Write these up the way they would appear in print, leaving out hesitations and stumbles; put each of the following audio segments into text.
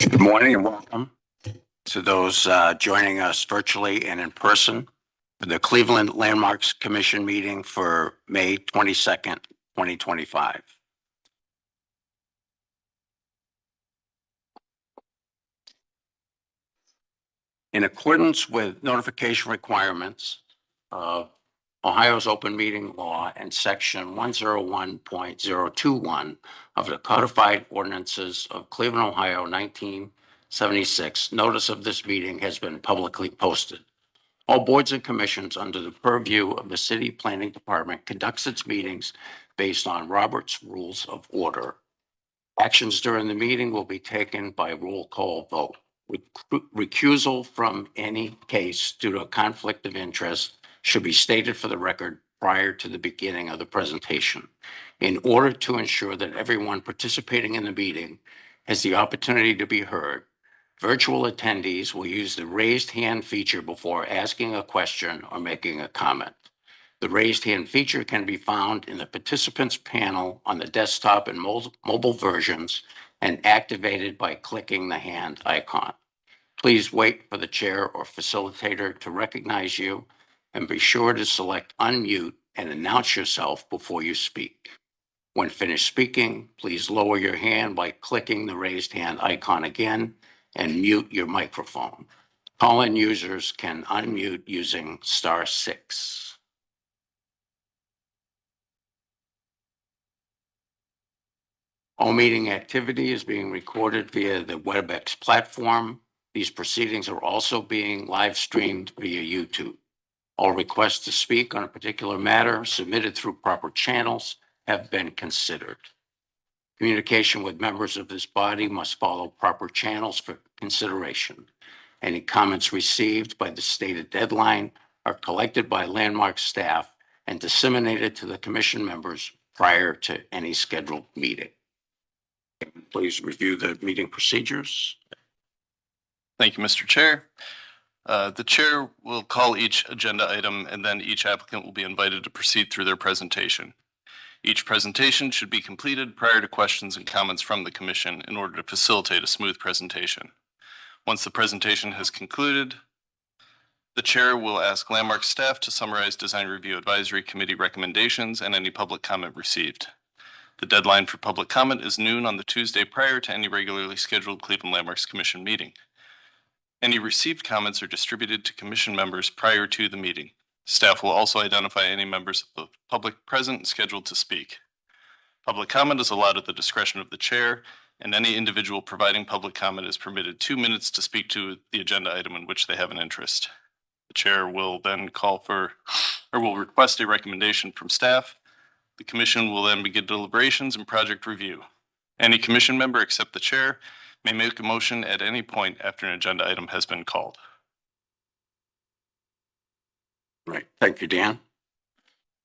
Good morning and welcome to those joining us virtually and in person for the Cleveland Landmarks Commission meeting for May 22nd, 2025. In accordance with notification requirements of Ohio's open meeting law and section 101.021 of the codified ordinances of Cleveland, Ohio, 1976, notice of this meeting has been publicly posted. All boards and commissions under the purview of the City Planning Department conducts its meetings based on Robert's Rules of Order. Actions during the meeting will be taken by roll call vote. Recusal from any case due to a conflict of interest should be stated for the record prior to the beginning of the presentation. In order to ensure that everyone participating in the meeting has the opportunity to be heard, virtual attendees will use the raised hand feature before asking a question or making a comment. The raised hand feature can be found in the participants panel on the desktop and mobile versions and activated by clicking the hand icon. Please wait for the chair or facilitator to recognize you and be sure to select unmute and announce yourself before you speak. When finished speaking, please lower your hand by clicking the raised hand icon again and mute your microphone. Call-in users can unmute using *6. All meeting activity is being recorded via the WebEx platform. These proceedings are also being live streamed via YouTube. All requests to speak on a particular matter submitted through proper channels have been considered. Communication with members of this body must follow proper channels for consideration. Any comments received by the stated deadline are collected by Landmark staff and disseminated to the commission members prior to any scheduled meeting. Please review the meeting procedures. Thank you, Mr. Chair. The chair will call each agenda item and then each applicant will be invited to proceed through their presentation. Each presentation should be completed prior to questions and comments from the commission in order to facilitate a smooth presentation. Once the presentation has concluded, the chair will ask Landmark staff to summarize Design Review Advisory Committee recommendations and any public comment received. The deadline for public comment is noon on the Tuesday prior to any regularly scheduled Cleveland Landmarks Commission meeting. Any received comments are distributed to commission members prior to the meeting. Staff will also identify any members of the public present and scheduled to speak. Public comment is allowed at the discretion of the chair, and any individual providing public comment is permitted 2 minutes to speak to the agenda item in which they have an interest. The chair will then will request a recommendation from staff. The commission will then begin deliberations and project review. Any commission member except the chair may make a motion at any point after an agenda item has been called. Right. Thank you, Dan.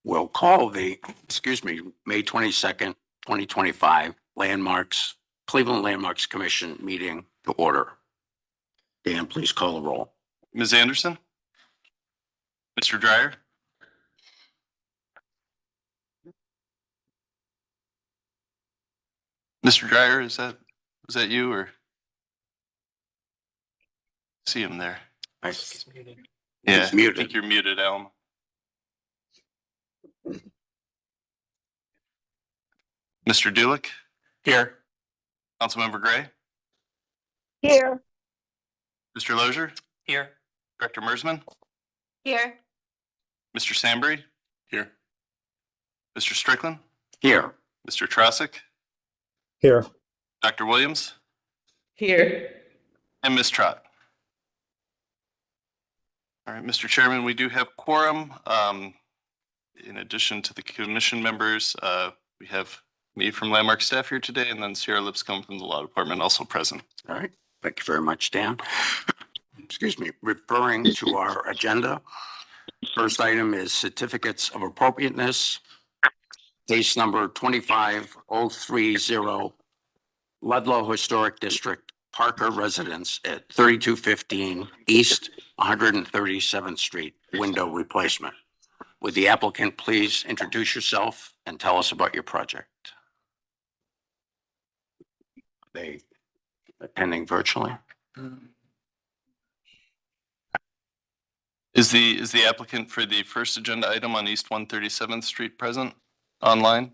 We'll call the, May 22nd, 2025 Cleveland Landmarks Commission meeting to order. Dan, please call the roll. Ms. Anderson? Mr. Dreyer? Mr. Dreyer, was that you or? See him there. Yeah, He's muted. I think you're muted, Elm. Mr. Dulick? Here. Councilmember Gray? Here. Mr. Lozier? Here. Director Mersman? Here. Mr. Sambry? Here. Mr. Strickland? Here. Mr. Trosick? Here. Dr. Williams? Here. And Ms. Trott. All right, Mr. Chairman, we do have quorum. In addition to the commission members, we have me from Landmark staff here today, and then Sierra Lipscomb from the Law Department also present. All right. Thank you very much, Dan. Referring to our agenda, first item is certificates of appropriateness. Case number 25030, Ludlow Historic District, Parker Residence at 3215 East 137th Street, window replacement. Would the applicant please introduce yourself and tell us about your project? They attending virtually. Is the applicant for the first agenda item on East 137th Street present online?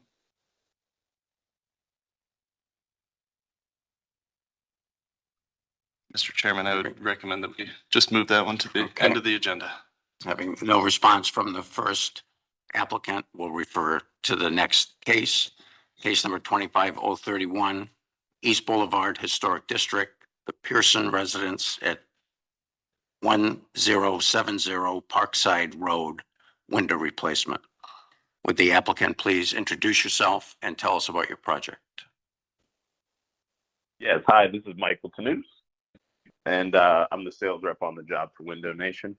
Mr. Chairman, I would recommend that we just move that one to the Okay. end of the agenda. Having no response from the first applicant, we'll refer to the next case. Case number 25031, East Boulevard Historic District, the Pearson residence at 1070 Parkside Road, window replacement. Would the applicant please introduce yourself and tell us about your project? Yes, hi, this is Michael Tanous, and I'm the sales rep on the job for Window Nation.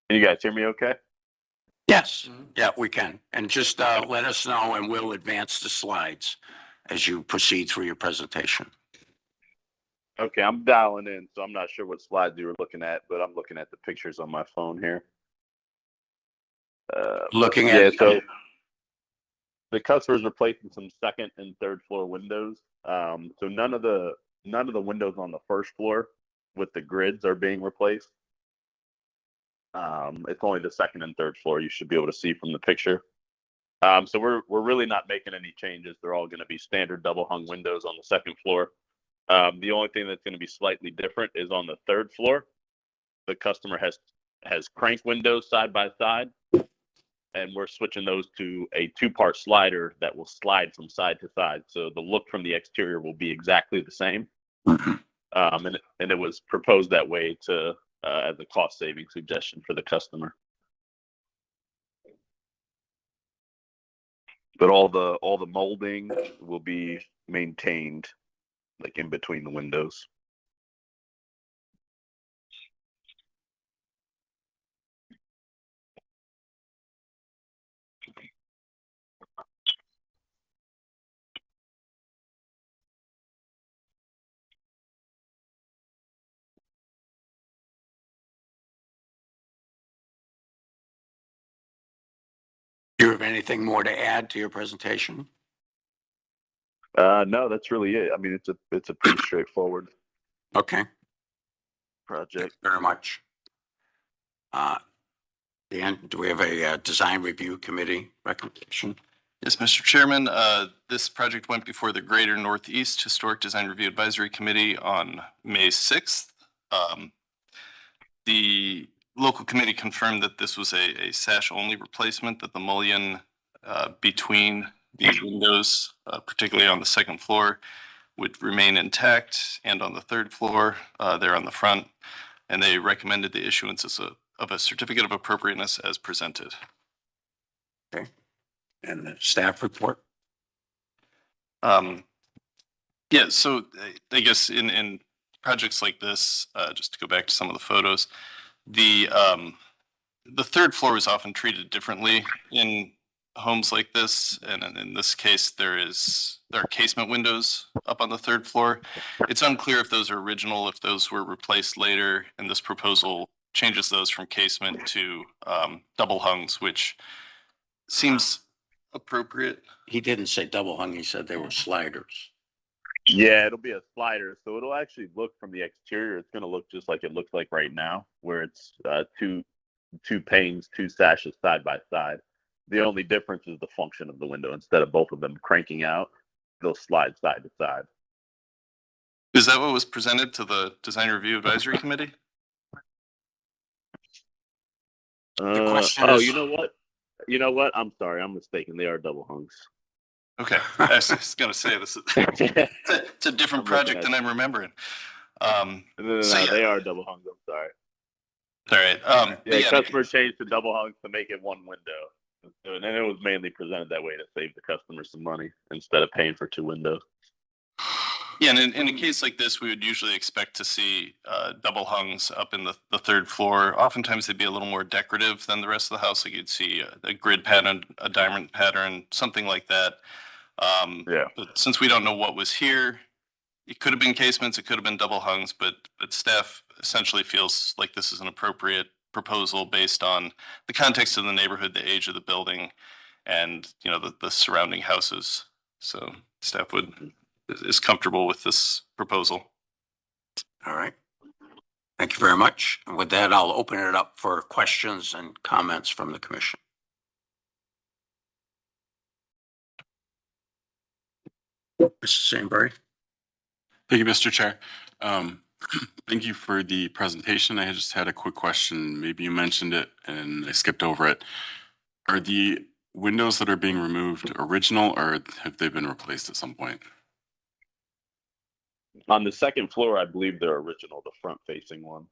Can you guys hear me okay? Yes, yeah, we can. And just let us know and we'll advance the slides as you proceed through your presentation. Okay, I'm dialing in, so I'm not sure what slides you were looking at, but I'm looking at the pictures on my phone here. Looking Yeah, at, so the customer's replacing some second and third floor windows. So none of the windows on the first floor with the grids are being replaced. It's only the second and third floor you should be able to see from the picture. So we're really not making any changes. They're all going to be standard double hung windows on the second floor. The only thing that's going to be slightly different is on the third floor. The customer has crank windows side by side, and we're switching those to a two-part slider that will slide from side to side. So the look from the exterior will be exactly the same. And it was proposed that way to as a cost-saving suggestion for the customer. But all the molding will be maintained, like in between the windows. do you have anything more to add to your presentation? No, that's really it. I mean, it's a pretty straightforward Okay, project. very much. Dan, do we have a design review committee recommendation? Yes, Mr. Chairman, this project went before the Greater Northeast Historic Design Review Advisory Committee on May 6th. The local committee confirmed that this was a sash-only replacement, that the mullion between the windows, particularly on the second floor, would remain intact, and on the third floor, there on the front. And they recommended the issuance of a certificate of appropriateness as presented. Okay, and the staff report? Yeah, so I guess in projects like this, just to go back to some of the photos, the third floor is often treated differently in homes like this, and in this case, there are casement windows up on the third floor. It's unclear if those are original, if those were replaced later, and this proposal changes those from casement to double hungs, which seems appropriate. He didn't say double hung, he said they were sliders. Yeah, it'll be a slider, so it'll actually look from the exterior. It's going to look just like it looks like right now, where it's two panes, two sashes side by side. The only difference is the function of the window. Instead of both of them cranking out, they'll slide side to side. Is that what was presented to the Design Review Advisory Committee? question Oh, is- you know what? You know what? I'm sorry, I'm mistaken. They are double hungs. Okay, I was going to say this. It's a different I'm looking project at than I'm remembering. No, So, yeah. they are double hungs. I'm sorry. All right. Yeah, But yeah, customer changed to double hungs to make it one window. And it was mainly presented that way to save the customer some money instead of paying for two windows. Yeah, and in a case like this, we would usually expect to see double hungs up in the third floor. Oftentimes, they'd be a little more decorative than the rest of the house. Like you'd see a grid pattern, a diamond pattern, something like that. Yeah. But since we don't know what was here, it could have been casements, it could have been double hungs, but staff essentially feels like this is an appropriate proposal based on the context of the neighborhood, the age of the building, and the surrounding houses. So staff is comfortable with this proposal. All right. Thank you very much. And with that, I'll open it up for questions and comments from the commission. Mr. Sainsbury? Thank you, Mr. Chair. Thank you for the presentation. I just had a quick question. Maybe you mentioned it and I skipped over it. Are the windows that are being removed original or have they been replaced at some point? On the second floor, I believe they're original, the front facing one.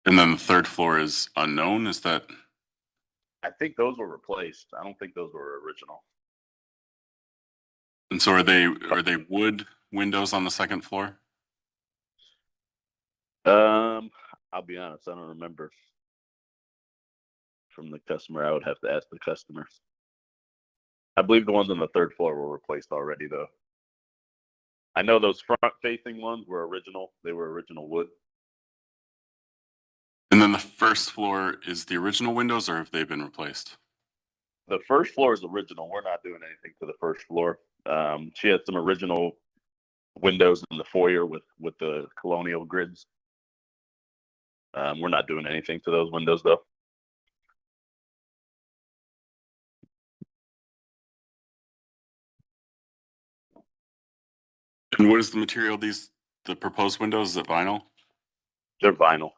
And then the third floor is unknown? Is that? I think those were replaced. I don't think those were original. And so are they wood windows on the second floor? I'll be honest, I don't remember from the customer. I would have to ask the customer. I believe the ones on the third floor were replaced already, though. I know those front-facing ones were original. They were original wood. And then the first floor is the original windows or have they been replaced? The first floor is original. We're not doing anything to the first floor. She had some original windows in the foyer with the colonial grids. We're not doing anything to those windows, though. And what is the material of the proposed windows? Is it vinyl? They're vinyl.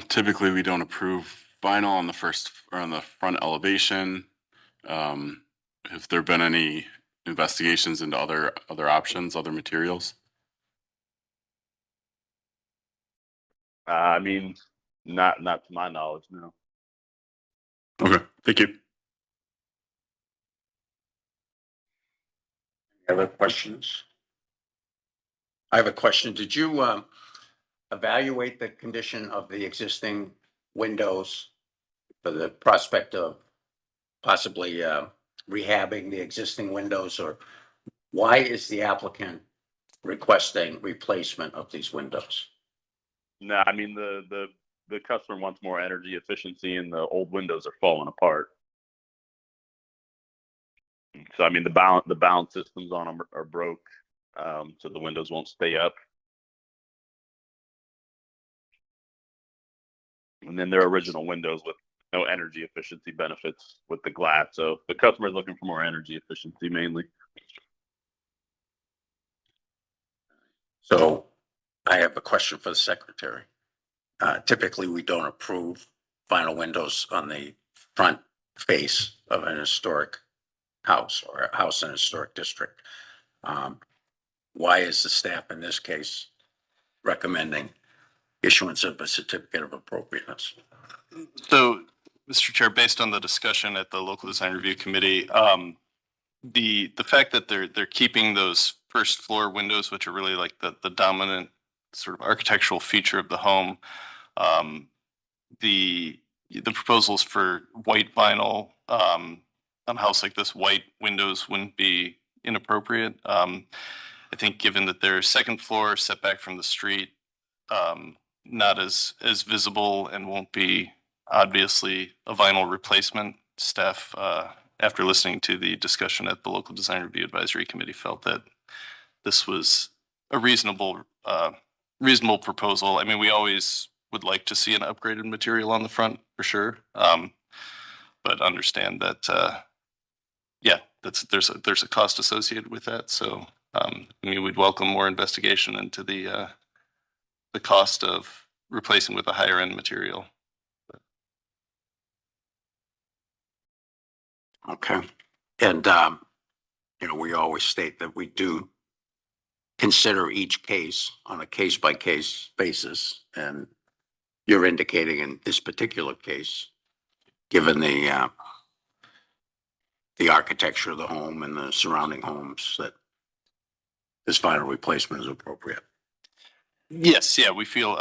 Typically we don't approve vinyl on the first or on the front elevation. Have there been any investigations into other options, other materials? I mean, not to my knowledge, no. Okay, thank you. Other questions? I have a question. Did you evaluate the condition of the existing windows for the prospect of possibly rehabbing the existing windows, or why is the applicant requesting replacement of these windows? No, I mean the customer wants more energy efficiency, and the old windows are falling apart. So I mean the balance systems on them are broke, so the windows won't stay up. And then they're original windows with no energy efficiency benefits with the glass. So the customer is looking for more energy efficiency mainly. So I have a question for the secretary. Typically, we don't approve vinyl windows on the front face of an historic house or a house in a historic district. Why is the staff in this case recommending issuance of a certificate of appropriateness? So, Mr. Chair, based on the discussion at the local design review committee, the fact that they're keeping those first floor windows, which are really like the dominant sort of architectural feature of the home, the proposals for white vinyl on a house like this, white windows wouldn't be inappropriate. I think given that their second floor setback from the street, not as visible and won't be obviously a vinyl replacement, staff, after listening to the discussion at the local design review advisory committee, felt that this was a reasonable proposal. I mean, we always would like to see an upgraded material on the front for sure, but understand that there's a cost associated with that. So I mean, we'd welcome more investigation into the cost of replacing with a higher end material. Okay. And, we always state that we do consider each case on a case by case basis. And you're indicating in this particular case, given the architecture of the home and the surrounding homes, that this vinyl replacement is appropriate. Yes, yeah, we feel,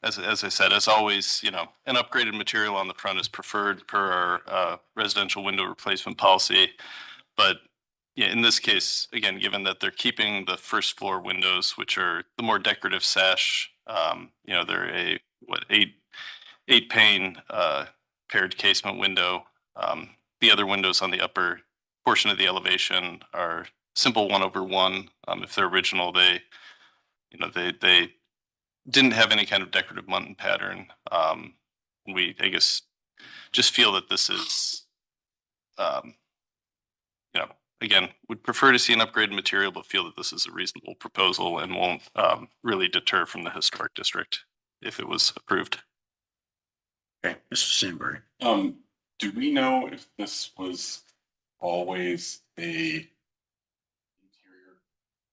as I said, as always, an upgraded material on the front is preferred per our residential window replacement policy. But yeah, in this case, again, given that they're keeping the first floor windows, which are the more decorative sash, they're a eight pane paired casement window. The other windows on the upper portion of the elevation are simple 1/1. If they're original, they didn't have any kind of decorative muntin pattern. I guess, just feel that this is, again, would prefer to see an upgraded material, but feel that this is a reasonable proposal and won't really deter from the historic district if it was approved. Okay, Mr. Sandberg. Do we know if this was always a interior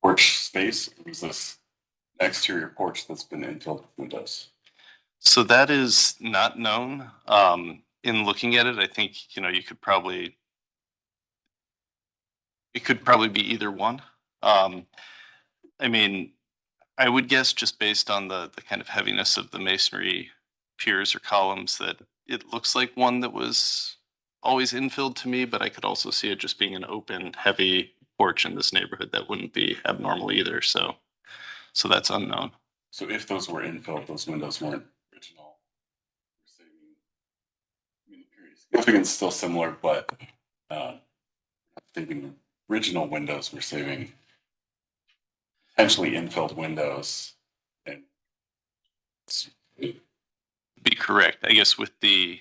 porch space? Or was this an exterior porch that's been infilled with windows? So that is not known. In looking at it, I think, it could probably be either one. I mean, I would guess, just based on the kind of heaviness of the masonry piers or columns, that it looks like one that was always infilled to me, but I could also see it just being an open, heavy porch in this neighborhood that wouldn't be abnormal either. So that's unknown. So if those were infilled, those windows weren't original. The significance is still similar, but thinking original windows, we're saving potentially infilled windows. And Be correct, I guess, with the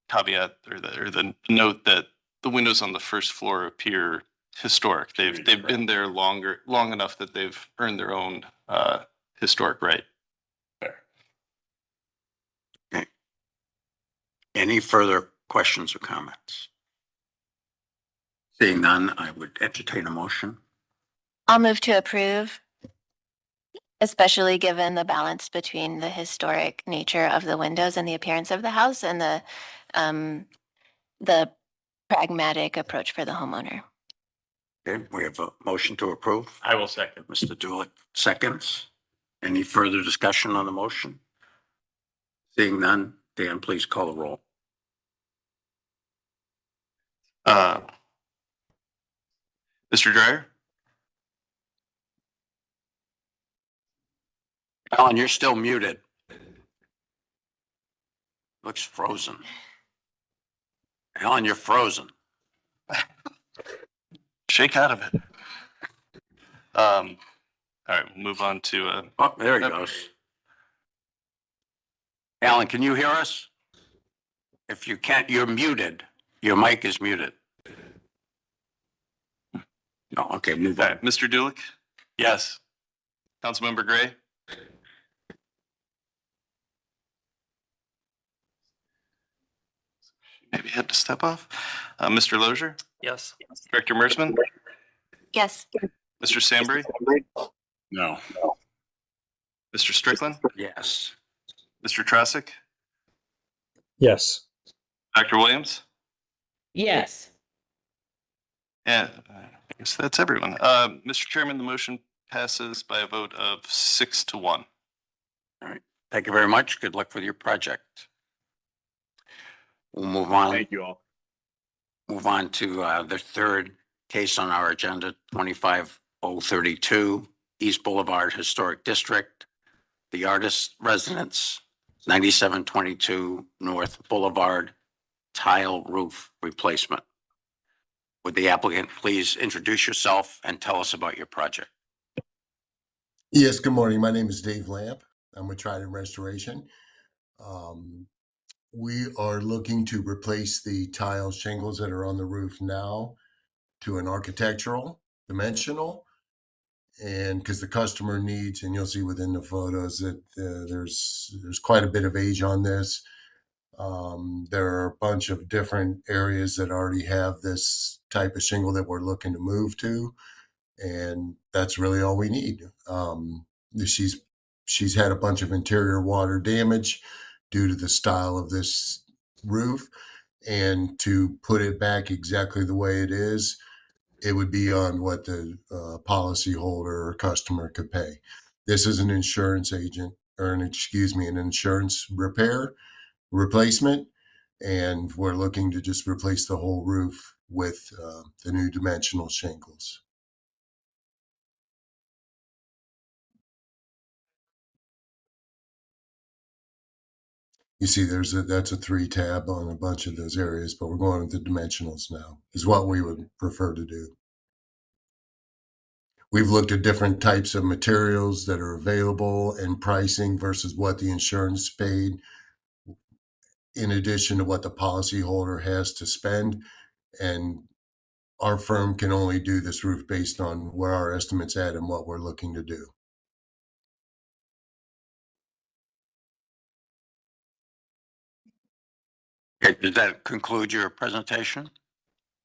caveat or the note that the windows on the first floor appear historic. They've been there long enough that they've earned their own historic right. there. Any further questions or comments? Seeing none, I would entertain a motion. I'll move to approve, especially given the balance between the historic nature of the windows and the appearance of the house and the pragmatic approach for the homeowner. Okay, we have a motion to approve. I will second. Mr. Dulick seconds. Any further discussion on the motion? Seeing none, Dan, please call the roll. Mr. Dryer, Alan, you're still muted. Looks frozen. Alan, you're frozen. shake out of it. All right, we'll move on to Oh, there he goes. Alan, can you hear us? If you can't, you're muted. Your mic is muted. No, okay, move on. Mr. Dulick. Yes. Councilmember Gray. Maybe had to step off. Mr. Lozier, Yes. Director Mersman, Yes. Mr. Sambry, No. Mr. Strickland, Yes. Mr. Trosick, Yes. Dr. Williams. Yes. And I guess that's everyone. Mr. Chairman, the motion passes by a vote of 6-1. Thank you very much. Good luck with your project. We'll move on. Thank you all. Move on to the third case on our agenda, 25032 East Boulevard Historic District. The Artist Residence, 9722 North Boulevard, tile roof replacement. Would the applicant please introduce yourself and tell us about your project? Yes, good morning. My name is Dave Lamp. I'm with Trident Restoration. We are looking to replace the tile shingles that are on the roof now to an architectural, dimensional, and because the customer needs, and you'll see within the photos that there's quite a bit of age on this. There are a bunch of different areas that already have this type of shingle that we're looking to move to, and that's really all we need. She's had a bunch of interior water damage due to the style of this roof, and to put it back exactly the way it is, it would be on what the policyholder or customer could pay. This is an insurance agent, or an insurance replacement, and we're looking to just replace the whole roof with the new dimensional shingles. You see, that's a 3 tab on a bunch of those areas, but we're going with the dimensionals now, is what we would prefer to do. We've looked at different types of materials that are available and pricing versus what the insurance paid, in addition to what the policyholder has to spend. And our firm can only do this roof based on where our estimate's at and what we're looking to do. Okay, did that conclude your presentation?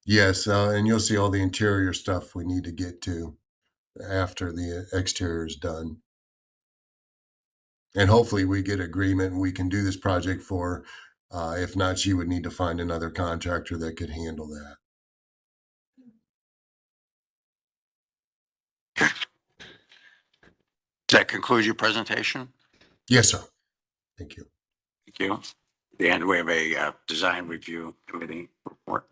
Yes, and you'll see all the interior stuff we need to get to after the exterior is done. And hopefully we get agreement and we can do this project for, if not, she would need to find another contractor that could handle that. Does that conclude your presentation? Yes, sir. Thank you. Thank you. And we have a design review committee report.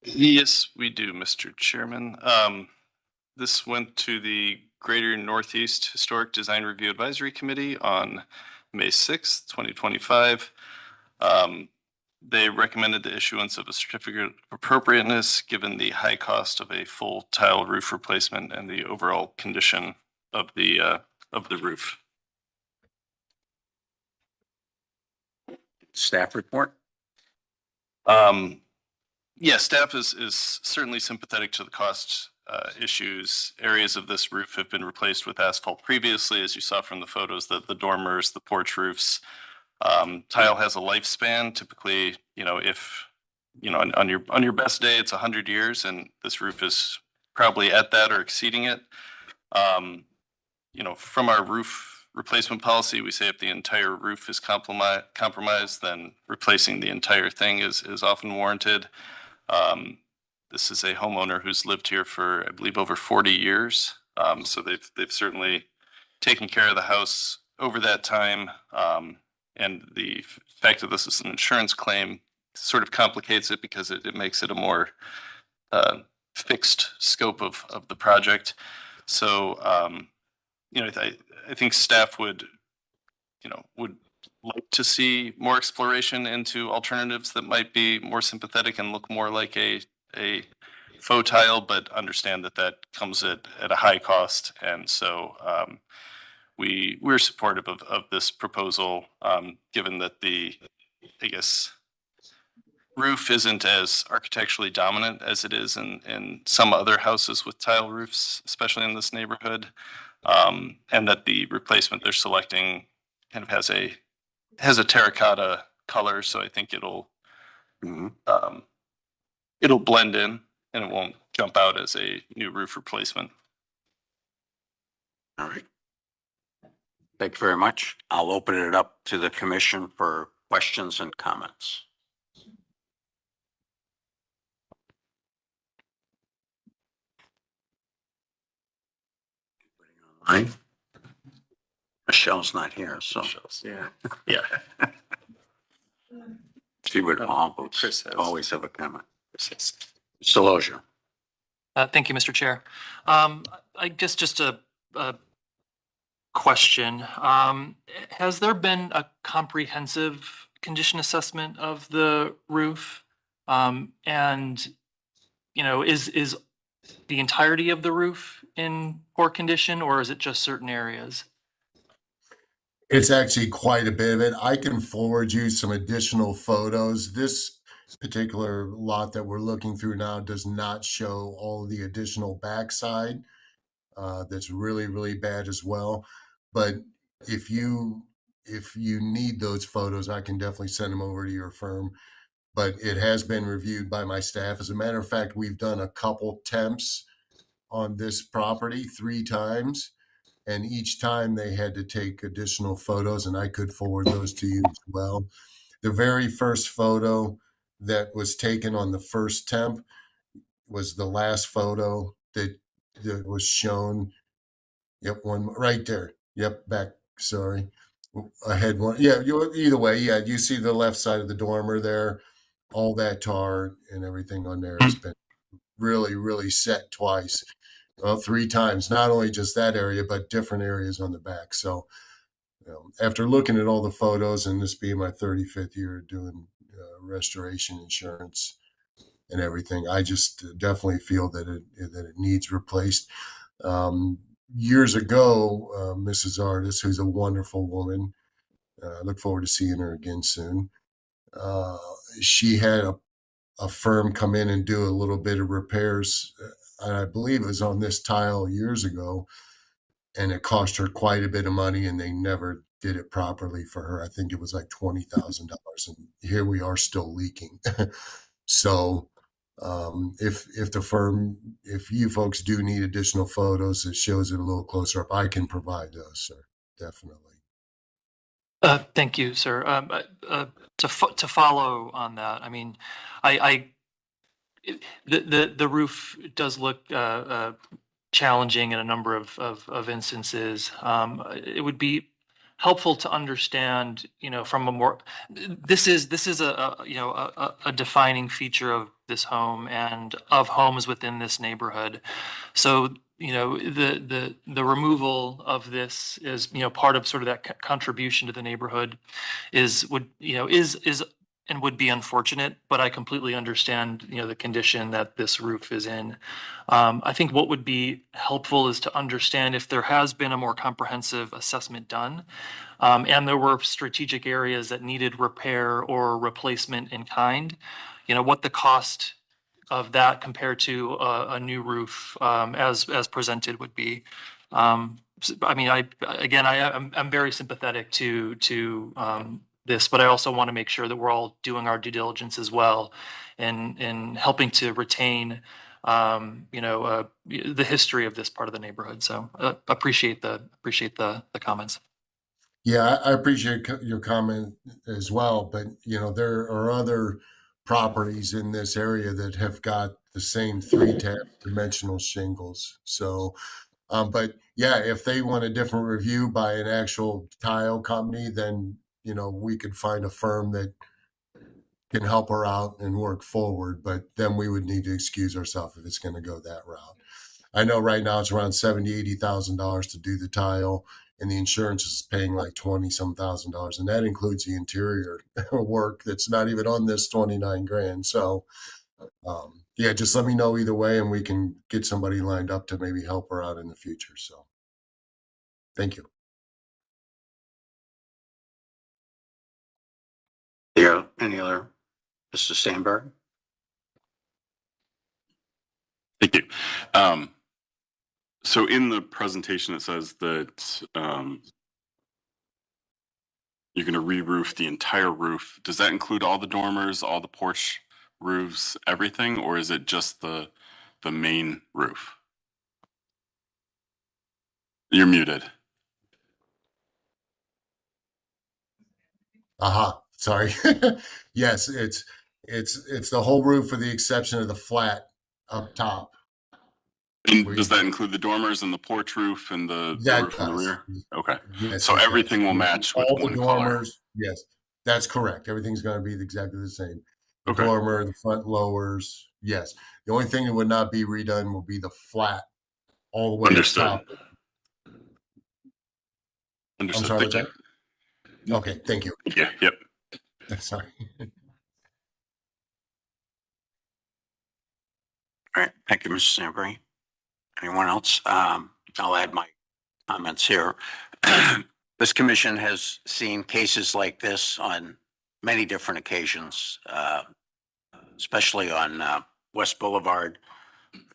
Yes, we do, Mr. Chairman. This went to the Greater Northeast Historic Design Review Advisory Committee on May 6th, 2025. They recommended the issuance of a certificate of appropriateness given the high cost of a full tile roof replacement and the overall condition of the roof. Staff report? Yeah, staff is certainly sympathetic to the cost issues. Areas of this roof have been replaced with asphalt previously, as you saw from the photos, the dormers, the porch roofs. Tile has a lifespan. Typically, if on your best day, it's 100 years, and this roof is probably at that or exceeding it. From our roof replacement policy, we say if the entire roof is compromised, then replacing the entire thing is often warranted. This is a homeowner who's lived here for, I believe, over 40 years. So they've certainly taken care of the house over that time. And the fact that this is an insurance claim sort of complicates it because it makes it a more fixed scope of the project. So, I think staff would like to see more exploration into alternatives that might be more sympathetic and look more like a faux tile, but understand that comes at a high cost. And so we're supportive of this proposal, given that the roof isn't as architecturally dominant as it is in some other houses with tile roofs, especially in this neighborhood, and that the replacement they're selecting kind of has a terracotta color, so I think it'll blend in and it won't jump out as a new roof replacement. All right. Thank you very much. I'll open it up to the commission for questions and comments. Anybody online? Michelle's not here, so. Yeah. Yeah. She would always Chris has. always have a comment. Mr. Lozier. Thank you, Mr. Chair. I guess just a question. Has there been a comprehensive condition assessment of the roof? And, is the entirety of the roof in poor condition, or is it just certain areas? It's actually quite a bit of it. I can forward you some additional photos. This particular lot that we're looking through now does not show all of the additional backside. That's really, really bad as well. But if you need those photos, I can definitely send them over to your firm. But it has been reviewed by my staff. As a matter of fact, we've done a couple temps on this property 3 times. And each time they had to take additional photos, and I could forward those to you as well. The very first photo that was taken on the first temp was the last photo that was shown. Yep, one right there. Yep, back. Sorry, I had one. Yeah, either way. Yeah, you see the left side of the dormer there. All that tar and everything on there has been really, really set twice. Well, 3 times, not only just that area, but different areas on the back. So After looking at all the photos and this being my 35th year doing restoration insurance and everything, I just definitely feel that it needs replaced. Years ago, Mrs. Artis, who's a wonderful woman, I look forward to seeing her again soon. She had a firm come in and do a little bit of repairs. I believe it was on this tile years ago, and it cost her quite a bit of money, and they never did it properly for her. I think it was like $20,000, and here we are still leaking. So if you folks do need additional photos that shows it a little closer up, I can provide those, sir. Definitely. Thank you, sir. To follow on that, I mean, the roof does look challenging in a number of instances. It would be helpful to understand, from a more, this is a defining feature of this home and of homes within this neighborhood. So, the removal of this is, part of sort of that contribution to the neighborhood is and would be unfortunate, but I completely understand, the condition that this roof is in. I think what would be helpful is to understand if there has been a more comprehensive assessment done, and there were strategic areas that needed repair or replacement in kind, what the cost of that compared to a new roof, as presented would be. I mean, I'm very sympathetic to this, but I also want to make sure that we're all doing our due diligence as well in helping to retain, the history of this part of the neighborhood. So appreciate the comments. Yeah, I appreciate your comment as well, but there are other properties in this area that have got the same 3-tab dimensional shingles. So, but yeah, if they want a different review by an actual tile company, then we could find a firm that can help her out and work forward. But then we would need to excuse ourselves if it's going to go that route. I know right now it's around $70,000-$80,000 to do the tile, and the insurance is paying like $20-some thousand, and that includes the interior work that's not even on this 29 grand. So, yeah, just let me know either way, and we can get somebody lined up to maybe help her out in the future. So, thank you. Yeah, any other, Mr. Sandberg? Thank you. So in the presentation, it says that you're going to re-roof the entire roof. Does that include all the dormers, all the porch roofs, everything, or is it just the main roof? You're muted. Aha, sorry. Yes, it's the whole roof with the exception of the flat up top. And does that include the dormers and the porch roof and the roof in the rear? Okay. Yes, So everything will match with all the one color. dormers. Yes, that's correct. Everything's going to be exactly the same. The Okay. dormer, the front lowers. Yes. The only thing that would not be redone will be the flat all the way Understood. up top. Understood. sorry, Thank what's you. Okay, thank you. Yeah. Yep. Sorry. All right, thank you, Mr. Sandberg. Anyone else? I'll add my comments here. This commission has seen cases like this on many different occasions, especially on West Boulevard.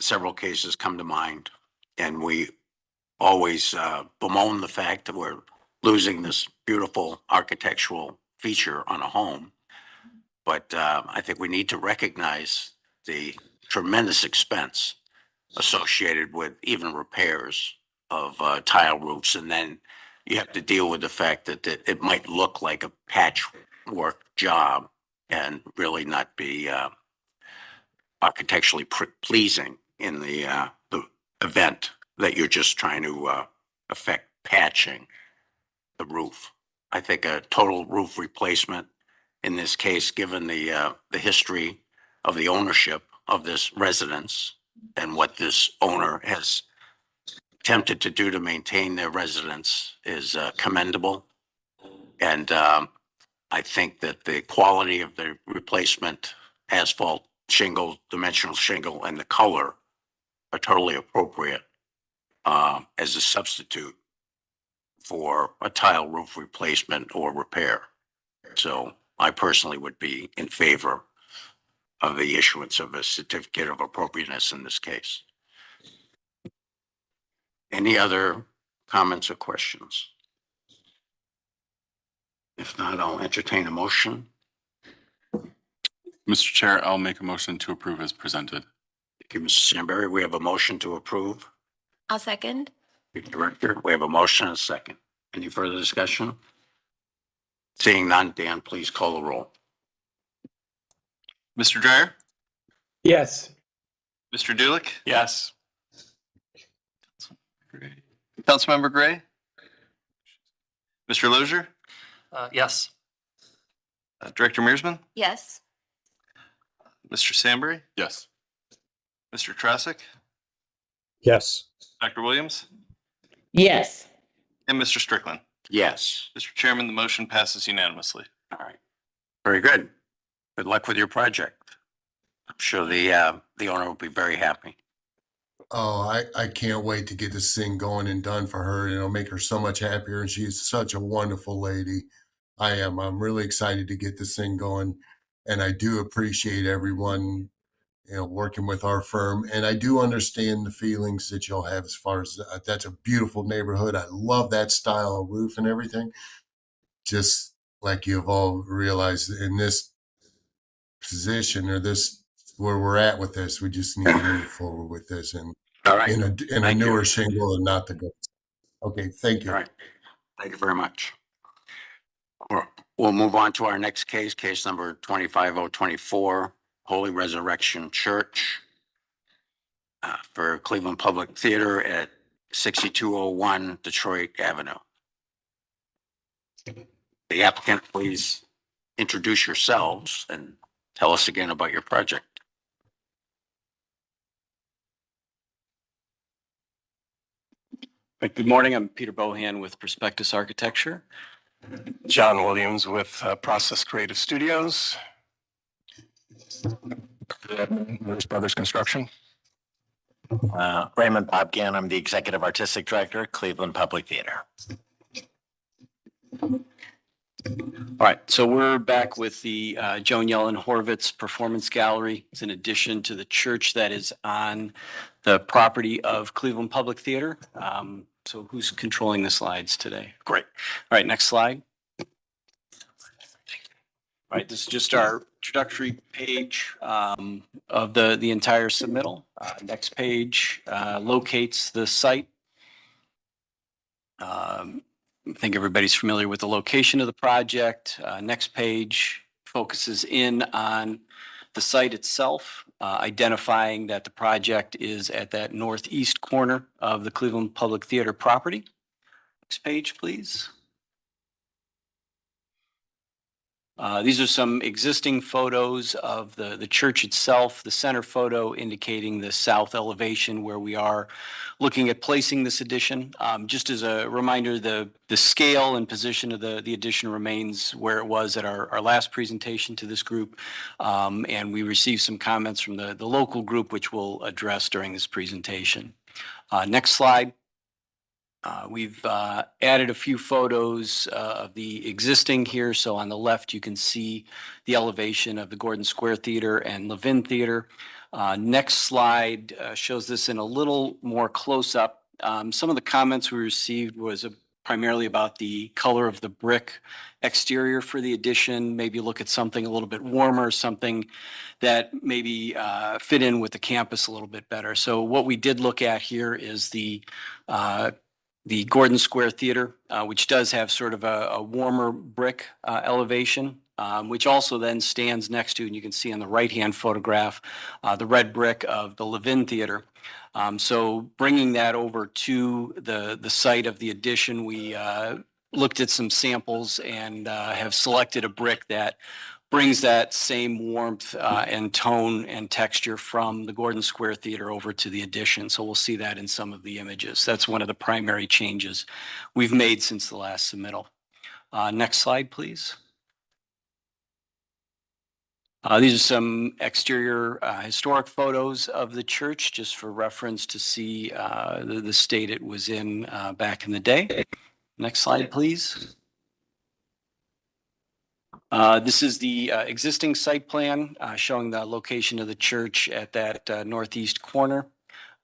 Several cases come to mind, and we always bemoan the fact that we're losing this beautiful architectural feature on a home. But I think we need to recognize the tremendous expense associated with even repairs of tile roofs. And then you have to deal with the fact that it might look like a patchwork job and really not be architecturally pleasing in the event that you're just trying to affect patching the roof. I think a total roof replacement in this case, given the history of the ownership of this residence and what this owner has attempted to do to maintain their residence is commendable. And I think that the quality of the replacement asphalt shingle, dimensional shingle, and the color are totally appropriate as a substitute for a tile roof replacement or repair. So I personally would be in favor of the issuance of a certificate of appropriateness in this case. Any other comments or questions? If not, I'll entertain a motion. Mr. Chair, I'll make a motion to approve as presented. Thank you, Mr. Samberry. We have a motion to approve. I'll second. Director, we have a motion and a second. Any further discussion? Seeing none, Dan, please call the roll. Mr. Dryer, Yes. Mr. Dulick, Yes. Councilmember Gray, Mr. Lozier, Yes. Director Mearsman, Yes. Mr. Samberry, Yes. Mr. Trasick, Yes. Dr. Williams, Yes. and Mr. Strickland. Yes. Mr. Chairman, the motion passes unanimously. All right. Very good. Good luck with your project. I'm sure the owner will be very happy. Oh, I can't wait to get this thing going and done for her. It'll make her so much happier. And she's such a wonderful lady. I am. I'm really excited to get this thing going. And I do appreciate everyone, working with our firm. And I do understand the feelings that you'll have as far as that's a beautiful neighborhood. I love that style of roof and everything. Just like you've all realized in this position or this where we're at with this, we just need to move forward with this and All right. in a Thank you. newer shingle and not the gold. Okay, thank you. All right. Thank you very much. We'll move on to our next case, case number 25024, Holy Resurrection Church for Cleveland Public Theater at 6201 Detroit Avenue. The applicant, please introduce yourselves and tell us again about your project. Good morning. I'm Peter Bohan with Prospectus Architecture. John Williams with Process Creative Studios. Lewis Brothers Construction. Raymond Bobcan. I'm the Executive Artistic Director at Cleveland Public Theater. All right, so we're back with the Joan Yellen Horvitz Performance Gallery. It's an addition to the church that is on the property of Cleveland Public Theater. So who's controlling the slides today? Great. All right, next slide. All right, this is just our introductory page of the entire submittal. Next page locates the site. I think everybody's familiar with the location of the project. Next page focuses in on the site itself, identifying that the project is at that northeast corner of the Cleveland Public Theater property. Next page, please. These are some existing photos of the church itself. The center photo indicating the south elevation where we are looking at placing this addition. Just as a reminder, the scale and position of the addition remains where it was at our last presentation to this group. And we received some comments from the local group, which we'll address during this presentation. Next slide. We've added a few photos of the existing here. So on the left, you can see the elevation of the Gordon Square Theater and Levin Theater. Next slide shows this in a little more close-up. Some of the comments we received was primarily about the color of the brick exterior for the addition. Maybe look at something a little bit warmer, something that maybe fit in with the campus a little bit better. So what we did look at here is the Gordon Square Theater, which does have sort of a warmer brick elevation, which also then stands next to, and you can see on the right-hand photograph, the red brick of the Levin Theater. So bringing that over to the site of the addition, we looked at some samples and have selected a brick that brings that same warmth and tone and texture from the Gordon Square Theater over to the addition. So we'll see that in some of the images. That's one of the primary changes we've made since the last submittal. Next slide, please. These are some exterior historic photos of the church, just for reference to see the state it was in back in the day. Next slide, please. This is the existing site plan showing the location of the church at that northeast corner.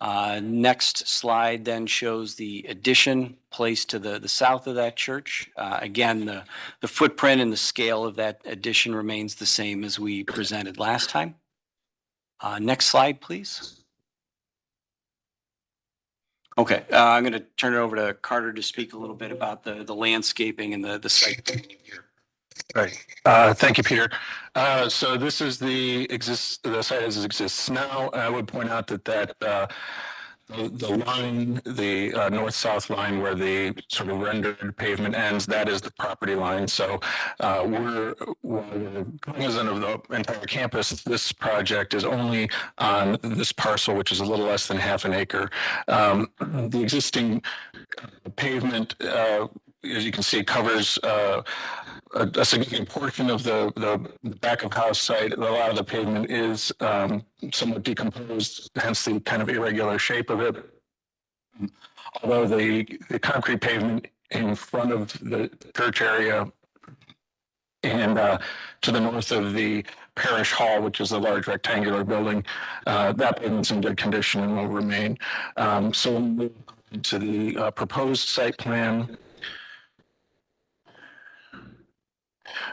Next slide then shows the addition placed to the south of that church. Again, the footprint and the scale of that addition remains the same as we presented last time. Next slide, please. Okay, I'm going to turn it over to Carter to speak a little bit about the landscaping and the site plan here. Right. Thank you, Peter. So this is the site as it exists now. I would point out that the line, the north-south line where the sort of rendered pavement ends, that is the property line. So we're cognizant of the entire campus. This project is only on this parcel, which is a little less than half an acre. The existing pavement, as you can see, covers a significant portion of the back of house site. A lot of the pavement is somewhat decomposed, hence the kind of irregular shape of it. Although the concrete pavement in front of the church area and to the north of the parish hall, which is a large rectangular building, that pavement's in good condition and will remain. So we'll move to the proposed site plan.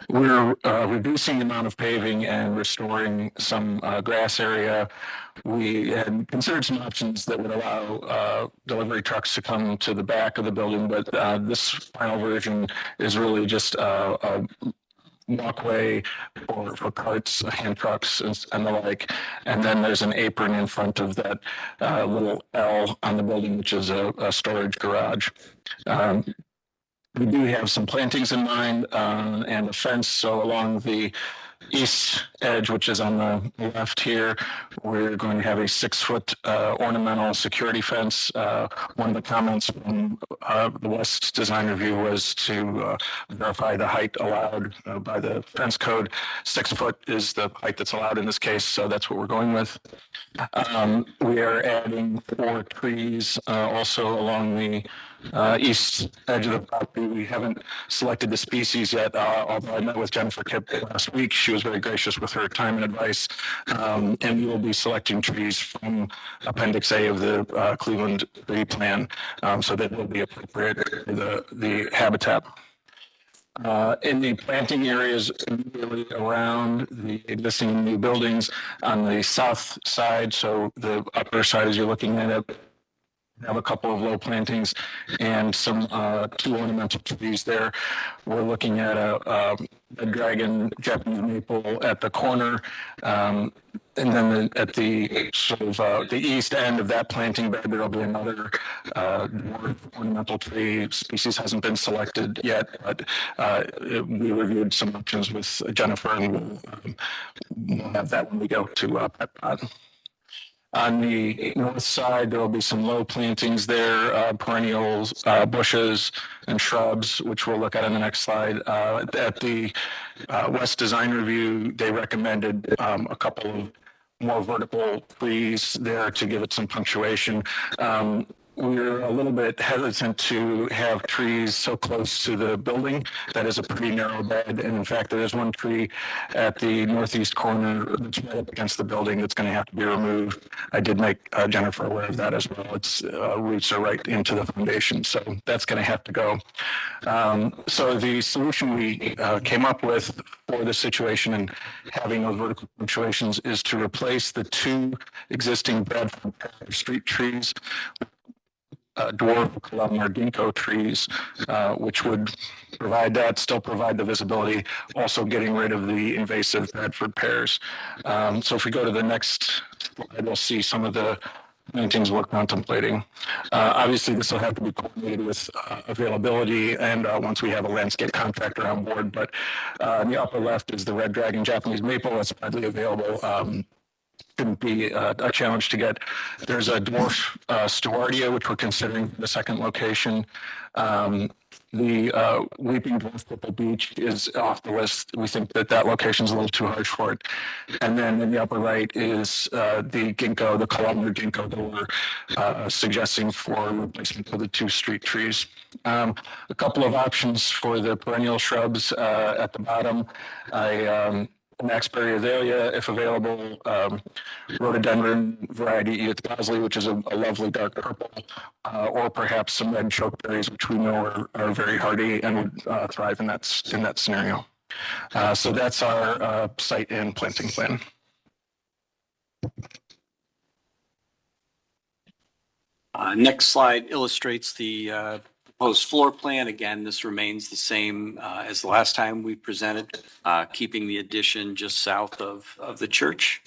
We're reducing the amount of paving and restoring some grass area. We had considered some options that would allow delivery trucks to come to the back of the building, but this final version is really just a walkway for carts, hand trucks, and the like. And then there's an apron in front of that little L on the building, which is a storage garage. We do have some plantings in mind and a fence. So along the east edge, which is on the left here, we're going to have a 6-foot ornamental security fence. One of the comments from the West Design Review was to verify the height allowed by the fence code. 6 foot is the height that's allowed in this case, so that's what we're going with. We are adding 4 trees also along the east edge of the property. We haven't selected the species yet, although I met with Jennifer Kipp last week. She was very gracious with her time and advice. And we will be selecting trees from Appendix A of the Cleveland Tree Plan, so that will be appropriate to the habitat. In the planting areas immediately around the existing new buildings on the south side, so the upper side as you're looking at it, have a couple of low plantings and some 2 ornamental trees there. We're looking at a red dragon Japanese maple at the corner, and then at the sort of the east end of that planting bed, there'll be another ornamental tree. Species hasn't been selected yet, but we reviewed some options with Jennifer, and we'll have that when we go to Pet. On the north side, there will be some low plantings there, perennials, bushes, and shrubs, which we'll look at in the next slide. At the West Design Review, they recommended a couple of more vertical trees there to give it some punctuation. We're a little bit hesitant to have trees so close to the building. That is a pretty narrow bed. And in fact, there is one tree at the northeast corner that's right up against the building that's going to have to be removed. I did make Jennifer aware of that as well. Its roots are right into the foundation. So that's going to have to go. So the solution we came up with for this situation and having those vertical punctuations is to replace the 2 existing Bradford street trees, dwarf columnar ginkgo trees, which would still provide the visibility, also getting rid of the invasive Bradford pears. So if we go to the next slide, we'll see some of the plantings we're contemplating. Obviously, this will have to be coordinated with availability and once we have a landscape contractor on board. But in the upper left is the red dragon Japanese maple that's widely available. shouldn't be a challenge to get. There's a dwarf stewardia, which we're considering for the second location. The Weeping Dwarf Purple Beach is off the list. We think that that location is a little too harsh for it. And then in the upper right is the ginkgo, the columnar ginkgo that we're suggesting for replacement for the 2 street trees. A couple of options for the perennial shrubs at the bottom. Maxbury azalea, if available, rhododendron variety Edith Bosley, which is a lovely dark purple, or perhaps some red chokeberries, which we know are very hardy and would thrive in that scenario. So that's our site and planting plan. Next slide illustrates the proposed floor plan. Again, this remains the same as the last time we presented, keeping the addition just south of the church.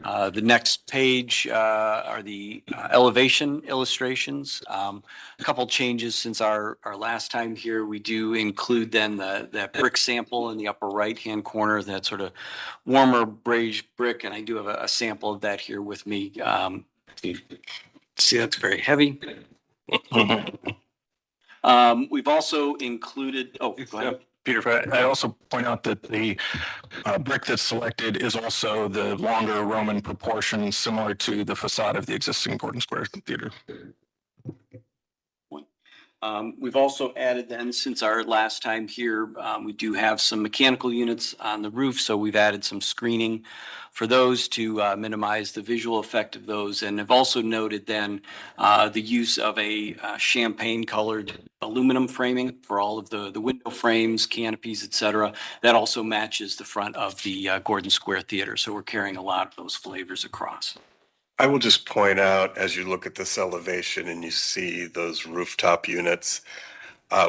The next page are the elevation illustrations. A couple changes since our last time here. We do include then that brick sample in the upper right-hand corner, that sort of warmer beige brick, and I do have a sample of that here with me. See, that's very heavy. We've also included, go ahead. Peter, I also point out that the brick that's selected is also the longer Roman proportion, similar to the facade of the existing Gordon Square Theater. We've also added then, since our last time here, we do have some mechanical units on the roof, so we've added some screening for those to minimize the visual effect of those, and have also noted then the use of a champagne-colored aluminum framing for all of the window frames, canopies, et cetera. That also matches the front of the Gordon Square Theater, so we're carrying a lot of those flavors across. I will just point out, as you look at this elevation and you see those rooftop units,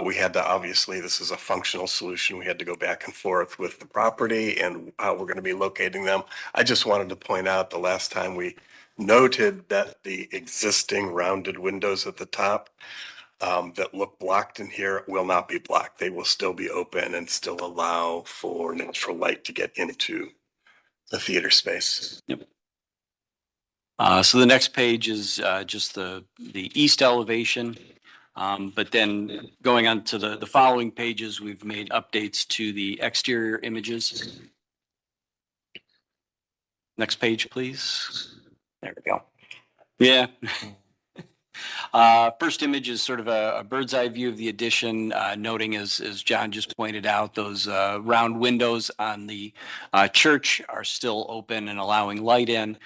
we had to, obviously, this is a functional solution. We had to go back and forth with the property and how we're going to be locating them. I just wanted to point out the last time we noted that the existing rounded windows at the top that look blocked in here will not be blocked. They will still be open and still allow for natural light to get into the theater space. Yep. So the next page is just the east elevation. But then going on to the following pages, we've made updates to the exterior images. Next page, please. There we go. Yeah. First image is sort of a bird's eye view of the addition, noting as John just pointed out, those round windows on the church are still open and allowing light in.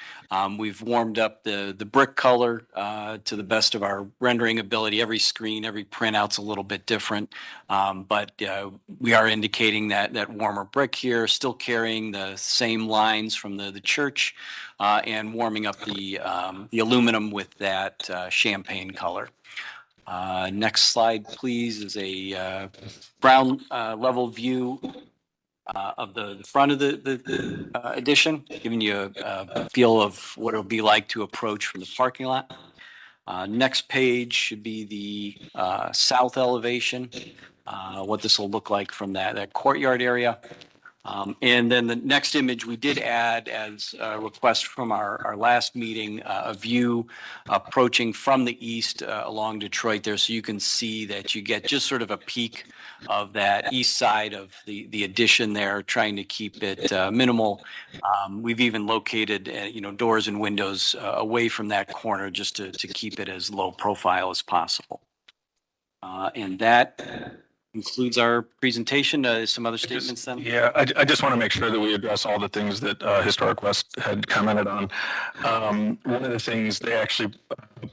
We've warmed up the brick color to the best of our rendering ability. Every screen, every printout's a little bit different, but we are indicating that warmer brick here, still carrying the same lines from the church, and warming up the aluminum with that champagne color. Next slide, please, is a ground level view of the front of the addition, giving you a feel of what it'll be like to approach from the parking lot. Next page should be the south elevation, what this will look like from that courtyard area. And then the next image we did add as a request from our last meeting, a view approaching from the east along Detroit there, so you can see that you get just sort of a peek of that east side of the addition there, trying to keep it minimal. We've even located doors and windows away from that corner just to keep it as low profile as possible. And that concludes our presentation. Some other statements then? Yeah, I just want to make sure that we address all the things that Historic West had commented on. One of the things they actually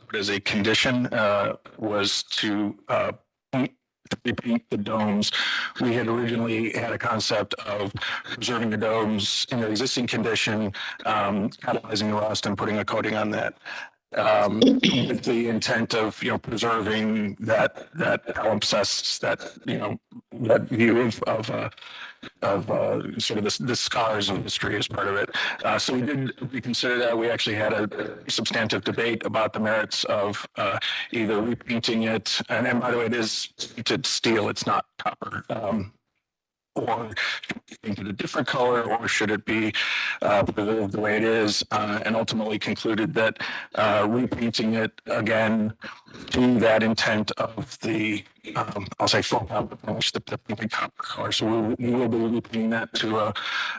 put as a condition was to repaint the domes. We had originally had a concept of preserving the domes in their existing condition, catalyzing the rust and putting a coating on that. With the intent of preserving that palimpsest, that view of sort of the scars of history as part of it. So we did reconsider that. We actually had a substantive debate about the merits of either repainting it, and by the way, it is painted steel, it's not copper. or painted a different color, or should it be preserved the way it is, and ultimately concluded that repainting it again to that intent of the, I'll say full copper finish, the painted copper color. So we will be repainting that to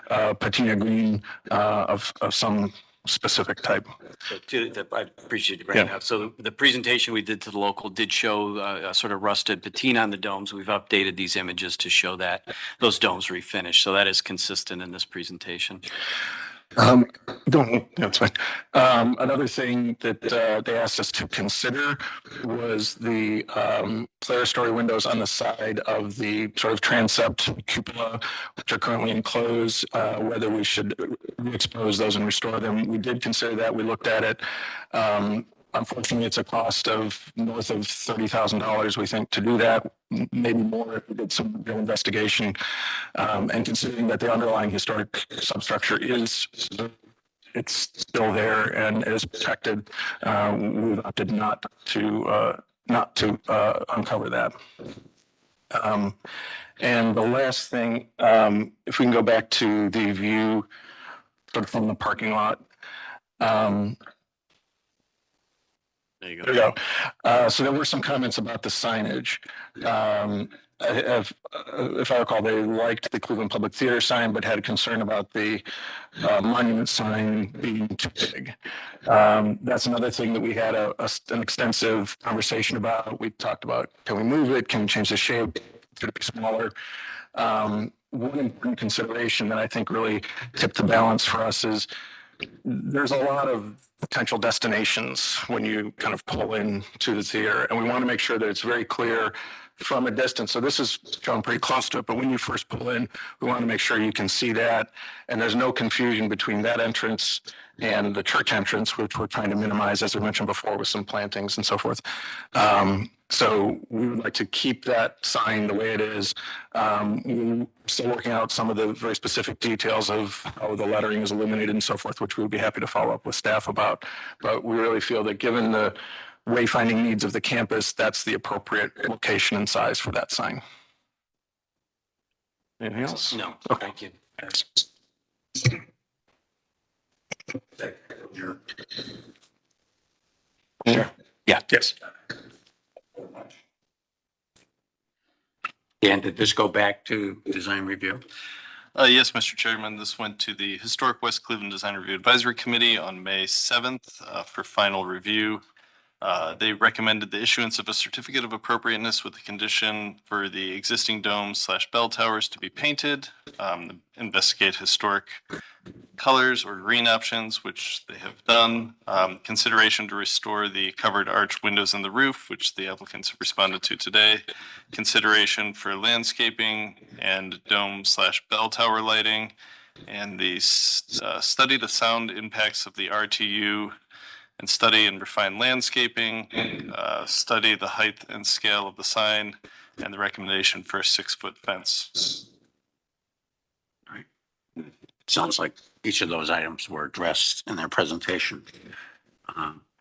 a patina green of some specific type. I appreciate you bringing it up. So the presentation we did to the local did show a sort of rusted patina on the domes. We've updated these images to show that those domes refinished. So that is consistent in this presentation. That's fine. Another thing that they asked us to consider was the clerestory windows on the side of the sort of transept cupola, which are currently enclosed, whether we should expose those and restore them. We did consider that. We looked at it. Unfortunately, it's a cost of north of $30,000, we think, to do that, maybe more if we did some real investigation. And considering that the underlying historic substructure it's still there and is protected, we've opted not to uncover that. And the last thing, if we can go back to the view sort of from the parking lot. There you go. There you go. So there were some comments about the signage. If I recall, they liked the Cleveland Public Theater sign, but had a concern about the monument sign being too big. That's another thing that we had an extensive conversation about. We talked about, can we move it? Can we change the shape? Should it be smaller? One important consideration that I think really tipped the balance for us is there's a lot of potential destinations when you kind of pull in to the theater, and we want to make sure that it's very clear from a distance. So this is shown pretty close to it, but when you first pull in, we want to make sure you can see that, and there's no confusion between that entrance and the church entrance, which we're trying to minimize, as we mentioned before, with some plantings and so forth. So we would like to keep that sign the way it is. We're still working out some of the very specific details of how the lettering is illuminated and so forth, which we would be happy to follow up with staff about. But we really feel that given the wayfinding needs of the campus, that's the appropriate location and size for that sign. Anything else? No, Okay. thank you. Sure. Yeah. Yes. And did this go back to design review? Yes, Mr. Chairman, this went to the Historic West Cleveland Design Review Advisory Committee on May 7th for final review. They recommended the issuance of a certificate of appropriateness with the condition for the existing domes / bell towers to be painted, investigate historic colors or green options, which they have done, consideration to restore the covered arch windows in the roof, which the applicants have responded to today, consideration for landscaping and dome / bell tower lighting, and the study the sound impacts of the RTU, and study and refine landscaping, study the height and scale of the sign, and the recommendation for a 6-foot fence. Sounds like each of those items were addressed in their presentation.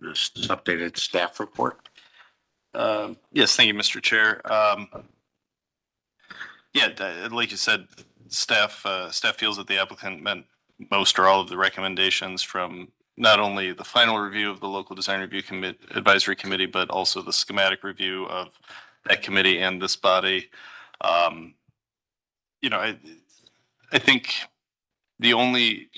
This updated staff report. Yes, thank you, Mr. Chair. Like you said, staff feels that the applicant met most or all of the recommendations from not only the final review of the local design review advisory committee, but also the schematic review of that committee and this body. I think the only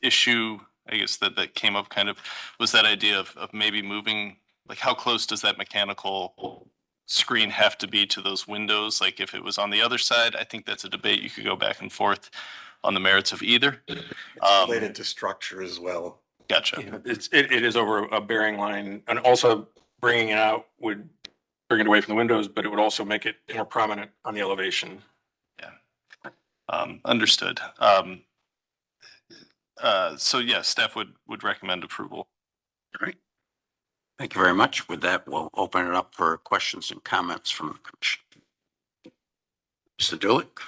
issue, I guess, that came up kind of was that idea of maybe moving, like how close does that mechanical screen have to be to those windows? Like if it was on the other side, I think that's a debate you could go back and forth on the merits of either. Related to structure as well. Gotcha. It is over a bearing line, and also bringing it out would bring it away from the windows, but it would also make it more prominent on the elevation. Understood. So yeah, staff would recommend approval. All right. Thank you very much. With that, we'll open it up for questions and comments from the commission. Mr. Dulick.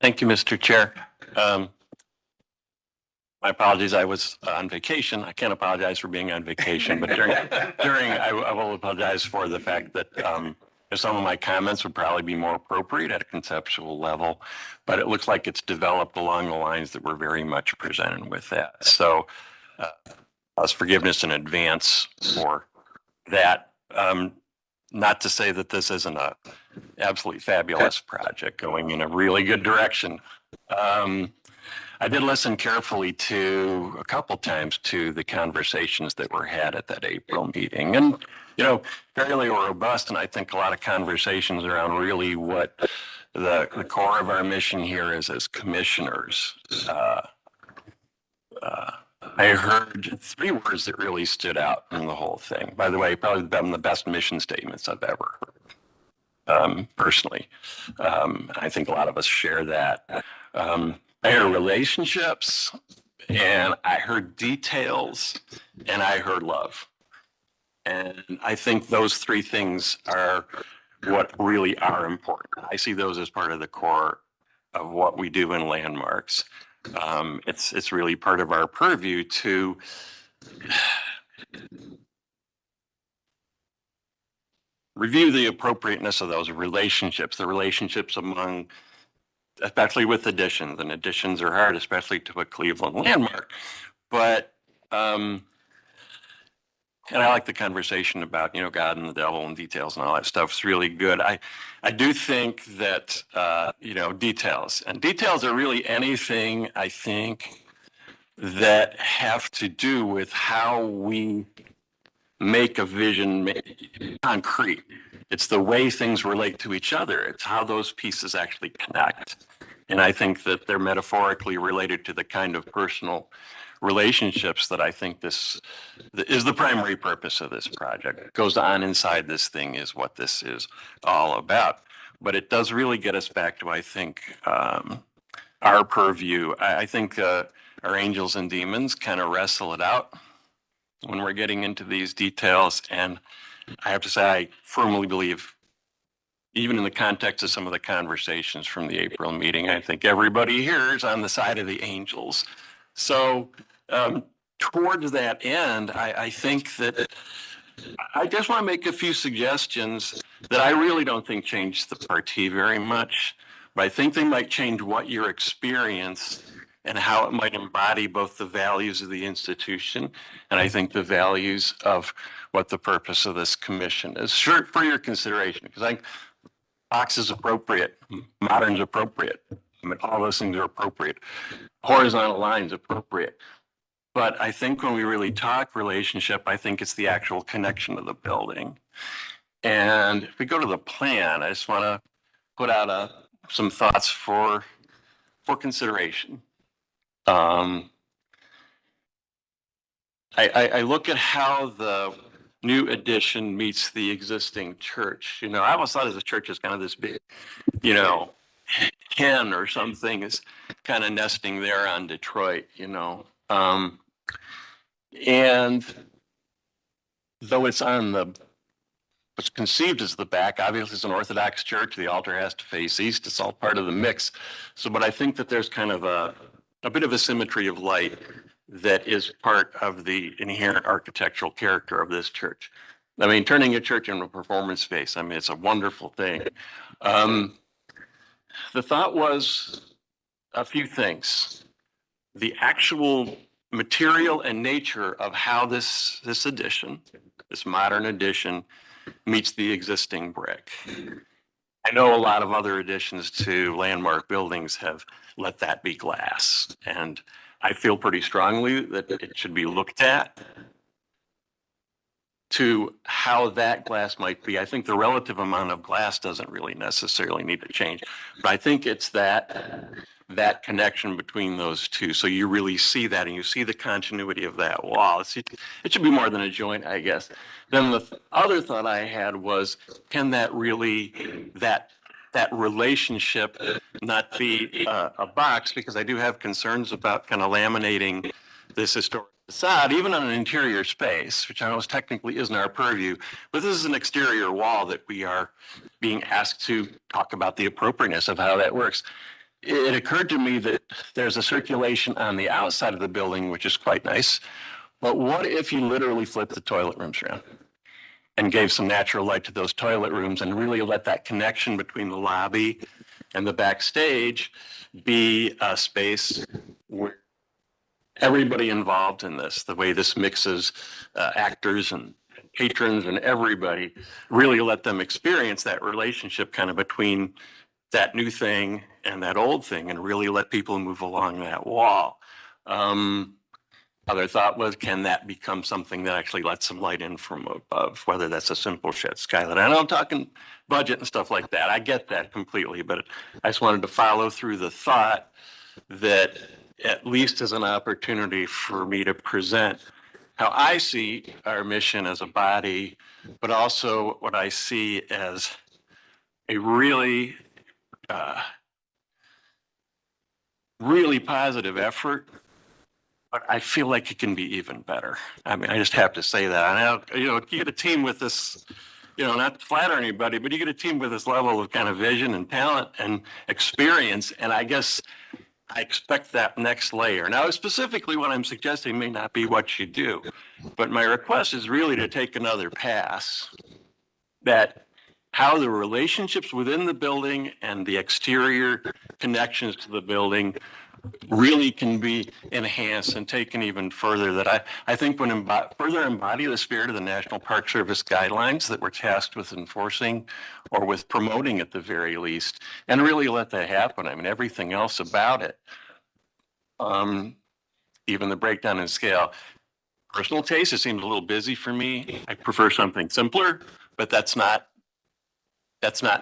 Thank you, Mr. Chair. My apologies, I was on vacation. I can't apologize for being on vacation, but I will apologize for the fact that Some of my comments would probably be more appropriate at a conceptual level, but it looks like it's developed along the lines that we're very much presented with that. So us forgiveness in advance for that. Not to say that this isn't a absolutely fabulous project going in a really good direction. I did listen carefully to a couple times to the conversations that were had at that April meeting, and fairly robust. And I think a lot of conversations around really what the core of our mission here is as commissioners. I heard three words that really stood out in the whole thing. By the way, probably been the best mission statements I've ever heard, personally. I think a lot of us share that. I heard relationships, and I heard details, and I heard love. And I think those three things are what really are important. I see those as part of the core of what we do in Landmarks. It's really part of our purview to review the appropriateness of those relationships, the relationships among, especially with additions, and additions are hard, especially to a Cleveland landmark. But, and I like the conversation about, God and the devil and details and all that stuff. It's really good. I do think that, details are really anything, I think, that have to do with how we make a vision concrete. It's the way things relate to each other. It's how those pieces actually connect. And I think that they're metaphorically related to the kind of personal relationships that I think this is the primary purpose of this project. What goes on inside this thing is what this is all about. But it does really get us back to, I think, our purview. I think our angels and demons kind of wrestle it out when we're getting into these details. And I have to say, I firmly believe, even in the context of some of the conversations from the April meeting, I think everybody here is on the side of the angels. So towards that end, I think that I just want to make a few suggestions that I really don't think change the party very much, but I think they might change what your experience and how it might embody both the values of the institution and I think the values of what the purpose of this commission is. Sure, for your consideration, because I think box is appropriate, modern's appropriate. I mean, all those things are appropriate. Horizontal lines appropriate. But I think when we really talk relationship, I think it's the actual connection of the building. And if we go to the plan, I just want to put out some thoughts for consideration. I look at how the new addition meets the existing church. I always thought of the church as kind of this big, hen or something is kind of nesting there on Detroit, and though it's on what's conceived as the back, obviously it's an Orthodox church, the altar has to face east, it's all part of the mix. So, but I think that there's kind of a bit of a symmetry of light that is part of the inherent architectural character of this church. I mean, turning a church into a performance space, it's a wonderful thing. The thought was a few things. The actual material and nature of how this addition, this modern addition, meets the existing brick. I know a lot of other additions to landmark buildings have let that be glass, and I feel pretty strongly that it should be looked at to how that glass might be. I think the relative amount of glass doesn't really necessarily need to change, but I think it's that connection between those two. So you really see that, and you see the continuity of that wall. It should be more than a joint, I guess. Then the other thought I had was, can that really, that relationship not be a box? Because I do have concerns about kind of laminating this historic facade, even on an interior space, which I know technically isn't our purview, but this is an exterior wall that we are being asked to talk about the appropriateness of how that works. It occurred to me that there's a circulation on the outside of the building, which is quite nice. But what if you literally flip the toilet rooms around? and gave some natural light to those toilet rooms and really let that connection between the lobby and the backstage be a space where everybody involved in this, the way this mixes actors and patrons and everybody, really let them experience that relationship kind of between that new thing and that old thing and really let people move along that wall. Other thought was, can that become something that actually lets some light in from above, whether that's a simple shed skylight? I know I'm talking budget and stuff like that. I get that completely, but I just wanted to follow through the thought that at least as an opportunity for me to present how I see our mission as a body, but also what I see as a really, really positive effort. But I feel like it can be even better. I mean, I just have to say that. And you get a team with this, not to flatter anybody, but you get a team with this level of kind of vision and talent and experience. And I guess I expect that next layer. Now, specifically what I'm suggesting may not be what you do, but my request is really to take another pass that how the relationships within the building and the exterior connections to the building really can be enhanced and taken even further, that I think would further embody the spirit of the National Park Service guidelines that we're tasked with enforcing or with promoting at the very least, and really let that happen. I mean, everything else about it, even the breakdown in scale. Personal taste, it seems a little busy for me. I prefer something simpler, but that's not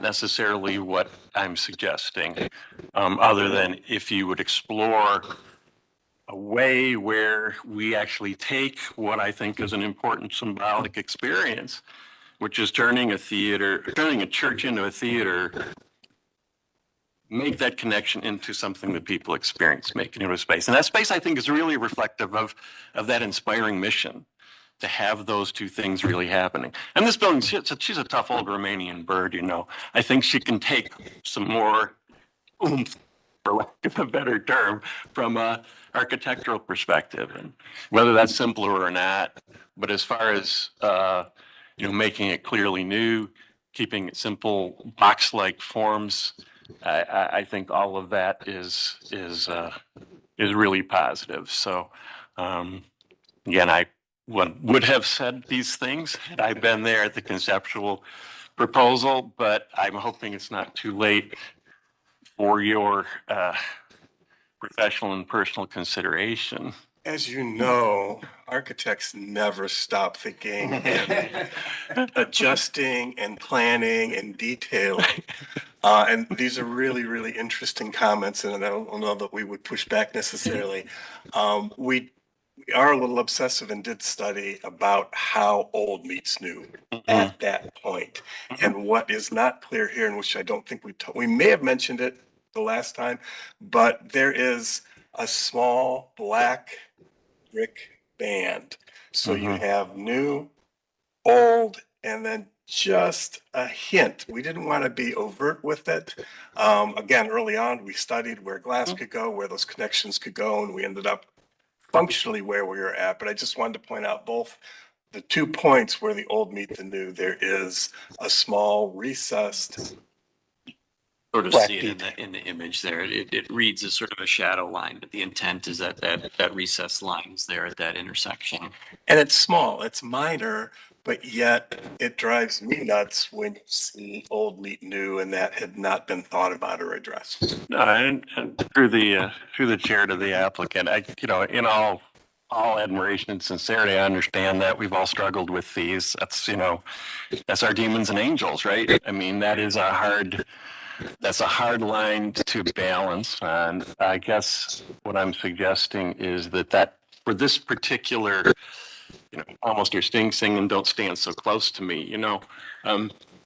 necessarily what I'm suggesting, other than if you would explore a way where we actually take what I think is an important symbolic experience, which is turning a church into a theater, make that connection into something that people experience, make it into a space. And that space, I think, is really reflective of that inspiring mission, to have those two things really happening. And this building, she's a tough old Romanian bird, I think she can take some more oomph, for lack of a better term, from a architectural perspective, and whether that's simpler or not. But as far as, making it clearly new, keeping it simple, box-like forms, I think all of that is really positive. So, again, I would have said these things had I been there at the conceptual proposal, but I'm hoping it's not too late for your professional and personal consideration. As you know, architects never stop thinking and adjusting and planning and detailing. And these are really, really interesting comments, and I don't know that we would push back necessarily. We are a little obsessive and did study about how old meets new at that point. And what is not clear here, and which I don't think we may have mentioned it the last time, but there is a small black brick band. So you have new, old, and then just a hint. We didn't want to be overt with it. Again, early on, we studied where glass could go, where those connections could go, and we ended up functionally where we were at. But I just wanted to point out both the 2 points where the old meet the new. There is a small recessed, Sort of black see it in the image there. It reads as sort of a shadow line, but the intent is that recessed line is there at that intersection. and it's small, it's minor, but yet it drives me nuts when you see old meet new, and that had not been thought about or addressed. No, and through the chair to the applicant, in all admiration and sincerity, I understand that we've all struggled with these. That's our demons and angels, right? I mean, that's a hard line to balance. And I guess what I'm suggesting is that for this particular, almost your sing and don't stand so close to me,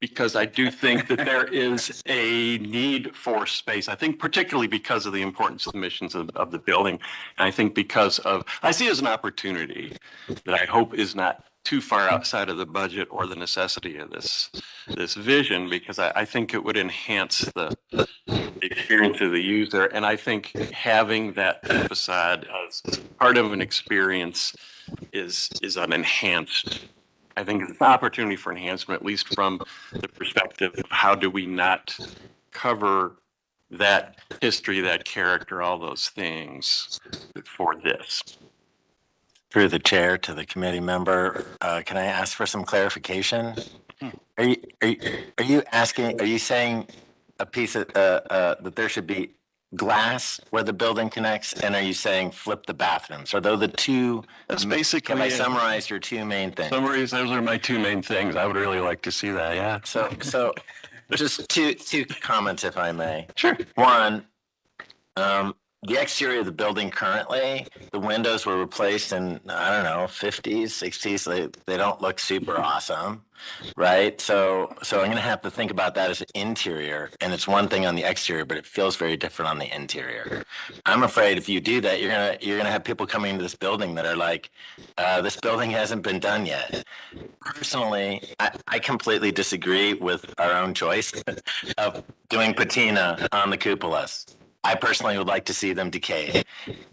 because I do think that there is a need for space. I think particularly because of the importance of the missions of the building. And I think I see it as an opportunity that I hope is not too far outside of the budget or the necessity of this vision, because I think it would enhance the experience of the user. And I think having that facade as part of an experience is an enhanced I think it's an opportunity for enhancement, at least from the perspective of how do we not cover that history, that character, all those things for this. Through the chair to the committee member, can I ask for some clarification? Are you saying a piece of, that there should be glass where the building connects? And are you saying flip the bathrooms? Are those the two? That's basically Can I it. summarize your two main things? Those are my two main things. I would really like to see that, yeah. So just two comments, if I may. Sure. One, the exterior of the building currently, the windows were replaced in, I don't know, 50s, 60s. They don't look super awesome, right? So I'm going to have to think about that as an interior. And it's one thing on the exterior, but it feels very different on the interior. I'm afraid if you do that, you're going to have people coming into this building that are like, this building hasn't been done yet. Personally, I completely disagree with our own choice of doing patina on the cupolas. I personally would like to see them decay.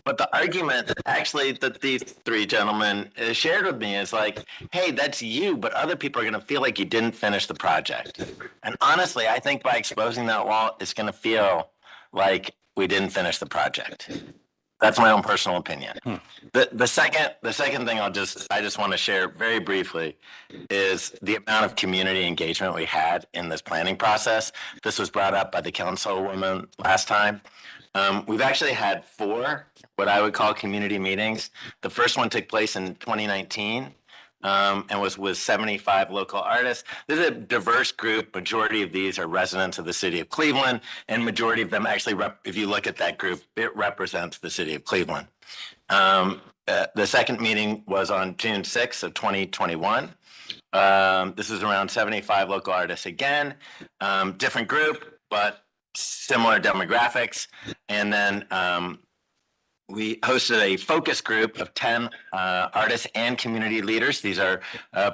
But the argument actually that these three gentlemen shared with me is like, hey, that's you, but other people are going to feel like you didn't finish the project. And honestly, I think by exposing that wall, it's going to feel like we didn't finish the project. That's my own personal opinion. The second thing I just want to share very briefly is the amount of community engagement we had in this planning process. This was brought up by the councilwoman last time. We've actually had 4 what I would call community meetings. The first one took place in 2019. And was with 75 local artists. This is a diverse group. Majority of these are residents of the city of Cleveland, and majority of them actually, if you look at that group, it represents the city of Cleveland. The second meeting was on June 6th of 2021. This is around 75 local artists again, different group, but similar demographics. And then we hosted a focus group of 10 artists and community leaders. These are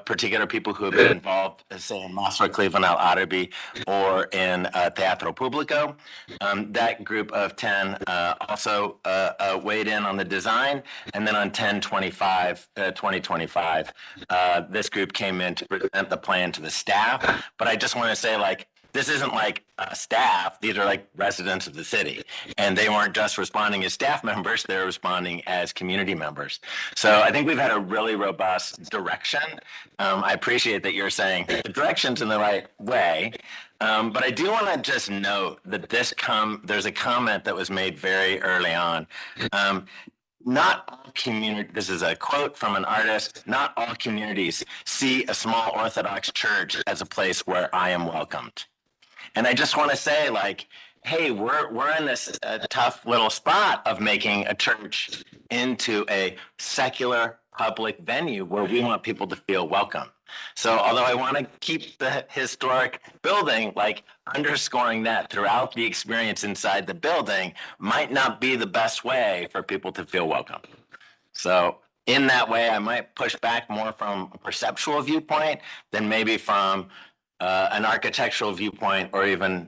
particular people who have been involved, say, in Mosfet, Cleveland, Al Otterby, or in Teatro Publico. That group of 10 also weighed in on the design. And then on 10/25/2025, this group came in to present the plan to the staff. But I just want to say, like, this isn't like staff. These are like residents of the city. And they weren't just responding as staff members, they're responding as community members. So I think we've had a really robust direction. I appreciate that you're saying the direction's in the right way. But I do want to just note that there's a comment that was made very early on. Not all this is a quote from an artist, not all communities see a small Orthodox church as a place where I am welcomed. And I just want to say, like, hey, we're in this tough little spot of making a church into a secular public venue where we want people to feel welcome. So although I want to keep the historic building, like, underscoring that throughout the experience inside the building might not be the best way for people to feel welcome. So in that way, I might push back more from a perceptual viewpoint than maybe from an architectural viewpoint, or even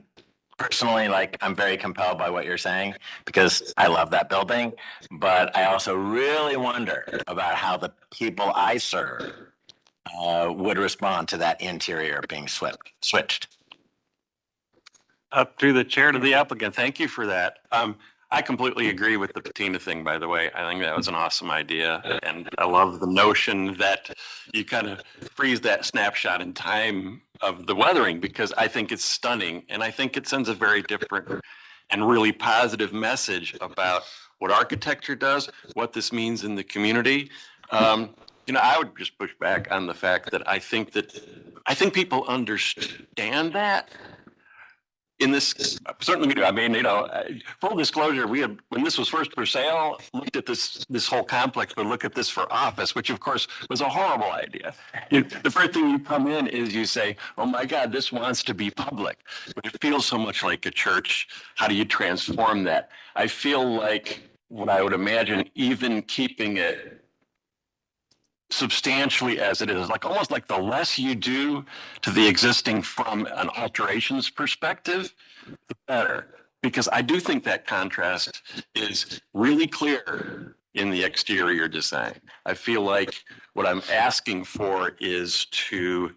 personally, like, I'm very compelled by what you're saying because I love that building. But I also really wonder about how the people I serve would respond to that interior being switched. Up through the chair to the applicant. Thank you for that. I completely agree with the patina thing, by the way. I think that was an awesome idea. And I love the notion that you kind of freeze that snapshot in time of the weathering, because I think it's stunning. And I think it sends a very different and really positive message about what architecture does, what this means in the community. I would just push back on the fact that I think people understand that. In this, certainly we do. I mean, full disclosure, we had, when this was first for sale, looked at this whole complex, but look at this for office, which of course was a horrible idea. The first thing you come in is you say, oh my God, this wants to be public, but it feels so much like a church. How do you transform that? I feel like what I would imagine, even keeping it substantially as it is, like almost like the less you do to the existing from an alterations perspective, the better. Because I do think that contrast is really clear in the exterior design. I feel like what I'm asking for is to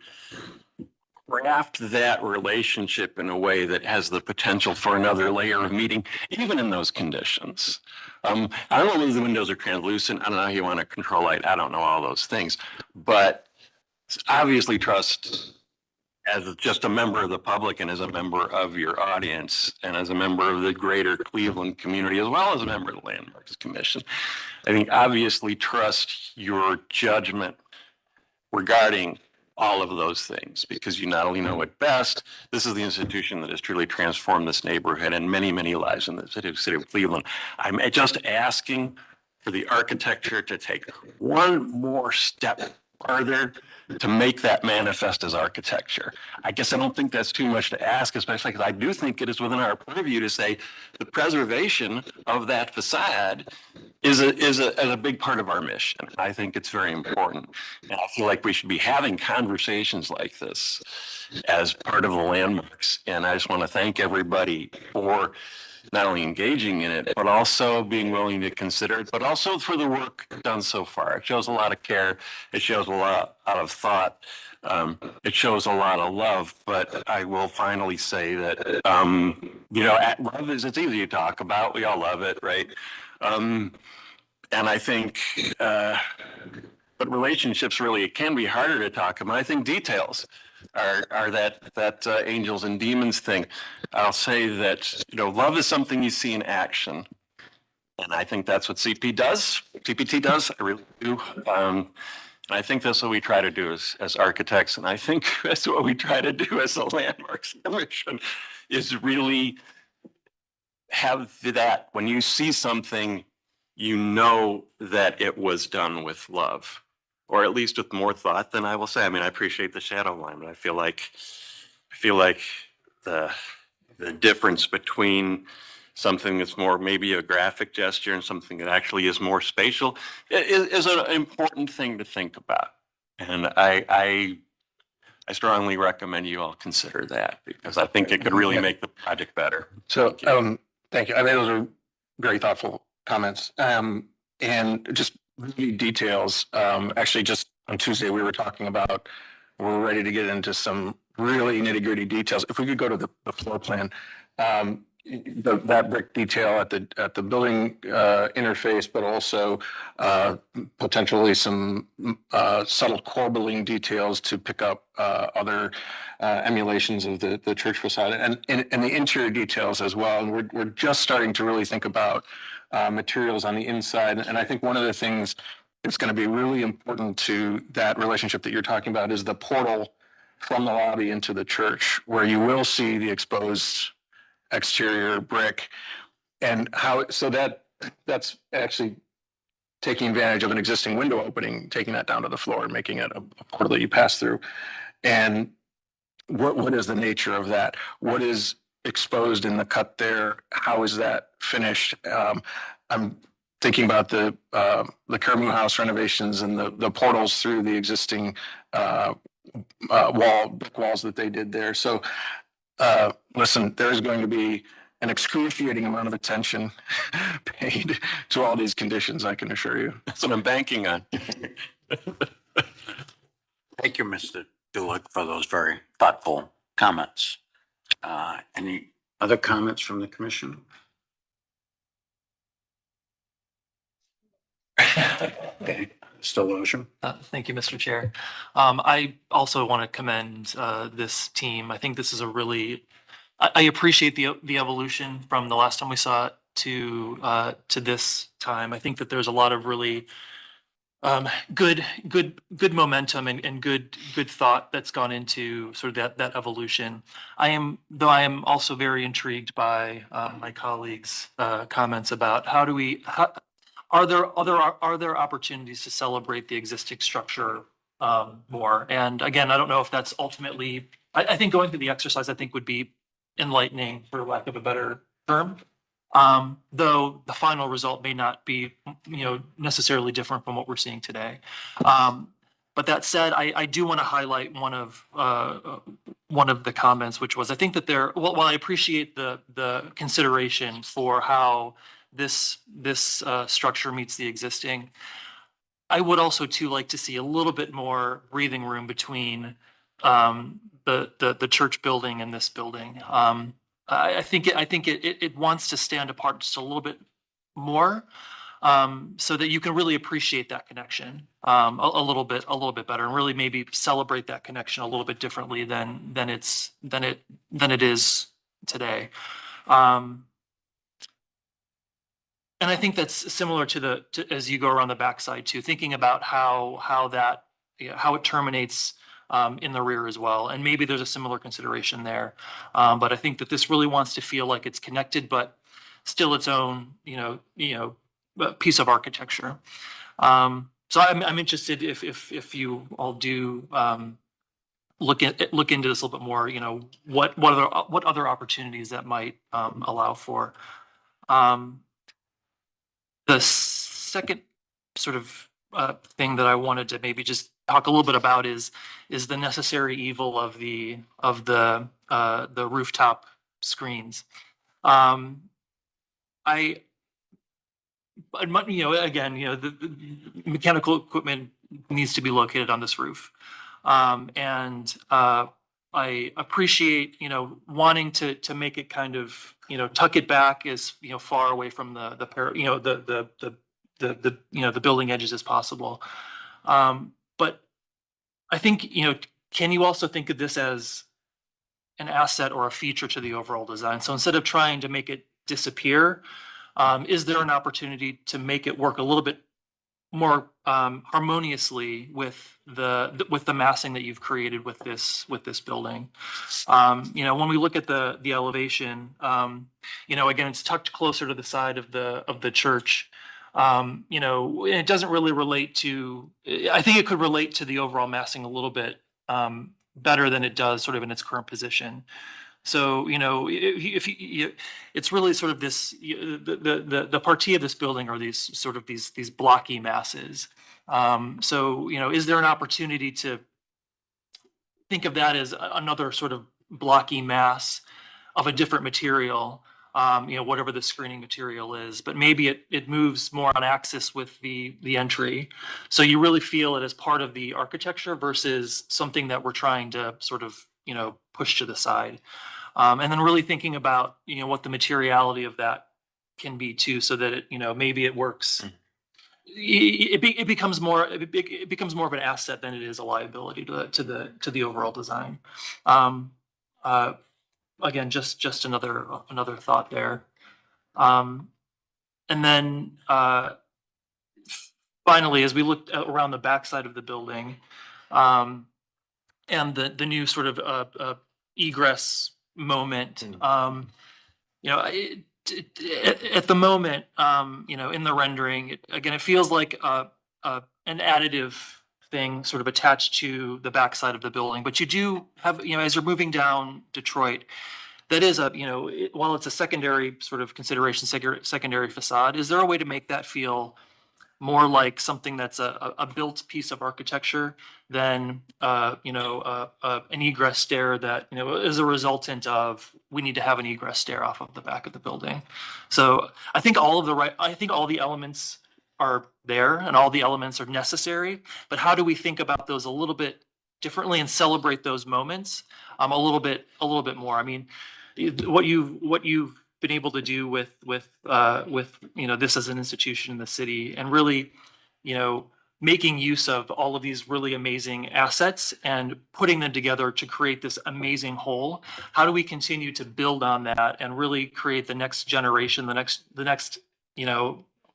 craft that relationship in a way that has the potential for another layer of meeting, even in those conditions. I don't know whether the windows are translucent. I don't know how you want to control light. I don't know all those things, but obviously trust as just a member of the public and as a member of your audience and as a member of the greater Cleveland community, as well as a member of the Landmarks Commission. I think obviously trust your judgment regarding all of those things, because you not only know it best, this is the institution that has truly transformed this neighborhood and many, many lives in the city of Cleveland. I'm just asking for the architecture to take one more step further to make that manifest as architecture. I guess I don't think that's too much to ask, especially because I do think it is within our purview to say the preservation of that facade is a big part of our mission. I think it's very important. And I feel like we should be having conversations like this as part of the Landmarks. And I just want to thank everybody for not only engaging in it, but also being willing to consider it, but also for the work done so far. It shows a lot of care. It shows a lot of thought. It shows a lot of love. But I will finally say that, love is, it's easy to talk about. We all love it, right? And I think, but relationships really, it can be harder to talk about. I think details are that angels and demons thing. I'll say that, love is something you see in action. And I think that's what CPT does. I really do. I think that's what we try to do as architects. And I think that's what we try to do as a Landmarks Commission, is really have that when you see something, you know that it was done with love, or at least with more thought than I will say. I mean, I appreciate the shadow line, but I feel like the difference between something that's more maybe a graphic gesture and something that actually is more spatial is an important thing to think about. And I strongly recommend you all consider that, because I think it could really make the project better. So, thank you. I think those are very thoughtful comments. And just really details. Actually, just on Tuesday, we were talking about, we're ready to get into some really nitty gritty details. If we could go to the floor plan, that brick detail at the building interface, but also potentially some subtle corbelling details to pick up other emulations of the church facade, and the interior details as well. And we're just starting to really think about materials on the inside. And I think one of the things that's going to be really important to that relationship that you're talking about is the portal from the lobby into the church, where you will see the exposed exterior brick, and that's actually taking advantage of an existing window opening, taking that down to the floor and making it a portal that you pass through. And what is the nature of that? What is exposed in the cut there? How is that finished? I'm thinking about the Kermu House renovations and the portals through the existing brick walls that they did there. So listen, there's going to be an excruciating amount of attention paid to all these conditions, I can assure you. That's what I'm banking on. Thank you, Mr. Dulick, for those very thoughtful comments. Any other comments from the commission? Okay, Mr. Lotion. Thank you, Mr. Chair. I also want to commend this team. I think this is a really, I appreciate the evolution from the last time we saw it to this time. I think that there's a lot of really good momentum and good thought that's gone into sort of that evolution. I am also very intrigued by my colleagues' comments about are there opportunities to celebrate the existing structure more? And again, I don't know if that's ultimately, I think going through the exercise, I think would be enlightening, for lack of a better term. Though the final result may not be, necessarily different from what we're seeing today. But that said, I do want to highlight one of the comments, which was, I think that while I appreciate the consideration for how this structure meets the existing. I would also too like to see a little bit more breathing room between the church building and this building. I think it wants to stand apart just a little bit more, so that you can really appreciate that connection a little bit better, and really maybe celebrate that connection a little bit differently than it is today. And I think that's similar to as you go around the backside too, thinking about how that, you know, how it terminates in the rear as well. And maybe there's a similar consideration there. But I think that this really wants to feel like it's connected, but still its own, piece of architecture. So I'm interested if you all do look into this a little bit more, what other opportunities that might allow for. The second sort of thing that I wanted to maybe just talk a little bit about is the necessary evil of the rooftop screens. The mechanical equipment needs to be located on this roof, and I appreciate, wanting to make it kind of, tuck it back as, far away from the building edges as possible. But I think, can you also think of this as an asset or a feature to the overall design? So instead of trying to make it disappear, is there an opportunity to make it work a little bit more harmoniously with the massing that you've created with this building? When we look at the elevation, again, it's tucked closer to the side of the church. It doesn't really relate to. I think it could relate to the overall massing a little bit better than it does sort of in its current position. So, it's really sort of this, the partie of this building are these blocky masses. So, is there an opportunity to think of that as another sort of blocky mass of a different material, whatever the screening material is, but maybe it moves more on axis with the entry. So you really feel it as part of the architecture versus something that we're trying to sort of, push to the side. And then really thinking about, what the materiality of that can be too, so that it, maybe it works. It becomes more of an asset than it is a liability to the overall design. Again, just another thought there. And then finally, as we looked around the backside of the building, and the new sort of egress moment, at the moment, in the rendering, it feels like an additive thing sort of attached to the backside of the building. But you do have, as you're moving down Detroit, that is while it's a secondary sort of consideration, secondary facade, is there a way to make that feel more like something that's a built piece of architecture than an egress stair that is a resultant of we need to have an egress stair off of the back of the building? So I think all the elements are there and all the elements are necessary, but how do we think about those a little bit differently and celebrate those moments a little bit more? I mean, what you've been able to do with this as an institution in the city, and really making use of all of these really amazing assets and putting them together to create this amazing whole. How do we continue to build on that and really create the next generation, the next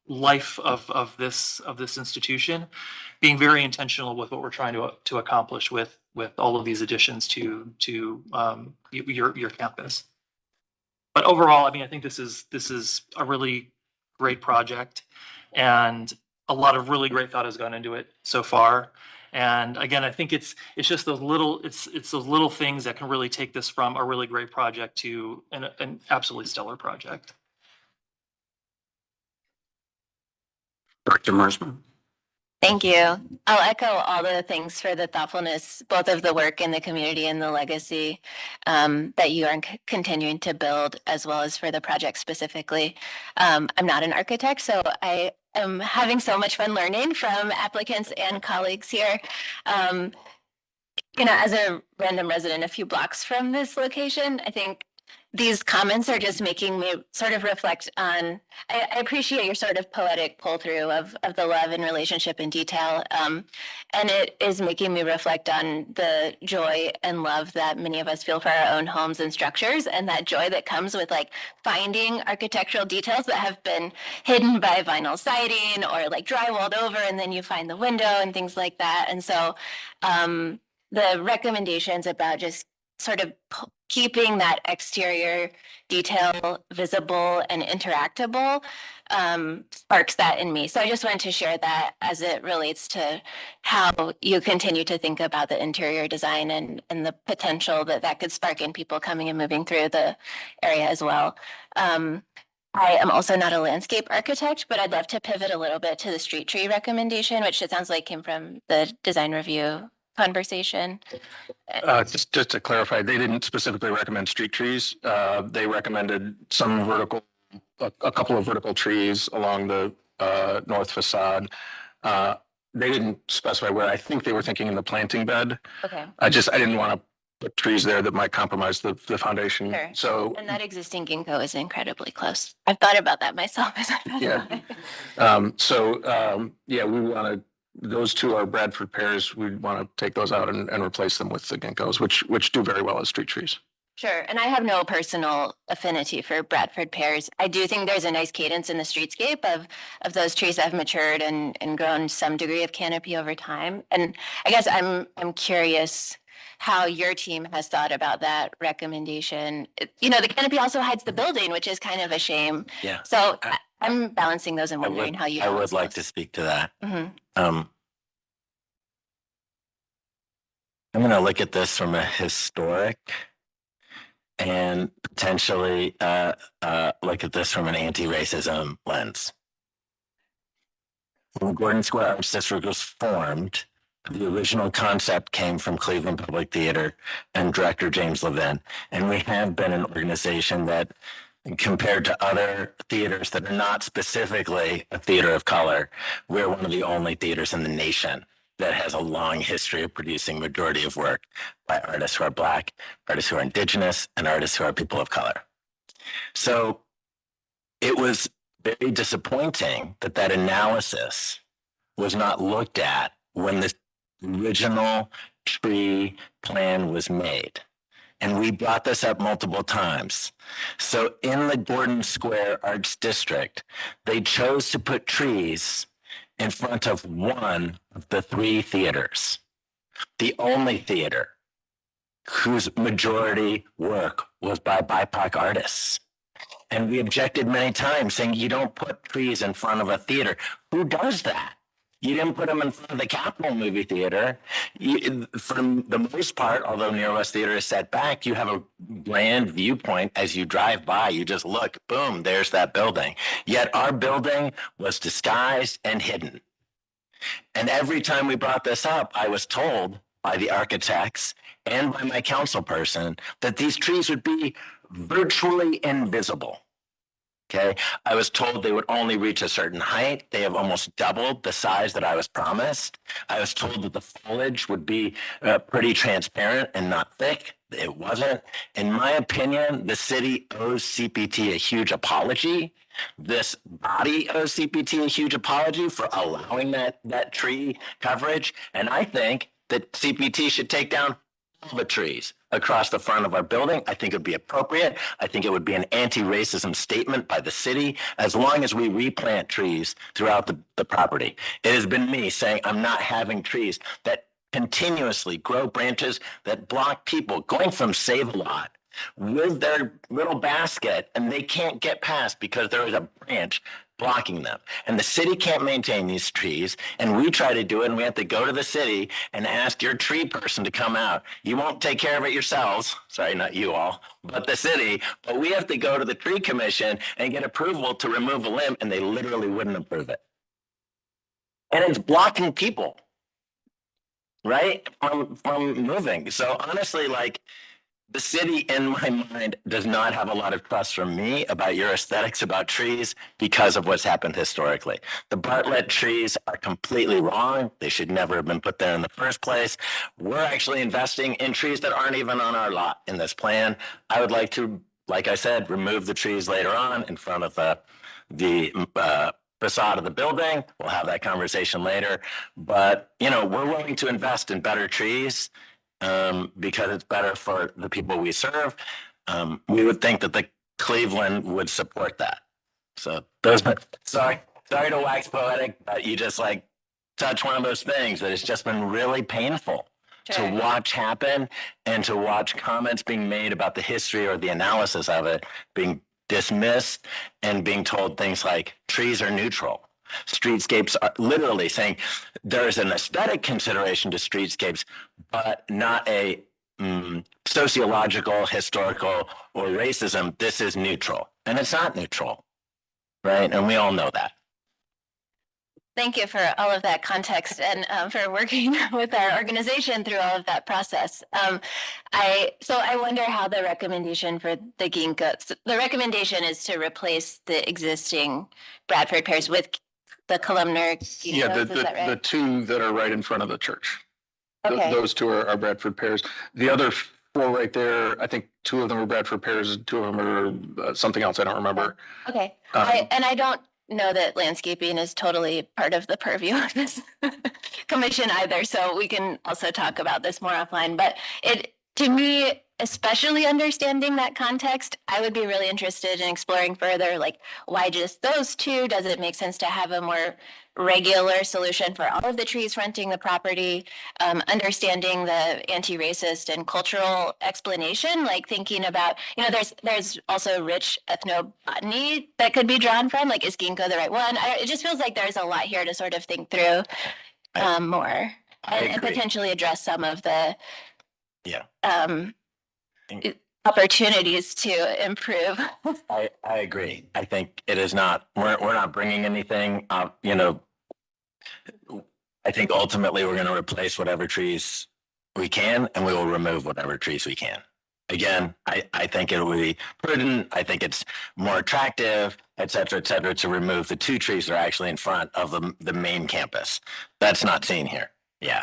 life of this institution, being very intentional with what we're trying to accomplish with all of these additions to your campus? But overall, I mean, I think this is a really great project, and a lot of really great thought has gone into it so far. And again, I think it's just those little things that can really take this from a really great project to an absolutely stellar project. Director Mersman. Thank you. I'll echo all the thanks for the thoughtfulness, both of the work in the community and the legacy that you are continuing to build, as well as for the project specifically. I'm not an architect, so I am having so much fun learning from applicants and colleagues here. As a random resident a few blocks from this location, I think these comments are just making me sort of reflect on, I appreciate your sort of poetic pull through of the love and relationship in detail. And it is making me reflect on the joy and love that many of us feel for our own homes and structures, and that joy that comes with like finding architectural details that have been hidden by vinyl siding or like drywalled over, and then you find the window and things like that. And so the recommendations about just sort of keeping that exterior detail visible and interactable sparks that in me. So I just wanted to share that as it relates to how you continue to think about the interior design and the potential that could spark in people coming and moving through the area as well. I am also not a landscape architect, but I'd love to pivot a little bit to the street tree recommendation, which it sounds like came from the design review conversation. Just to clarify, they didn't specifically recommend street trees. They recommended a couple of vertical trees along the north facade. They didn't specify where. I think they were thinking in the planting bed. Okay. I didn't want to put trees there that might compromise the foundation. Sure. So And that existing ginkgo is incredibly close. I've thought about that myself as I pass yeah. by. We want to. Those two are Bradford pears. We want to take those out and replace them with the ginkgos, which do very well as street trees. Sure. And I have no personal affinity for Bradford pears. I do think there's a nice cadence in the streetscape of those trees that have matured and grown some degree of canopy over time. And I guess I'm curious how your team has thought about that recommendation. The canopy also hides the building, which is kind of a shame. Yeah. So I'm balancing those and wondering how you. I would like to speak to that. Mm-hmm. I'm going to look at this from a historic and potentially look at this from an anti-racism lens. When the Gordon Square Arts District was formed, the original concept came from Cleveland Public Theater and director James Levin. And we have been an organization that, compared to other theaters that are not specifically a theater of color, we're one of the only theaters in the nation that has a long history of producing majority of work by artists who are Black, artists who are Indigenous, and artists who are people of color. So it was very disappointing that analysis was not looked at when the original tree plan was made. And we brought this up multiple times. So in the Gordon Square Arts District, they chose to put trees in front of one of the three theaters, the only theater whose majority work was by BIPOC artists. And we objected many times, saying, you don't put trees in front of a theater. Who does that? You didn't put them in front of the Capitol Movie Theater. For the most part, although Near West Theater is set back, you have a grand viewpoint as you drive by. You just look, boom, there's that building. Yet our building was disguised and hidden. And every time we brought this up, I was told by the architects and by my council person that these trees would be virtually invisible. Okay, I was told they would only reach a certain height. They have almost doubled the size that I was promised. I was told that the foliage would be pretty transparent and not thick. It wasn't. In my opinion, the city owes CPT a huge apology. This body owes CPT a huge apology for allowing that tree coverage. And I think that CPT should take down all the trees across the front of our building. I think it would be appropriate. I think it would be an anti-racism statement by the city as long as we replant trees throughout the property. It has been me saying I'm not having trees that continuously grow branches that block people going from Save-A-Lot with their little basket, and they can't get past because there is a branch blocking them. And the city can't maintain these trees, and we try to do it, and we have to go to the city and ask your tree person to come out. You won't take care of it yourselves. Sorry, not you all, but the city. But we have to go to the tree commission and get approval to remove a limb, and they literally wouldn't approve it. and it's blocking people, right, from moving. So honestly, like, the city, in my mind, does not have a lot of trust from me about your aesthetics about trees because of what's happened historically. The Bartlett trees are completely wrong. They should never have been put there in the first place. We're actually investing in trees that aren't even on our lot in this plan. I would like to, like I said, remove the trees later on in front of the facade of the building. We'll have that conversation later. But, you know, we're willing to invest in better trees because it's better for the people we serve. We would think that the Cleveland would support that. So those, sorry to wax poetic, but you just like touch one of those things that it's just been really painful to watch happen and to watch comments being made about the history or the analysis of it being dismissed and being told things like trees are neutral. Streetscapes are literally saying there is an aesthetic consideration to streetscapes, but not a sociological, historical, or racism. This is neutral, and it's not neutral, right? And we all know that. Thank you for all of that context and for working with our organization through all of that process. I wonder how the recommendation for the ginkgo, so the recommendation is to replace the existing Bradford pears with the columnar ginkgos, Yeah, is that right? the two that are right in front of the church. Okay. Those two are Bradford pears. The other four right there, I think two of them are Bradford pears, two of them are something else. I don't remember. Okay, I don't know that landscaping is totally part of the purview of this commission either, so we can also talk about this more offline. But to me, especially understanding that context, I would be really interested in exploring further, like, why just those two? Does it make sense to have a more regular solution for all of the trees fronting the property? Understanding the anti-racist and cultural explanation, like thinking about, you know, there's also rich ethnobotany that could be drawn from, like, is ginkgo the right one? It just feels like there's a lot here to sort of think through more and potentially address some of the opportunities to improve. I agree. I think it is not, we're not bringing anything up, you know. I think ultimately we're going to replace whatever trees we can, and we will remove whatever trees we can. Again, I think it will be prudent. I think it's more attractive, et cetera, to remove the two trees that are actually in front of the main campus. That's not seen here.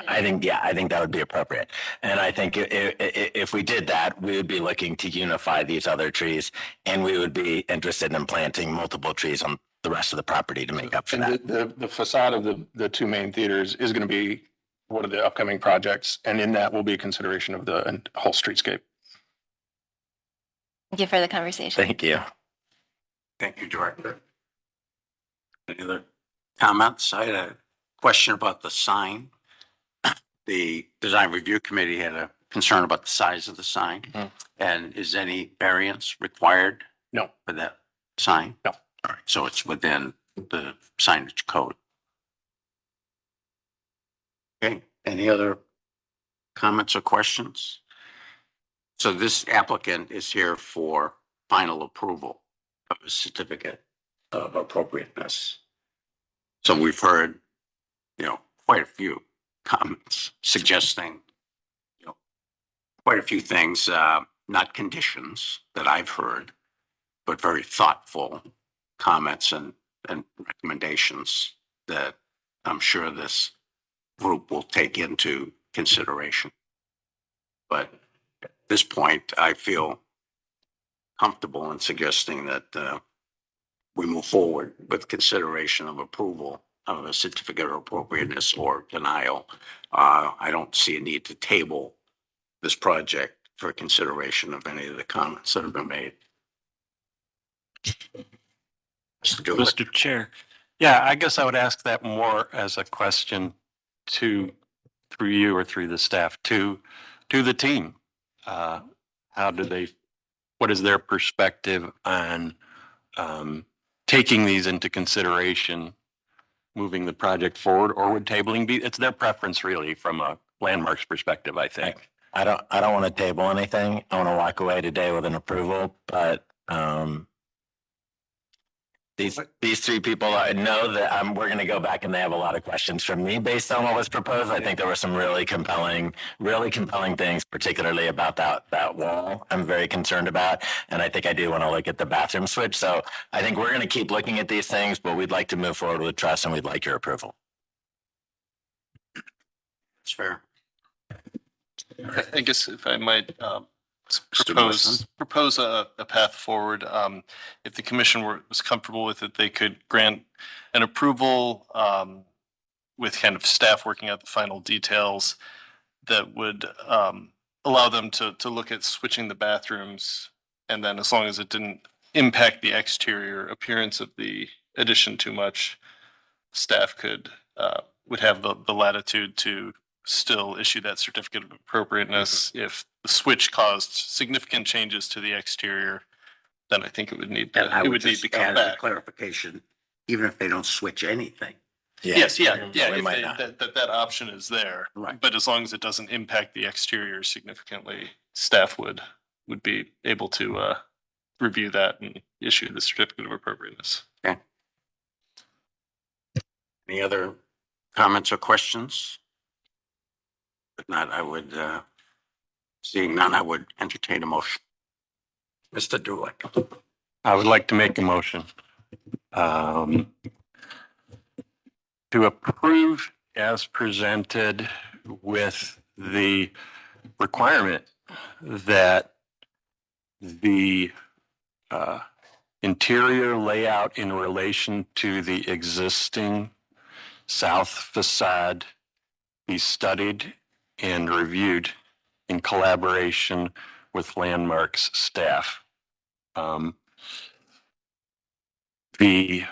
I think that would be appropriate. And I think if we did that, we would be looking to unify these other trees, and we would be interested in planting multiple trees on the rest of the property to make up for that. The facade of the two main theaters is going to be one of the upcoming projects, and in that will be a consideration of the whole streetscape. Thank you for the conversation. Thank you. Thank you, Director. Any other comments? I had a question about the sign. The Design Review Committee had a concern about the size of the sign. And is any variance required? No. For that sign? No. All right, so it's within the signage code. Okay, any other comments or questions? So this applicant is here for final approval of a certificate of appropriateness. So we've heard, you know, quite a few comments suggesting, you know, quite a few things, not conditions that I've heard, but very thoughtful comments and recommendations that I'm sure this group will take into consideration. But at this point, I feel comfortable in suggesting that we move forward with consideration of approval of a certificate of appropriateness or denial. I don't see a need to table this project for consideration of any of the comments that have been made. Mr. Chair, yeah, I guess I would ask that more as a question through you or through the staff to the team. What is their perspective on taking these into consideration, moving the project forward, or would tabling be, it's their preference really from a Landmarks perspective, I think. I don't want to table anything. I want to walk away today with an approval, but These three people, I know that we're going to go back and they have a lot of questions from me based on what was proposed. I think there were some really compelling things, particularly about that wall I'm very concerned about. And I think I do want to look at the bathroom switch. So I think we're going to keep looking at these things, but we'd like to move forward with trust and we'd like your approval. It's fair. I guess if I might Mr. Morrison? propose a path forward. If the commission was comfortable with it, they could grant an approval with kind of staff working out the final details that would allow them to look at switching the bathrooms. And then as long as it didn't impact the exterior appearance of the addition too much, staff would have the latitude to still issue that certificate of appropriateness. If the switch caused significant changes to the exterior, then I think it would need And I it would would need just to come add as a back. clarification, even if they don't switch anything. Yes, yeah, we if might not. that option is there. Right. But as long as it doesn't impact the exterior significantly, staff would be able to review that and issue the certificate of appropriateness. Any other comments or questions? If not, I would, seeing none, I would entertain a motion. Mr. Dulick. I would like to make a motion to approve as presented with the requirement that the interior layout in relation to the existing south facade be studied and reviewed in collaboration with Landmarks staff. The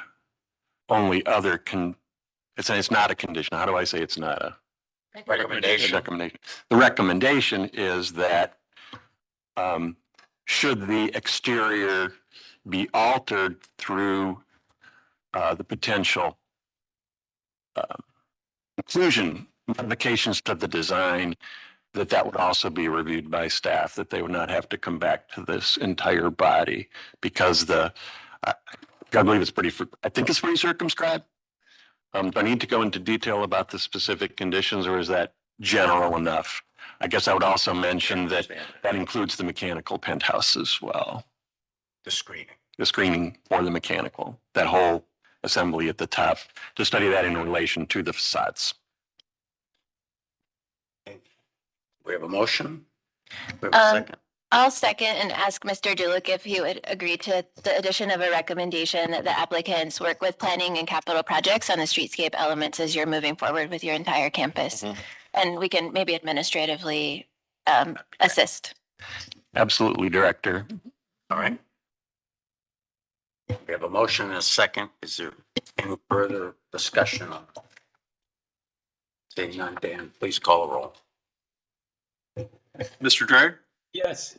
only other it's not a condition. How do I say it's not a Recommendation. The recommendation is that should the exterior be altered through the potential inclusion modifications to the design, that would also be reviewed by staff, that they would not have to come back to this entire body because I believe I think it's pretty circumscribed. Do I need to go into detail about the specific conditions, or is that general enough? I guess I would also mention that includes the mechanical penthouse as well. The screening. The screening or the mechanical, that whole assembly at the top, to study that in relation to the facades. We have a motion. We have a second. I'll second and ask Mr. Dulick if he would agree to the addition of a recommendation that the applicants work with planning and capital projects on the streetscape elements as you're moving forward with your entire campus. And we can maybe administratively assist. Absolutely, Director. All right. We have a motion and a second. Is there any further discussion on it? Seeing none, Dan, please call the roll. Mr. Dreyer? Yes.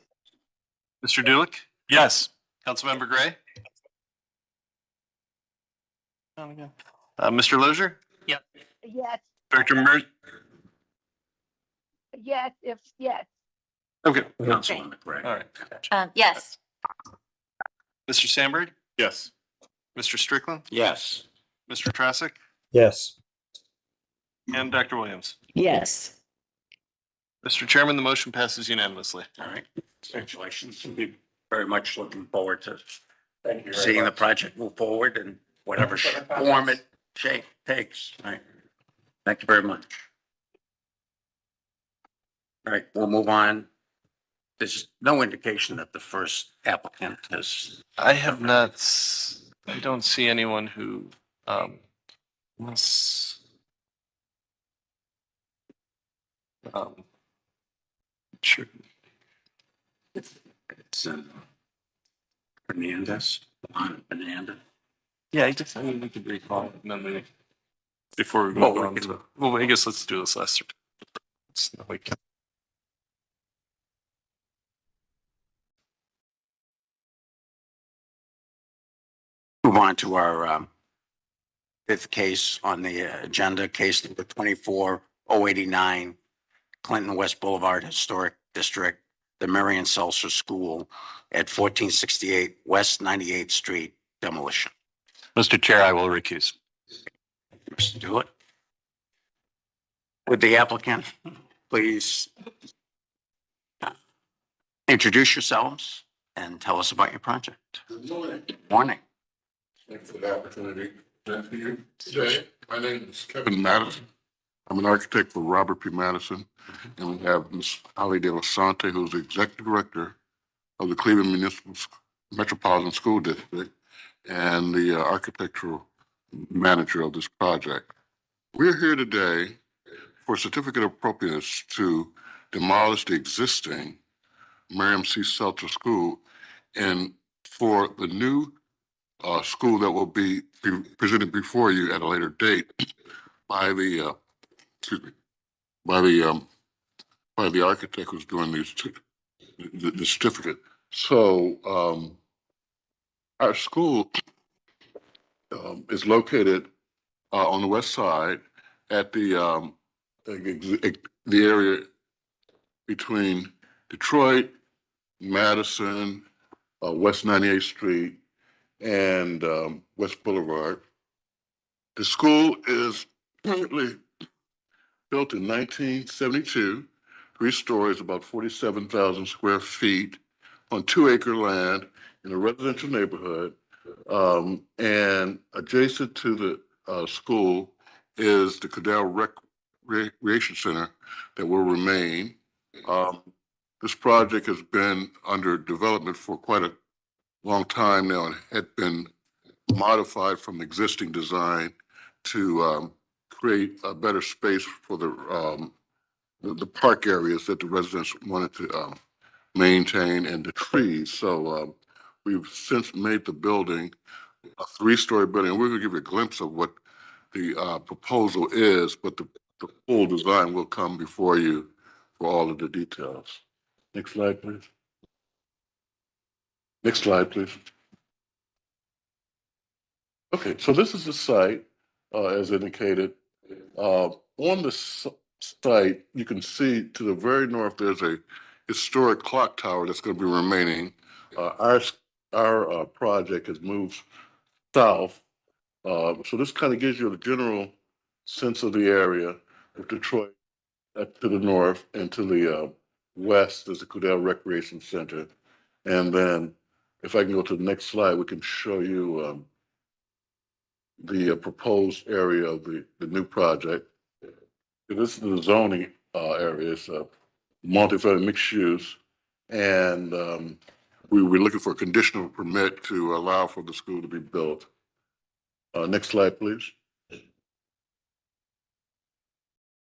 Mr. Dulick? Yes. Councilmember Gray? Mr. Lozier? Yes. Director Murray? Yes. Yes. Okay. Councilwoman Gray. All right. Yes. Mr. Sandberg? Yes. Mr. Strickland? Yes. Mr. Trasick? Yes. And Dr. Williams? Yes. Mr. Chairman, the motion passes unanimously. All right. Congratulations. We'll be very much looking forward to seeing the project move forward in whatever form it takes. All right. Thank you very much. All right, we'll move on. There's no indication that the first applicant has. I have not, I don't see anyone who, unless, Sure. It's Hernandez, Juan Hernandez. yeah, I mean, we could recall, and then we, before we Well, move we on can- to, well, I guess let's do this last. So we can- Move on to our fifth case on the agenda, case number 24089, Clinton West Boulevard Historic District, the Marion Seltzer School at 1468 West 98th Street demolition. Mr. Chair, I will recuse. Mr. Do it. Would the applicant please introduce yourselves and tell us about your project? Good morning. Morning. Thank you for the opportunity to present to you today. My name is Kevin Madison. I'm an architect for Robert P. Madison, and we have Ms. Holly De La Sante, who's the executive director of the Cleveland Municipal Metropolitan School District and the architectural manager of this project. We're here today for a certificate of appropriateness to demolish the existing Miriam C. Seltzer School and for the new school that will be presented before you at a later date by the by the architect who's doing the certificate. So our school is located on the west side at the area between Detroit, Madison, West 98th Street, and West Boulevard. The school is currently built in 1972, 3 stories, about 47,000 square feet on 2-acre land in a residential neighborhood. And adjacent to the school is the Cadell Recreation Center that will remain. This project has been under development for quite a long time now and had been modified from existing design to create a better space for the park areas that the residents wanted to maintain and the trees. So we've since made the building a 3-story building. And we're going to give you a glimpse of what the proposal is, but the full design will come before you for all of the details. Next slide, please. Next slide, please. Okay, so this is the site, as indicated. On the site, you can see to the very north, there's a historic clock tower that's going to be remaining. Our project has moved south. So this kind of gives you a general sense of the area of Detroit to the north, and to the west is the Cadell Recreation Center. And then if I can go to the next slide, we can show you the proposed area of the new project. This is the zoning area. It's multi-family mixed use. And we were looking for a conditional permit to allow for the school to be built. Next slide, please.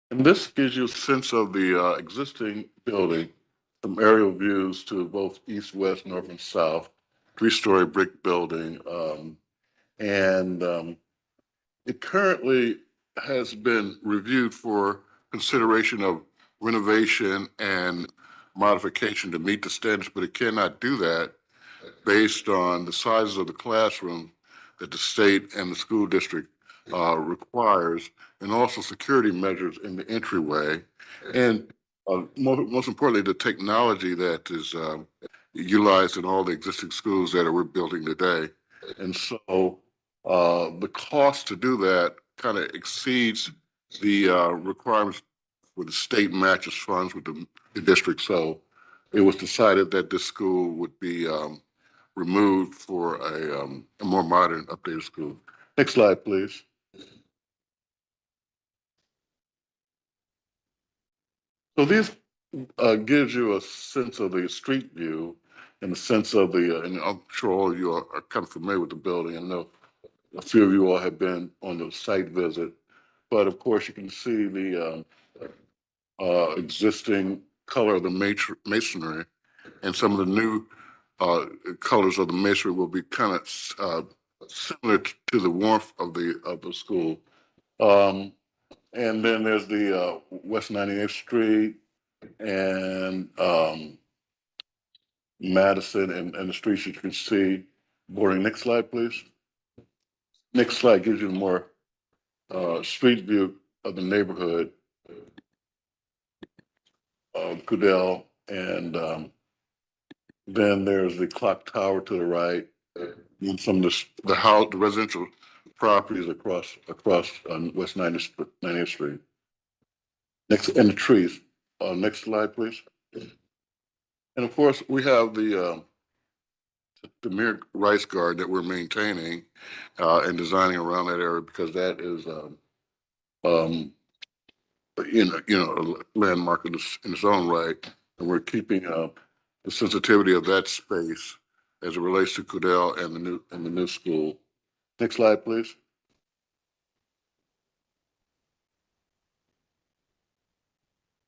And this gives you a sense of the existing building, some aerial views to both east, west, north, and south, 3-story brick building. And it currently has been reviewed for consideration of renovation and modification to meet the standards, but it cannot do that based on the sizes of the classroom that the state and the school district requires, and also security measures in the entryway. And most importantly, the technology that is utilized in all the existing schools that we're building today. And so the cost to do that kind of exceeds the requirements for the state matches funds with the district. So it was decided that this school would be removed for a more modern, updated school. Next slide, please. So this gives you a sense of the street view and the sense of the, and I'm sure all of you are kind of familiar with the building. I know a few of you all have been on the site visit, but of course you can see the existing color of the masonry, and some of the new colors of the masonry will be kind of similar to the warmth of the school. And then there's the West 98th Street and Madison and the streets you can see bordering. Next slide, please. Next slide gives you a more street view of the neighborhood of Cadell. And then there's the clock tower to the right. and some of the house, the residential properties across West 90th Street. Next, and the trees. Next slide, please. And of course, we have the Mir Rice Garden that we're maintaining and designing around that area because that is a landmark in its own right, and we're keeping the sensitivity of that space as it relates to Cudell and the new school. Next slide, please.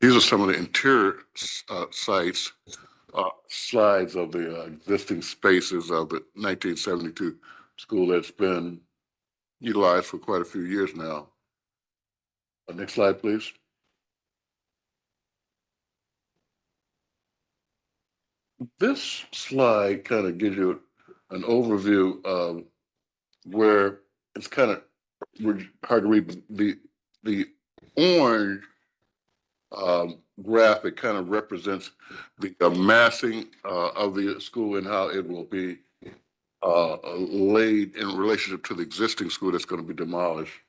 These are some of the interior sites, slides of the existing spaces of the 1972 school that's been utilized for quite a few years now. Next slide, please. This slide kind of gives you an overview of where it's kind of hard to read. The orange graphic kind of represents the massing of the school and how it will be laid in relationship to the existing school that's going to be demolished.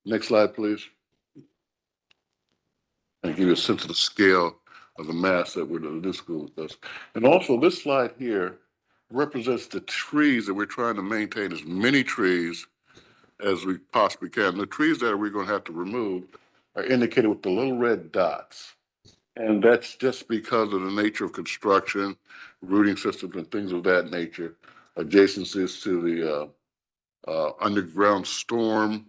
Next slide, please. And give you a sense of the scale of the mass that we're the new school does. And also this slide here represents the trees that we're trying to maintain, as many trees as we possibly can. The trees that we're going to have to remove are indicated with the little red dots. And that's just because of the nature of construction, rooting systems and things of that nature, adjacencies to the underground storm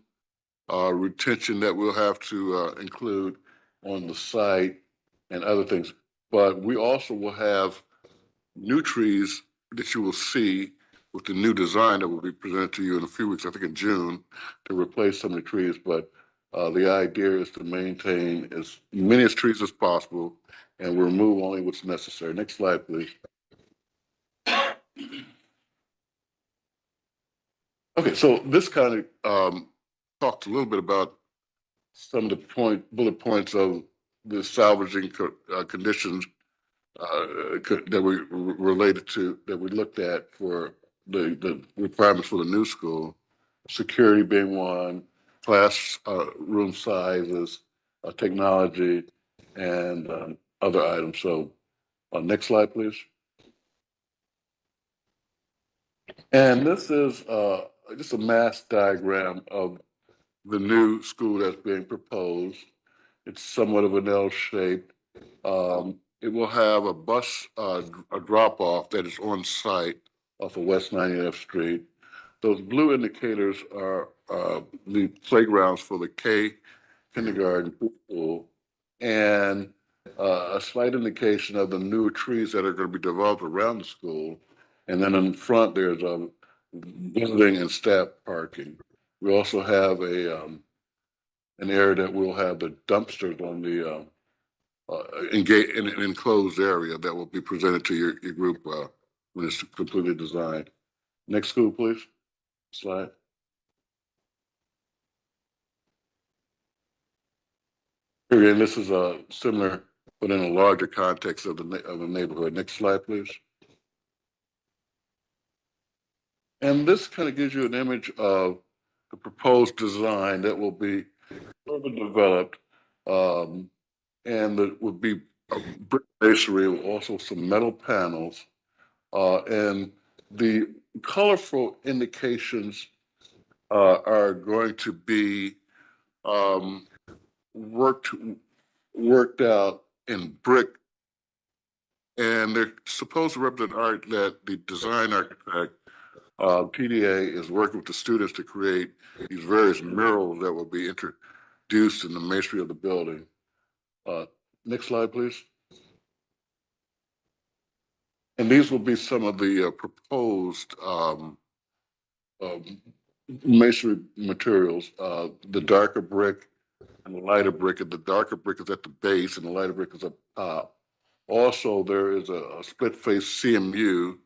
retention that we'll have to include on the site and other things. But we also will have new trees that you will see with the new design that will be presented to you in a few weeks, I think in June, to replace some of the trees. But the idea is to maintain as many trees as possible and remove only what's necessary. Next slide, please. Okay, so this kind of talked a little bit about some of the bullet points of the salvaging conditions that we related to, that we looked at for the requirements for the new school, security being one, class room sizes, technology, and other items. So next slide, please. And this is just a mass diagram of the new school that's being proposed. It's somewhat of an L shape. It will have a bus a drop off that is on site off of West 90th Street. Those blue indicators are the playgrounds for the K kindergarten school, and a slight indication of the new trees that are going to be developed around the school. And then in front, there's a building and staff parking. We also have an area that will have the dumpsters on the an enclosed area that will be presented to your group when it's completely designed. Next school, please. Slide. Again, this is similar, but in a larger context of the neighborhood. Next slide, please. And this kind of gives you an image of the proposed design that will be further developed, and that would be a brick masonry with also some metal panels, and the colorful indications are going to be worked out in brick, and they're supposed to represent art that the design architect, PDA, is working with the students to create these various murals that will be introduced in the masonry of the building. Next slide, please. And these will be some of the proposed masonry materials, the darker brick and the lighter brick. And the darker brick is at the base and the lighter brick is up top. Also, there is a split face CMU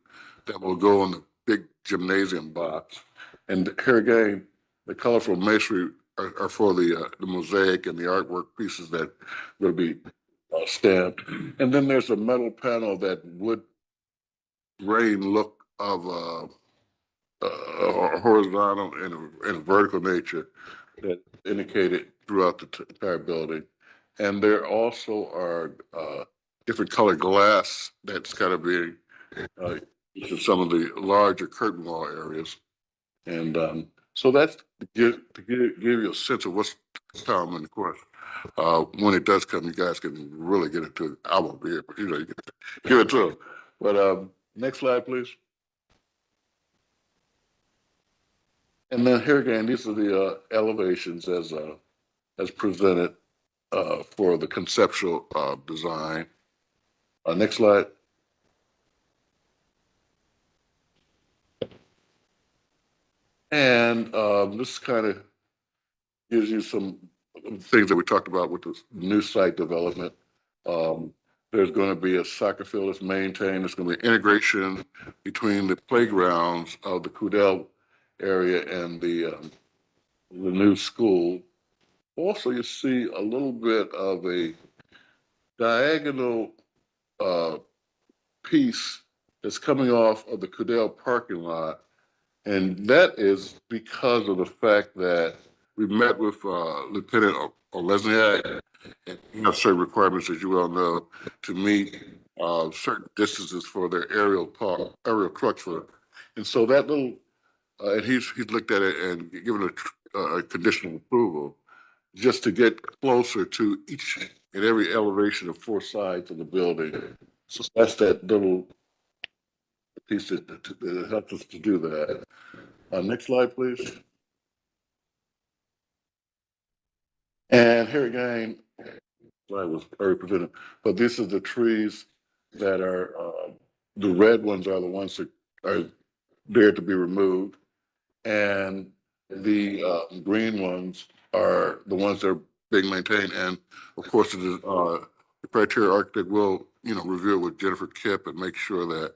that will go on the big gymnasium box. And here again, the colorful masonry are for the mosaic and the artwork pieces that will be stamped. And then there's a metal panel that would grain look of horizontal and vertical nature that indicated throughout the entire building. And there also are different colored glass that's kind of being to some of the larger curtain wall areas. And so that's to give you a sense of what's to come. And of course, when it does come, you guys can really get into it. I won't be here, but you know, you can give it to them. But next slide, please. And then here again, these are the elevations as presented for the conceptual design. Next slide. And this kind of gives you some things that we talked about with the new site development. There's going to be a soccer field that's maintained. There's going to be integration between the playgrounds of the Kudell area and the new school. Also, you see a little bit of a diagonal piece that's coming off of the Kudell parking lot. And that is because of the fact that we met with Lieutenant Olesniak, and you have certain requirements, as you well know, to meet certain distances for their aerial trucks. And so that little, and he's looked at it and given a conditional approval just to get closer to each and every elevation of 4 sides of the building. So that's that little piece that helps us to do that. Next slide, please. And here again, slide was already presented, but these are the trees that are, the red ones are the ones that are there to be removed. And the green ones are the ones that are being maintained. And of course, the criteria architect will, review it with Jennifer Kipp and make sure that it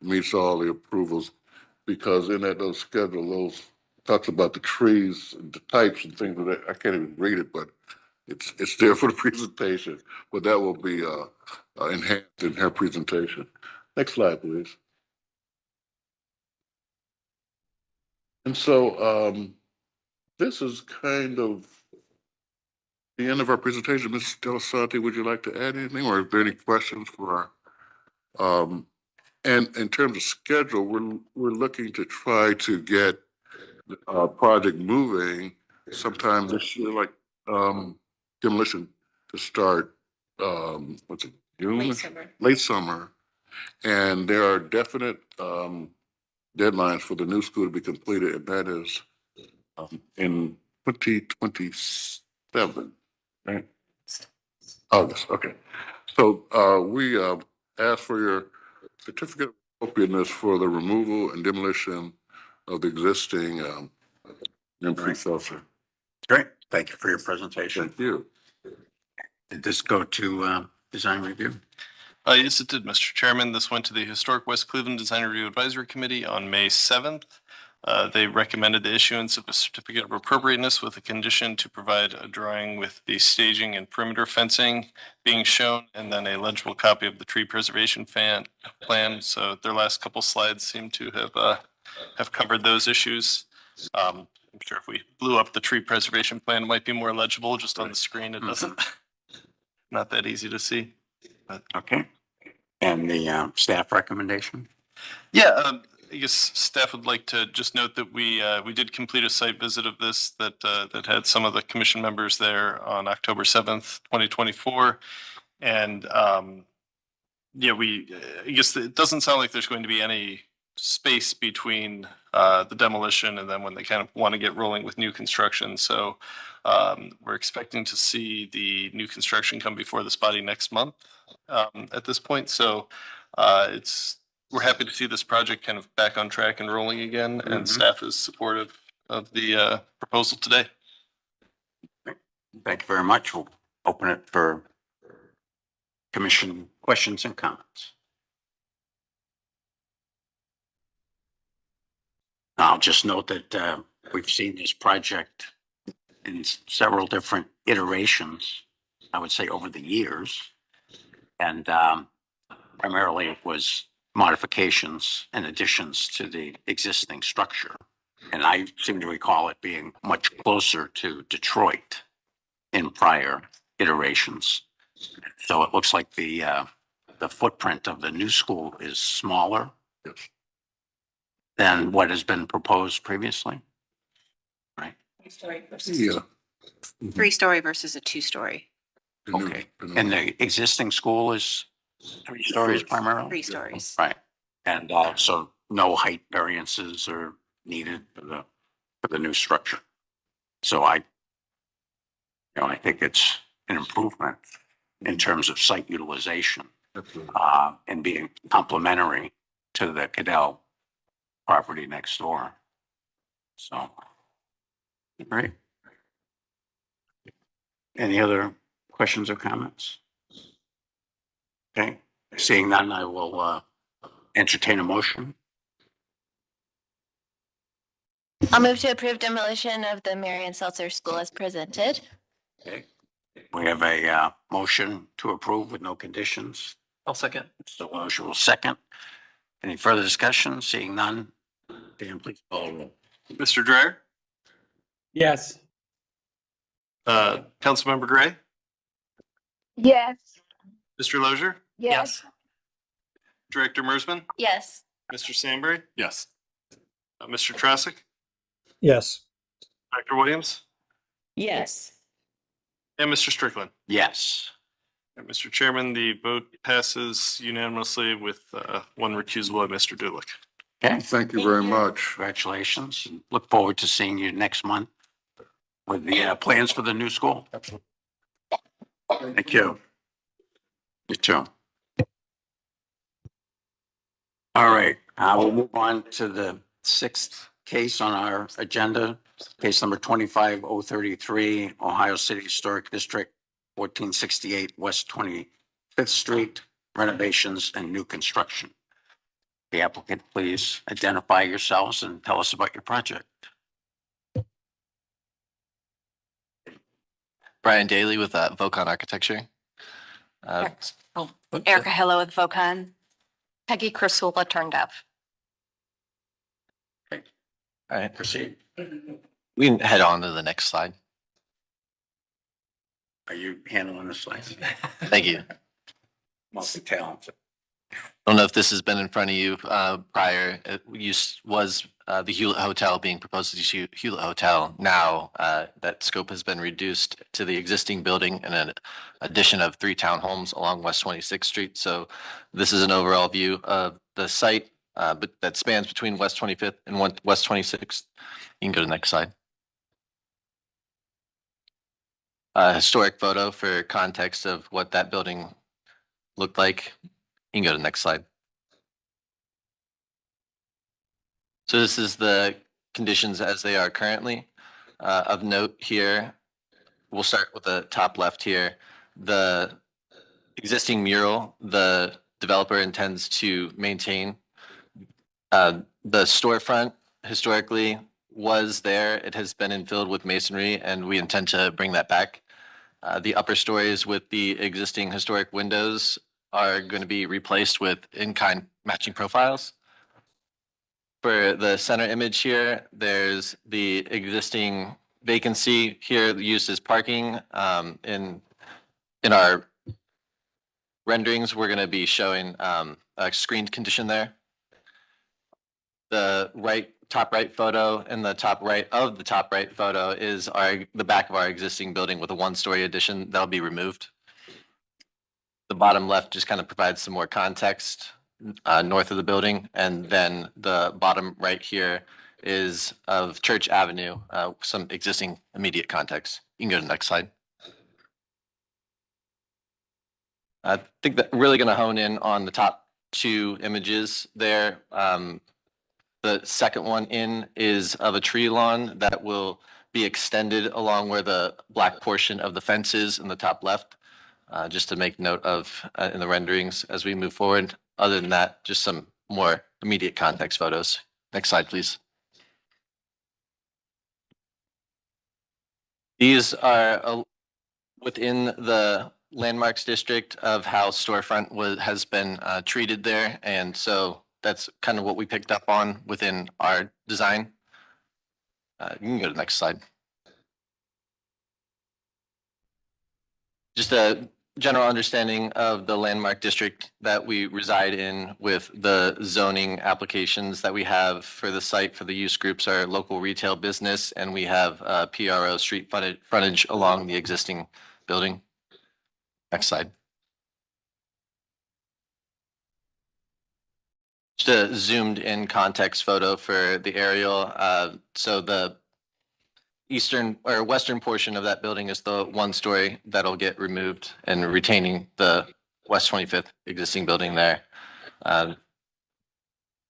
meets all the approvals, because in that those schedule, those talks about the trees, and the types and things that I can't even read it, but it's there for the presentation. But that will be enhanced in her presentation. Next slide, please. And so this is kind of the end of our presentation. Ms. Delasanti, would you like to add anything, or are there any questions for our? And in terms of schedule, we're looking to try to get the project moving sometime this year, like demolition to start. What's it? June? Late summer. Late summer, and there are definite deadlines for the new school to be completed, and that is in 2027, right? August. Okay. So we ask for your certificate of appropriateness for the removal and demolition of the existing infrastructure. Great. Thank you for your presentation. Thank you. Did this go to design review? Yes, it did, Mr. Chairman. This went to the Historic West Cleveland Design Review Advisory Committee on May 7th. They recommended the issuance of a certificate of appropriateness with a condition to provide a drawing with the staging and perimeter fencing being shown, and then a legible copy of the tree preservation plan. So their last couple slides seem to have covered those issues. I'm sure if we blew up the tree preservation plan, it might be more legible. Just on the screen, it doesn't. Not that easy to see. But. Okay. And the staff recommendation? Yeah, I guess staff would like to just note that we did complete a site visit of this that had some of the commission members there on October 7th, 2024. And I guess it doesn't sound like there's going to be any space between the demolition and then when they kind of want to get rolling with new construction. So we're expecting to see the new construction come before this body next month at this point. So we're happy to see this project kind of back on track and rolling again, and staff is supportive of the proposal today. Thank you very much. We'll open it for commission questions and comments. I'll just note that we've seen this project in several different iterations, I would say, over the years. And primarily it was modifications and additions to the existing structure. And I seem to recall it being much closer to Detroit in prior iterations. So it looks like the footprint of the new school is smaller than what has been proposed previously. Right? Yeah. Three-story versus a two-story. Okay. And the existing school is 3 stories primarily? 3 stories. Right. And so no height variances are needed for the new structure. So I think it's an improvement in terms of site utilization and being complementary to the Cadell property next door. So, great. Any other questions or comments? Okay, seeing none, I will entertain a motion. I'll move to approve demolition of the Marion Seltzer School as presented. Okay, we have a motion to approve with no conditions. I'll second. So motion will second. Any further discussion? Seeing none, Dan, please call the roll. Mr. Dreyer, Yes. Councilmember Gray, Yes. Mr. Lozier, Yes. Director Mersman, Yes. Mr. Sandberry, Yes. Mr. Trasick, Yes. Dr. Williams, Yes. and Mr. Strickland. Yes. And Mr. Chairman, the vote passes unanimously with one recusal by Mr. Dulick. Okay, Thank you very much. congratulations. And look forward to seeing you next month with the plans for the new school. Thank you. You too. All right, we'll move on to the 6th case on our agenda, case number 25033, Ohio City Historic District, 1468 West 25th Street, renovations and new construction. The applicant, please identify yourselves and tell us about your project. Brian Daly with Vocon Architecture. Erica Hello with Vocon. Peggy Crisula turned up. All right, Proceed. we can head on to the next slide. Are you handling this slide? Thank you. Multi-talented. I don't know if this has been in front of you prior. It was the Hewlett Hotel being proposed as Hewlett Hotel. Now that scope has been reduced to the existing building and an addition of 3 townhomes along West 26th Street. So this is an overall view of the site, but that spans between West 25th and West 26th. You can go to the next slide. A historic photo for context of what that building looked like. You can go to the next slide. So this is the conditions as they are currently. Of note here, we'll start with the top left here. The existing mural, the developer intends to maintain. The storefront historically was there. It has been infilled with masonry and we intend to bring that back. The upper stories with the existing historic windows are going to be replaced with in-kind matching profiles. For the center image here, there's the existing vacancy here used as parking. In our renderings, we're going to be showing a screened condition there. The top right photo and the top right of the top right photo is the back of our existing building with a 1-story addition that'll be removed. The bottom left just kind of provides some more context north of the building. And then the bottom right here is of Church Avenue, some existing immediate context. You can go to the next slide. I think that we're really going to hone in on the top 2 images there. The second one in is of a tree lawn that will be extended along where the black portion of the fence is in the top left. Just to make note of in the renderings as we move forward. Other than that, just some more immediate context photos. Next slide, please. These are within the landmarks district of how storefront has been treated there. And so that's kind of what we picked up on within our design. You can go to the next slide. Just a general understanding of the landmark district that we reside in with the zoning applications that we have for the site for the use groups are local retail business, and we have PRO street frontage along the existing building. Next slide. Just a zoomed in context photo for the aerial. So the eastern or western portion of that building is the 1-story that'll get removed and retaining the West 25th existing building there.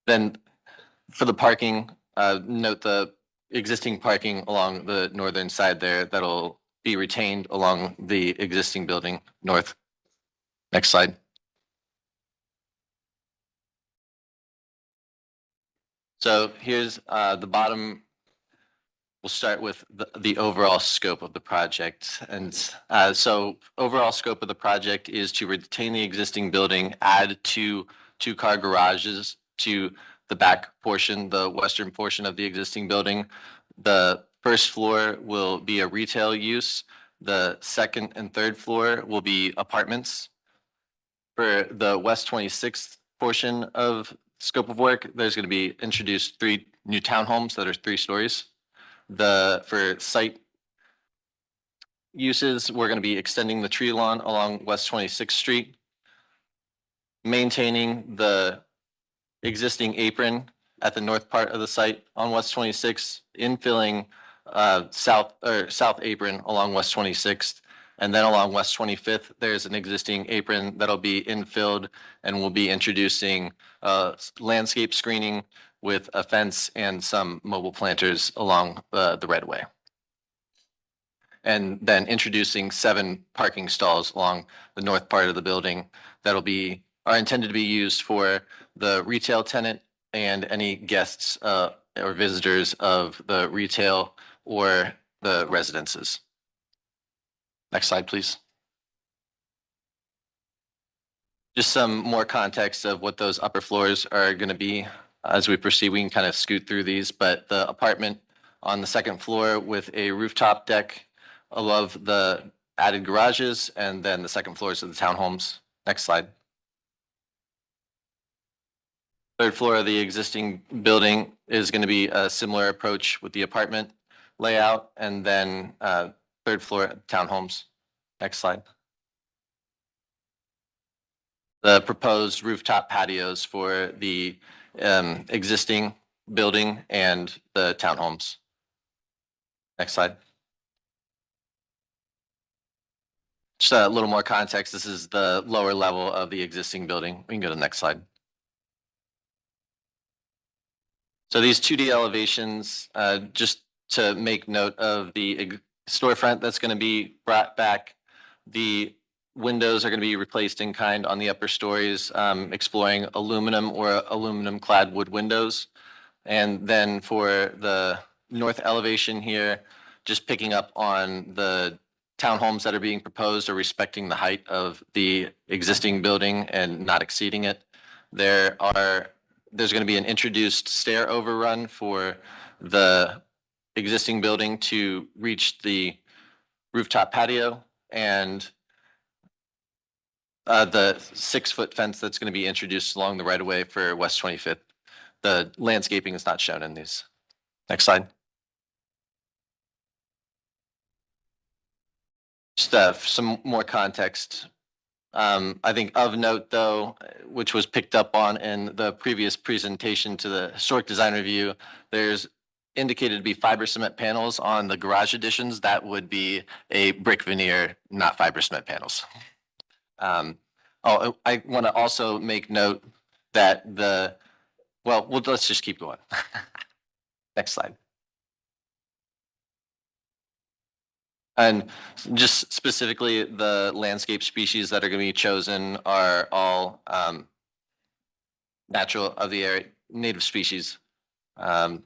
Then for the parking, note the existing parking along the northern side there that'll be retained along the existing building north. Next slide. So here's the bottom. We'll start with the overall scope of the project. And so overall scope of the project is to retain the existing building, add 2 two-car garages to the back portion, the western portion of the existing building. The first floor will be a retail use. The second and third floor will be apartments. For the West 26th portion of scope of work, there's going to be introduced 3 new townhomes that are 3 stories. For site uses, we're going to be extending the tree lawn along West 26th Street, maintaining the existing apron at the north part of the site on West 26th, infilling south apron along West 26th, and then along West 25th, there's an existing apron that'll be infilled, and we'll be introducing landscape screening with a fence and some mobile planters along the right of way. And then introducing 7 parking stalls along the north part of the building that'll are intended to be used for the retail tenant and any guests or visitors of the retail or the residences. Next slide, please. Just some more context of what those upper floors are going to be. As we proceed, we can kind of scoot through these, but the apartment on the second floor with a rooftop deck above the added garages, and then the second floors of the townhomes. Next slide. Third floor of the existing building is going to be a similar approach with the apartment layout, and then third floor townhomes. Next slide. The proposed rooftop patios for the existing building and the townhomes. Next slide. Just a little more context. This is the lower level of the existing building. We can go to the next slide. So these 2D elevations, just to make note of the storefront that's going to be brought back. The windows are going to be replaced in kind on the upper stories, exploring aluminum or aluminum clad wood windows. And then for the north elevation here, just picking up on the townhomes that are being proposed or respecting the height of the existing building and not exceeding it. There's going to be an introduced stair overrun for the existing building to reach the rooftop patio, and the 6-foot fence that's going to be introduced along the right of way for West 25th. The landscaping is not shown in these. Next slide. Just some more context. I think of note though, which was picked up on in the previous presentation to the historic design review, there's indicated to be fiber cement panels on the garage additions. That would be a brick veneer, not fiber cement panels. I want to also make note that let's just keep going. Next slide. And just specifically, the landscape species that are going to be chosen are all natural of the area, native species.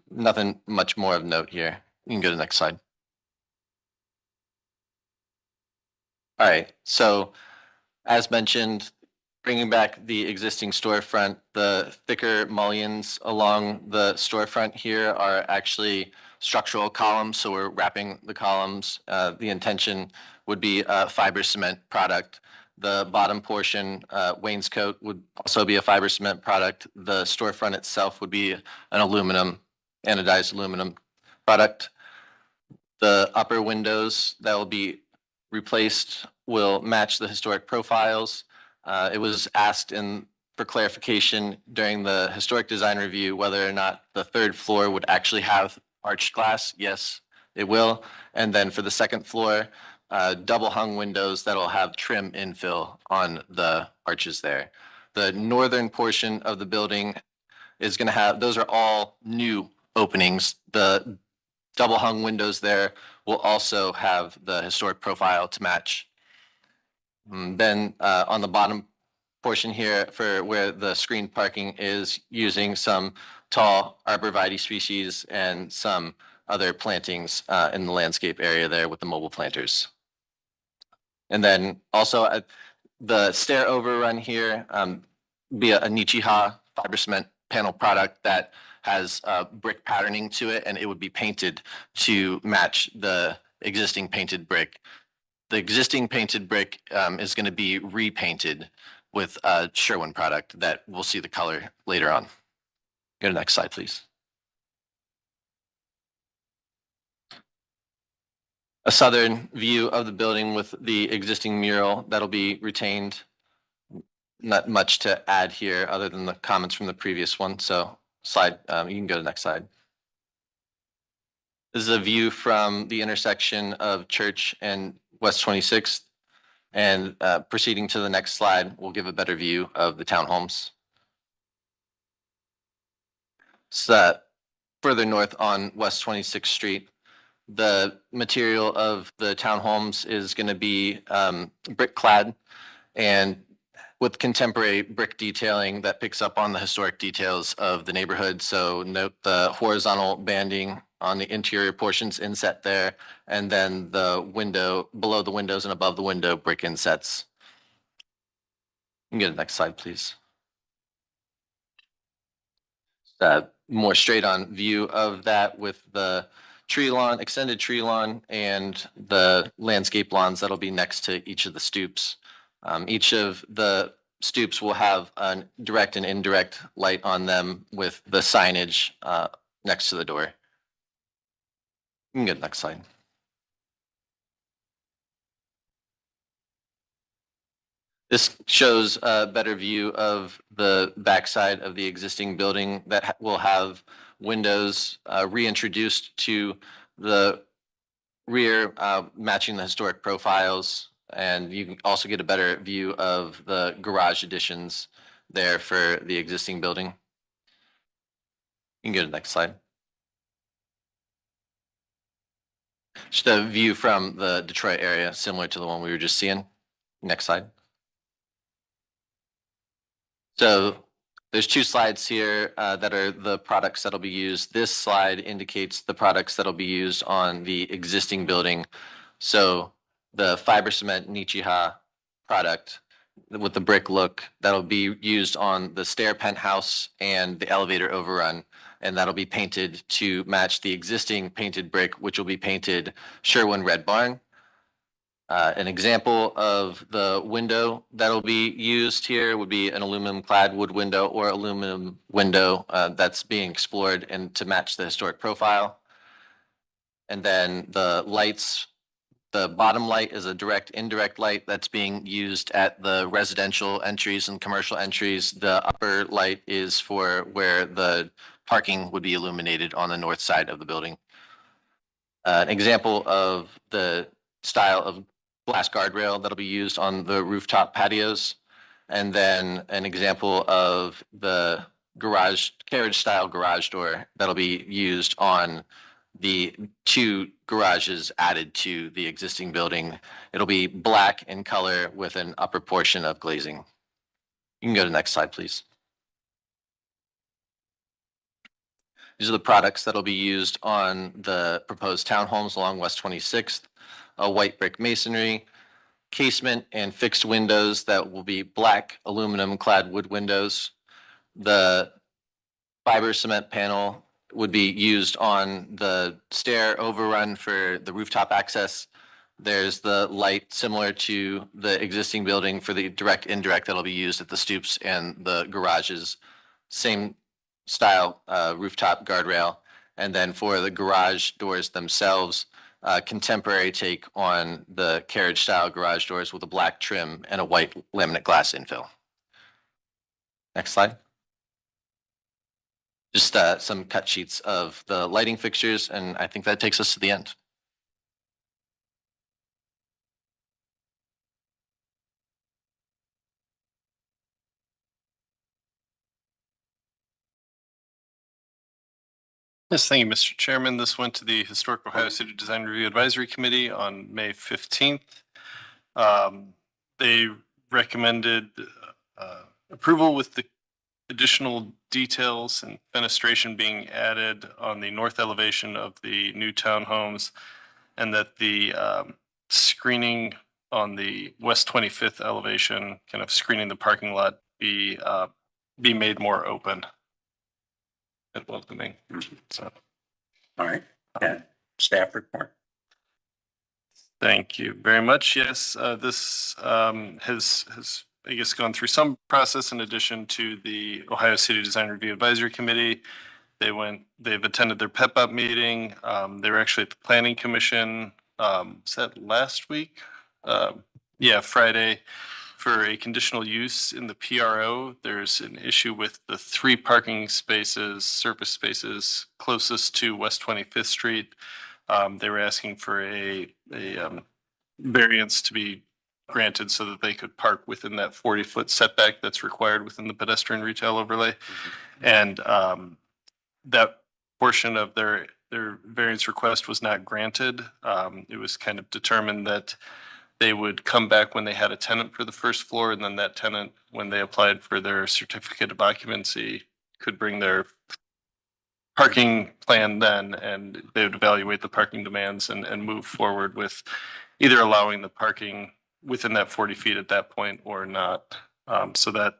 Nothing much more of note here. You can go to the next slide. All right, so as mentioned, bringing back the existing storefront, the thicker mullions along the storefront here are actually structural columns, so we're wrapping the columns. The intention would be a fiber cement product. The bottom portion, wainscot, would also be a fiber cement product. The storefront itself would be an aluminum, anodized aluminum product. The upper windows that will be replaced will match the historic profiles. It was asked for clarification during the historic design review whether or not the third floor would actually have arched glass. Yes, it will. And then for the second floor, double hung windows that'll have trim infill on the arches there. The northern portion of the building is going to have, those are all new openings. The double hung windows there will also have the historic profile to match. Then on the bottom portion here for where the screened parking is using some tall arborvitae species and some other plantings in the landscape area there with the mobile planters. And then also the stair overrun here be a Nichiha fiber cement panel product that has brick patterning to it, and it would be painted to match the existing painted brick. The existing painted brick is going to be repainted with a Sherwin product that we'll see the color later on. Go to the next slide, please. A southern view of the building with the existing mural that'll be retained. Not much to add here other than the comments from the previous one. So slide, you can go to the next slide. This is a view from the intersection of Church and West 26th. And proceeding to the next slide, we'll give a better view of the townhomes. So further north on West 26th Street, the material of the townhomes is going to be brick clad and with contemporary brick detailing that picks up on the historic details of the neighborhood. So note the horizontal banding on the interior portions inset there, and then the window, below the windows and above the window, brick insets. You can go to the next slide, please. More straight on view of that with the tree lawn, extended tree lawn, and the landscape lawns that'll be next to each of the stoops. Each of the stoops will have a direct and indirect light on them with the signage next to the door. You can go to the next slide. This shows a better view of the backside of the existing building that will have windows reintroduced to the rear, matching the historic profiles. And you can also get a better view of the garage additions there for the existing building. You can go to the next slide. Just a view from the Detroit area, similar to the one we were just seeing. Next slide. So there's two slides here that are the products that'll be used. This slide indicates the products that'll be used on the existing building. So the fiber cement Nichiha product with the brick look that'll be used on the stair penthouse and the elevator overrun. And that'll be painted to match the existing painted brick, which will be painted Sherwin Red Barn. An example of the window that'll be used here would be an aluminum clad wood window or aluminum window that's being explored and to match the historic profile. And then the lights, the bottom light is a direct indirect light that's being used at the residential entries and commercial entries. The upper light is for where the parking would be illuminated on the north side of the building. An example of the style of glass guardrail that'll be used on the rooftop patios. And then an example of the garage, carriage style garage door that'll be used on the two garages added to the existing building. It'll be black in color with an upper portion of glazing. You can go to the next slide, please. These are the products that'll be used on the proposed townhomes along West 26th. A white brick masonry, casement and fixed windows that will be black aluminum clad wood windows. The fiber cement panel would be used on the stair overrun for the rooftop access. There's the light similar to the existing building for the direct indirect that'll be used at the stoops and the garages. Same style rooftop guardrail. And then for the garage doors themselves, contemporary take on the carriage style garage doors with a black trim and a white laminate glass infill. Next slide. Just some cut sheets of the lighting fixtures, and I think that takes us to the end. Yes, thank you, Mr. Chairman. This went to the Historic Ohio City Design Review Advisory Committee on May 15th. They recommended approval with the additional details and fenestration being added on the north elevation of the new townhomes, and that the screening on the west 25th elevation, kind of screening the parking lot, be made more open and welcoming. So, All right. Yeah. Staff report. thank you very much. Yes, this has I guess gone through some process in addition to the Ohio City Design Review Advisory Committee. They've attended their PEPUP meeting. They were actually at the Planning Commission. Was that last week? Yeah, Friday, for a conditional use in the PRO. There's an issue with the 3 parking spaces, surface spaces closest to West 25th Street. They were asking for a variance to be granted so that they could park within that 40-foot setback that's required within the pedestrian retail overlay. And that portion of their variance request was not granted. It was kind of determined that they would come back when they had a tenant for the first floor, and then that tenant, when they applied for their certificate of occupancy, could bring their parking plan then, and they would evaluate the parking demands and move forward with either allowing the parking within that 40 feet at that point or not. So that,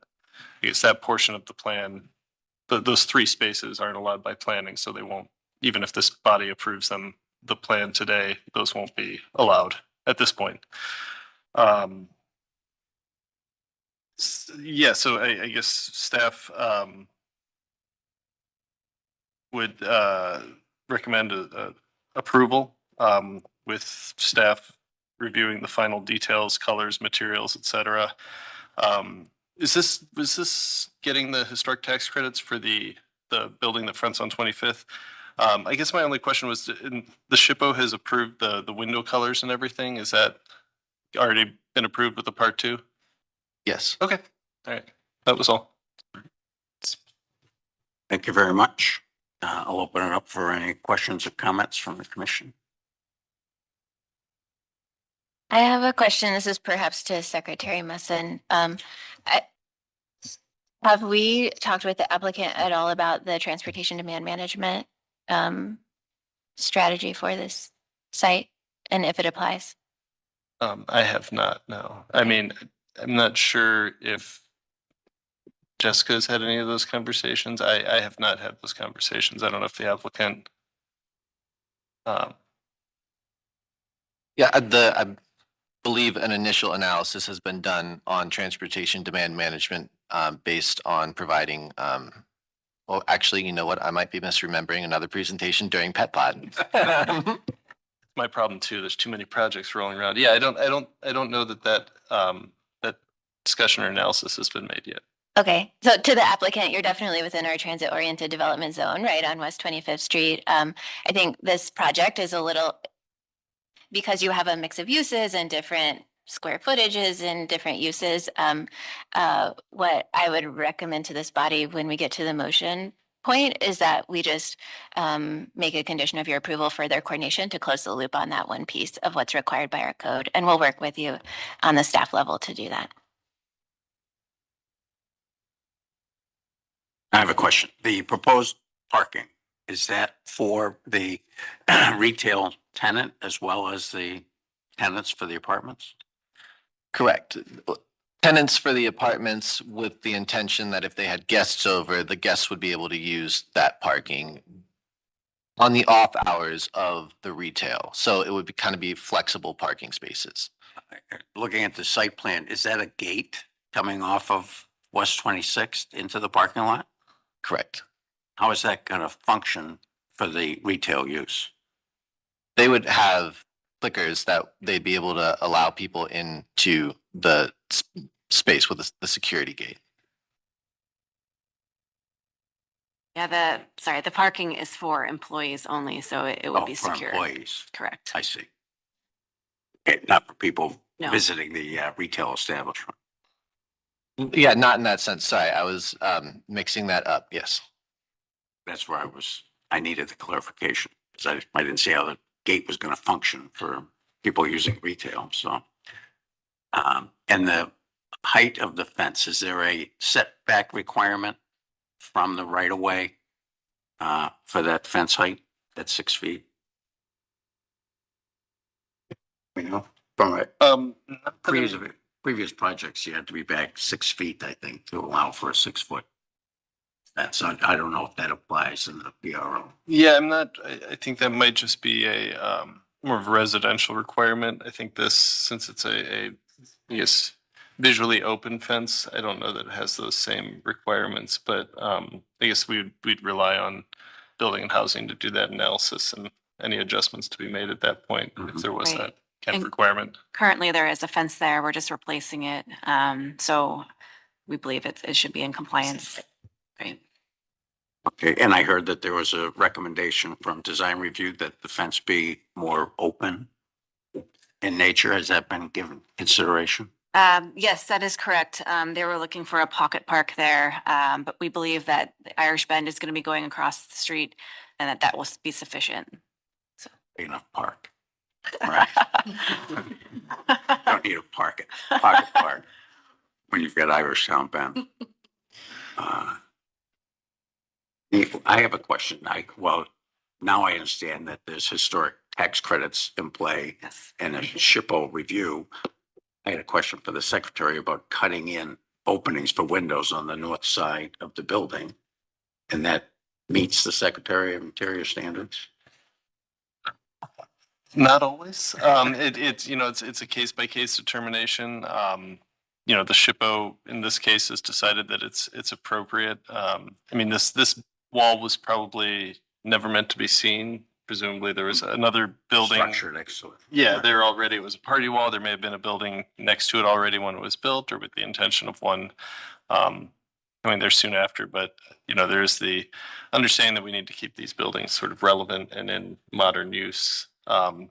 I guess that portion of the plan, those 3 spaces aren't allowed by planning, so they won't, even if this body approves them, the plan today, those won't be allowed at this point. Yeah, so I guess staff would recommend approval with staff reviewing the final details, colors, materials, etc. Was this getting the historic tax credits for the building that fronts on 25th? I guess my only question was, the SHPO has approved the window colors and everything. Is that already been approved with the part 2? Yes. Okay. All right. That was all. Thank you very much. I'll open it up for any questions or comments from the commission. I have a question. This is perhaps to Secretary Musson. Have we talked with the applicant at all about the transportation demand management strategy for this site and if it applies? I have not, no. I mean, I'm not sure if Jessica's had any of those conversations. I have not had those conversations. I don't know if the applicant. Yeah, I believe an initial analysis has been done on transportation demand management based on providing, well, actually, you know what? I might be misremembering another presentation during PetPod. My problem too. There's too many projects rolling around. Yeah, I don't know that discussion or analysis has been made yet. Okay, so to the applicant, you're definitely within our transit-oriented development zone, right, on West 25th Street. I think this project is a little, because you have a mix of uses and different square footages and different uses, what I would recommend to this body when we get to the motion point is that we just make a condition of your approval for their coordination to close the loop on that one piece of what's required by our code. And we'll work with you on the staff level to do that. I have a question. The proposed parking, is that for the retail tenant as well as the tenants for the apartments? Correct. Tenants for the apartments with the intention that if they had guests over, the guests would be able to use that parking on the off hours of the retail. So it would be kind of be flexible parking spaces. Looking at the site plan, is that a gate coming off of West 26th into the parking lot? Correct. How is that going to function for the retail use? They would have clickers that they'd be able to allow people into the space with the security gate. Yeah, the parking is for employees only, so it would be For secure. employees. Correct. I see. Not for people No. visiting the retail establishment. Yeah, not in that sense. Sorry, I was mixing that up. Yes. That's where I needed the clarification because I didn't see how the gate was going to function for people using retail. So, and the height of the fence, is there a setback requirement from the right of way for that fence height, that 6 feet? You know, from it. Previous projects, you had to be back 6 feet, I think, to allow for a 6 foot. That's I don't know if that applies in the BRO. Yeah, I think that might just be a more of a residential requirement. I think this, since it's I guess, visually open fence, I don't know that it has those same requirements, but I guess we'd rely on building and housing to do that analysis and any adjustments to be made at that point if there was Right. that kind of And- requirement. Currently, there is a fence there. We're just replacing it. So we believe it should be in compliance. Right. Okay, and I heard that there was a recommendation from design review that the fence be more open in nature. Has that been given consideration? Yes, that is correct. They were looking for a pocket park there, but we believe that the Irish Bend is going to be going across the street and that will be sufficient. Big enough park. Right. Don't need a pocket park when you've got Irish Town Bend. I have a question. Now I understand that there's historic tax credits in play and a SHPO review. I had a question for the secretary about cutting in openings for windows on the north side of the building. And that meets the Secretary of Interior standards? Not always. It's a case by case determination. The SHPO in this case has decided that it's appropriate. This wall was probably never meant to be seen. Presumably there was another building. Structure next to it. Yeah, it was a party wall. There may have been a building next to it already when it was built or with the intention of one coming there soon after. But, there's the understanding that we need to keep these buildings sort of relevant and in modern use.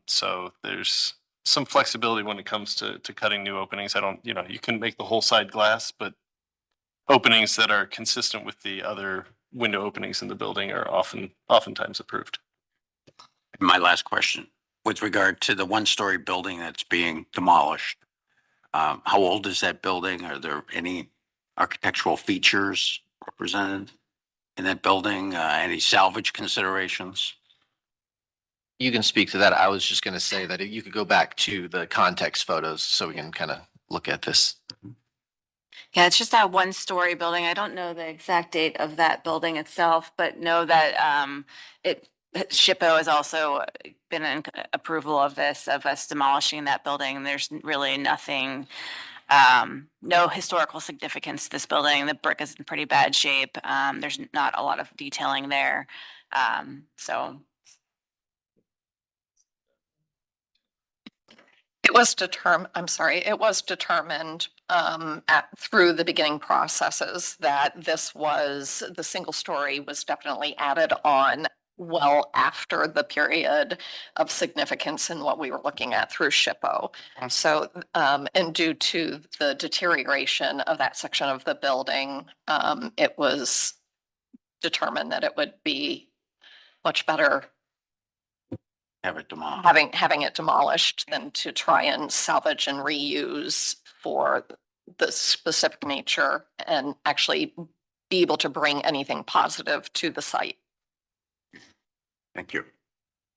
So there's some flexibility when it comes to cutting new openings. You can make the whole side glass, but openings that are consistent with the other window openings in the building are oftentimes approved. My last question, with regard to the one-story building that's being demolished, how old is that building? Are there any architectural features represented in that building? Any salvage considerations? You can speak to that. I was just going to say that you could go back to the context photos so we can kind of look at this. Yeah, it's just that one-story building. I don't know the exact date of that building itself, but know that SHPO has also been in approval of us demolishing that building. There's really nothing, no historical significance to this building. The brick is in pretty bad shape. There's not a lot of detailing there. It was determined through the beginning processes that the single story was definitely added on well after the period of significance in what we were looking at through SHPO. So, and due to the deterioration of that section of the building, it was determined that it would be much better Have it demolished. having it demolished than to try and salvage and reuse for the specific nature and actually be able to bring anything positive to the site. Thank you.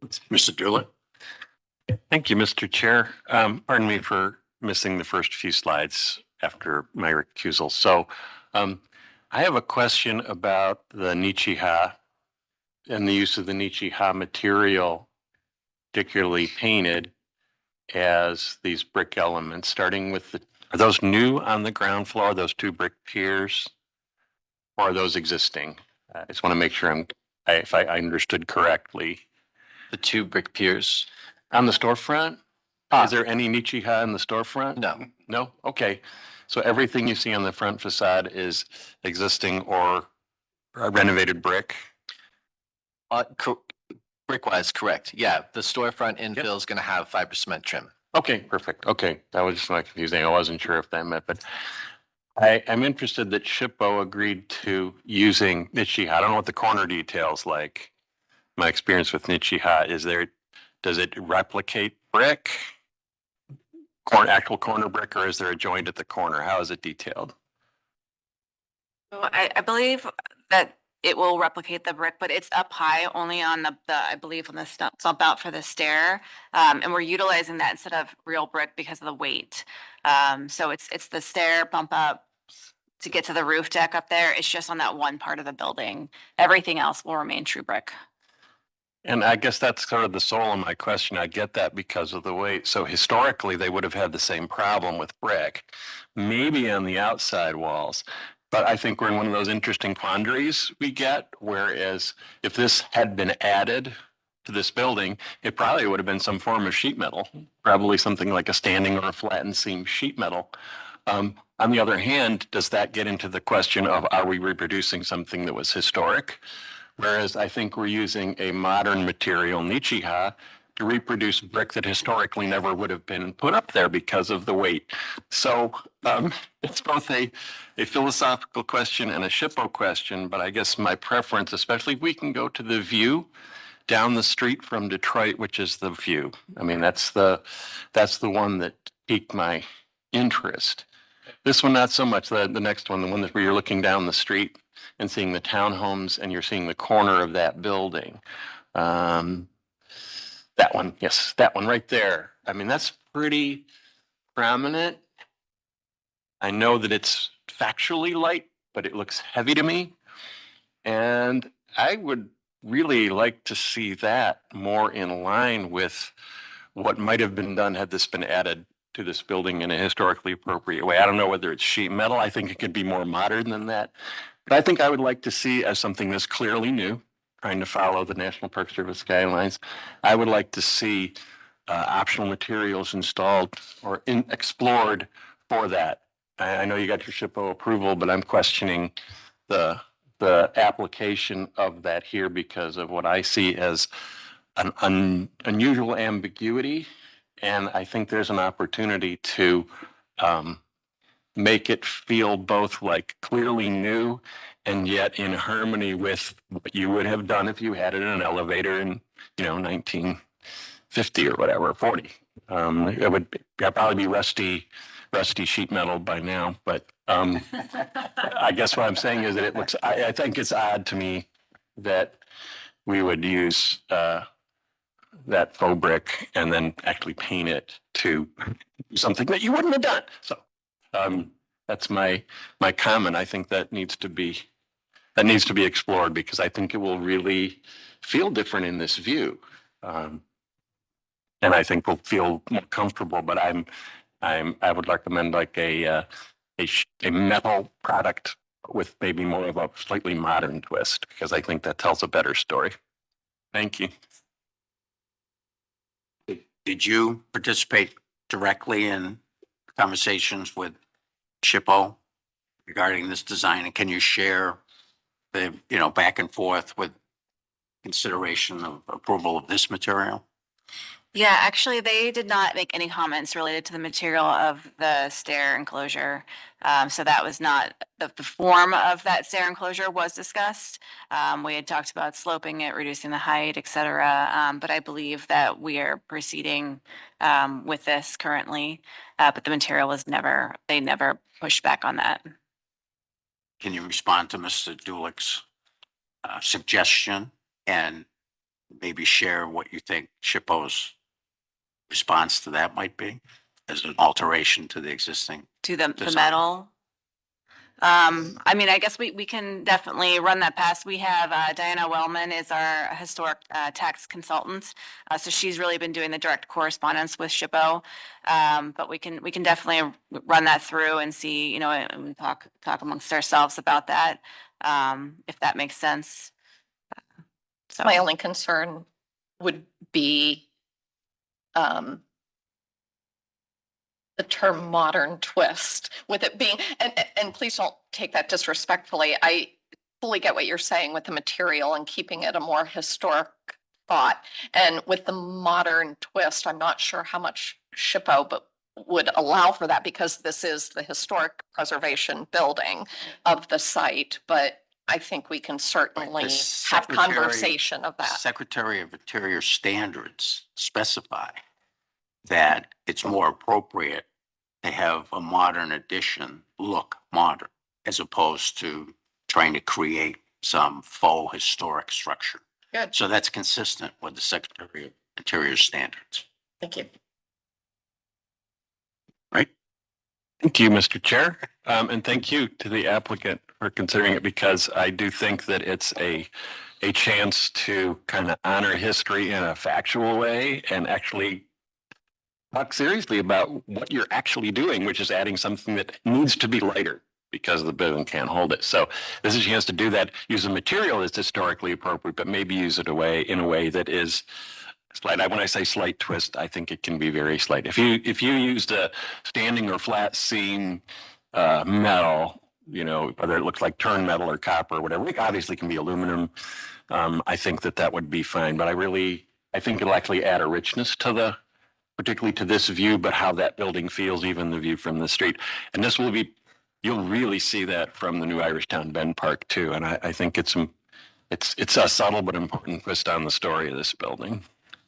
Mr. Doolett? Thank you, Mr. Chair. Pardon me for missing the first few slides after my recusal. So I have a question about the Nichiha and the use of the Nichiha material, particularly painted as these brick elements, starting with are those new on the ground floor, those two brick piers, or are those existing? I just want to make sure if I understood correctly. The two brick piers. On the storefront? Is there any Nichiha in the storefront? No. No? Okay. So everything you see on the front facade is existing or renovated brick? Brick-wise, correct. Yeah, the storefront infill is going to have fiber cement trim. Okay, perfect. Okay, that was just my confusing. I wasn't sure if that meant, but I'm interested that SHPO agreed to using Nichiha. I don't know what the corner details like. My experience with Nichiha is does it replicate brick? Actual corner brick, or is there a joint at the corner? How is it detailed? So I believe that it will replicate the brick, but it's up high only on the I believe on the stump out for the stair. And we're utilizing that instead of real brick because of the weight. So it's the stair bump up to get to the roof deck up there. It's just on that one part of the building. Everything else will remain true brick. And I guess that's sort of the soul of my question. I get that because of the weight. So historically, they would have had the same problem with brick, maybe on the outside walls. But I think we're in one of those interesting quandaries we get, whereas if this had been added to this building, it probably would have been some form of sheet metal, probably something like a standing or a flattened seam sheet metal. On the other hand, does that get into the question of, are we reproducing something that was historic? Whereas I think we're using a modern material, Nichiha, to reproduce brick that historically never would have been put up there because of the weight. So it's both a philosophical question and a SHPO question, but I guess my preference, especially if we can go to the view down the street from Detroit, which is the view. I mean, that's the one that piqued my interest. This one, not so much. The next one, the one where you're looking down the street and seeing the townhomes and you're seeing the corner of that building. That one, yes, that one right there. I mean, that's pretty prominent. I know that it's factually light, but it looks heavy to me. And I would really like to see that more in line with what might have been done had this been added to this building in a historically appropriate way. I don't know whether it's sheet metal. I think it could be more modern than that. But I think I would like to see, as something that's clearly new, trying to follow the National Park Service guidelines, I would like to see optional materials installed or explored for that. I know you got your SHPO approval, but I'm questioning the application of that here because of what I see as an unusual ambiguity. And I think there's an opportunity to make it feel both like clearly new and yet in harmony with what you would have done if you had it in an elevator in, 1950 or whatever, 40. It would probably be rusty sheet metal by now, but I guess what I'm saying is that it looks, I think it's odd to me that we would use that faux brick and then actually paint it to do something that you wouldn't have done. So that's my comment. I think that needs to be explored because I think it will really feel different in this view. And I think we'll feel more comfortable, but I would recommend like a metal product with maybe more of a slightly modern twist because I think that tells a better story. Thank you. Did you participate directly in conversations with SHPO regarding this design? And can you share the, back and forth with consideration of approval of this material? Yeah, actually, they did not make any comments related to the material of the stair enclosure. So that was not, the form of that stair enclosure was discussed. We had talked about sloping it, reducing the height, et cetera. But I believe that we are proceeding with this currently. But the material was they never pushed back on that. Can you respond to Mr. Dulick's suggestion and maybe share what you think SHPO's response to that might be? as an alteration to the existing. To the design. metal. I mean, I guess we can definitely run that past. We have Diana Wellman is our historic tax consultant. So she's really been doing the direct correspondence with SHPO. But we can definitely run that through and see, you know, and talk amongst ourselves about that, if that makes sense. So My only concern would be the term modern twist with it being, and please don't take that disrespectfully. I fully get what you're saying with the material and keeping it a more historic thought. And with the modern twist, I'm not sure how much SHPO but would allow for that because this is the historic preservation building of the site. But I think we can certainly have Secretary- conversation of that. Secretary of Interior standards specify that it's more appropriate to have a modern addition look modern as opposed to trying to create some faux historic structure. Good. So that's consistent with the Secretary of Interior standards. Thank you. Right? Thank you, Mr. Chair. And thank you to the applicant for considering it because I do think that it's a chance to kind of honor history in a factual way and actually talk seriously about what you're actually doing, which is adding something that needs to be lighter because the building can't hold it. So this is a chance to do that, use a material that's historically appropriate, but maybe use it in a way that is slight. When I say slight twist, I think it can be very slight. If you used a standing or flat seam metal, you know, whether it looks like turn metal or copper or whatever, it obviously can be aluminum. I think that would be fine, but I think it'll actually add a richness to particularly to this view, but how that building feels, even the view from the street. And this will be, you'll really see that from the new Irishtown Bend Park too. And I think it's a subtle but important twist on the story of this building.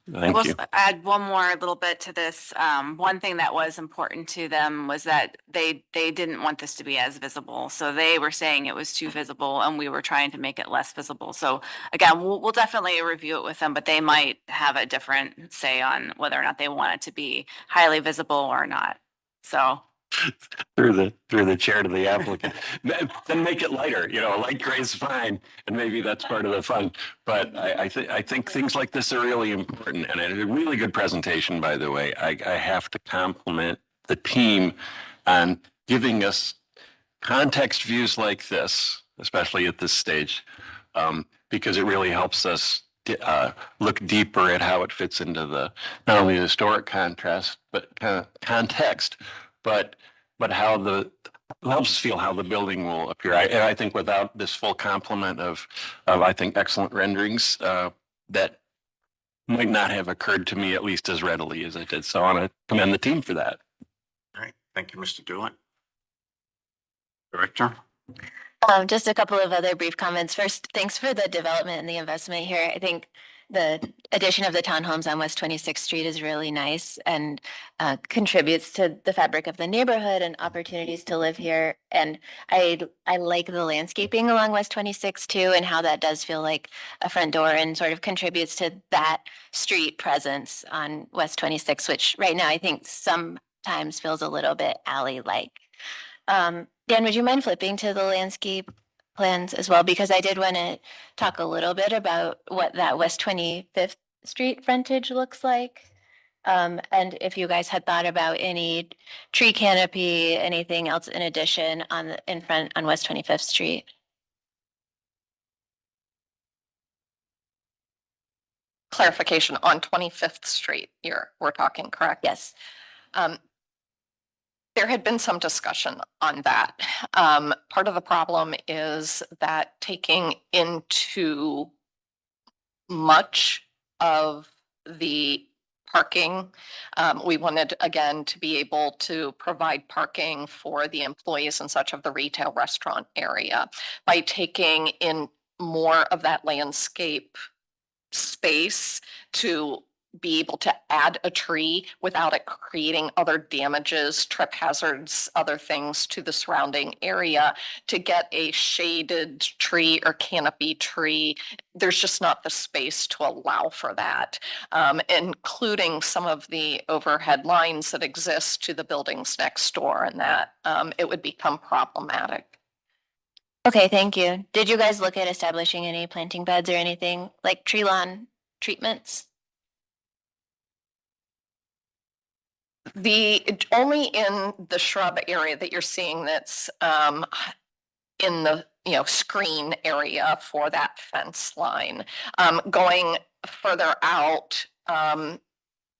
Thank you. Add one more little bit to this. One thing that was important to them was that they didn't want this to be as visible. So they were saying it was too visible and we were trying to make it less visible. So again, we'll definitely review it with them, but they might have a different say on whether or not they want it to be highly visible or not. So through the chair to the applicant, then make it lighter. You know, light gray is fine, and maybe that's part of the fun. But I think things like this are really important, and it's a really good presentation, by the way. I have to compliment the team on giving us context views like this, especially at this stage, because it really helps us look deeper at how it fits into the not only the historic contrast, but context. But how helps us feel how the building will appear. And I think without this full complement of I think excellent renderings, that might not have occurred to me at least as readily as it did. So I want to commend the team for that. All right. Thank you, Mr. Doolan. Director? Just a couple of other brief comments. First, thanks for the development and the investment here. I think the addition of the townhomes on West 26th Street is really nice and contributes to the fabric of the neighborhood and opportunities to live here. And I like the landscaping along West 26th too, and how that does feel like a front door and sort of contributes to that street presence on West 26th, which right now I think sometimes feels a little bit alley-like. Dan, would you mind flipping to the landscape plans as well? Because I did want to talk a little bit about what that West 25th Street frontage looks like. And if you guys had thought about any tree canopy, anything else in addition in front on West 25th Street. Clarification on 25th Street, we're talking, correct? Yes. There had been some discussion on that. Part of the problem is that taking into much of the parking, we wanted, again, to be able to provide parking for the employees and such of the retail restaurant area. By taking in more of that landscape space to be able to add a tree without it creating other damages, trip hazards, other things to the surrounding area. To get a shaded tree or canopy tree, there's just not the space to allow for that, including some of the overhead lines that exist to the buildings next door, and that it would become problematic. Okay, thank you. Did you guys look at establishing any planting beds or anything like tree lawn treatments? Only in the shrub area that you're seeing that's in the screen area for that fence line. Going further out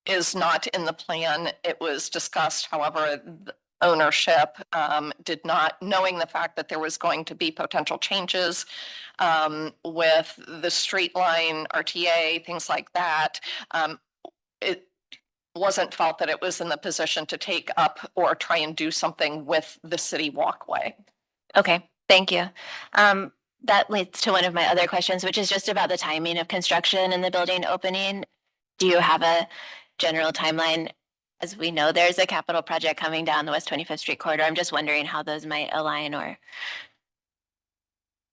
is not in the plan. It was discussed, however, the ownership did not, knowing the fact that there was going to be potential changes with the street line, RTA, things like that. It wasn't felt that it was in the position to take up or try and do something with the city walkway. Okay, thank you. That leads to one of my other questions, which is just about the timing of construction and the building opening. Do you have a general timeline? As we know, there's a capital project coming down the West 25th Street corridor. I'm just wondering how those might align. Or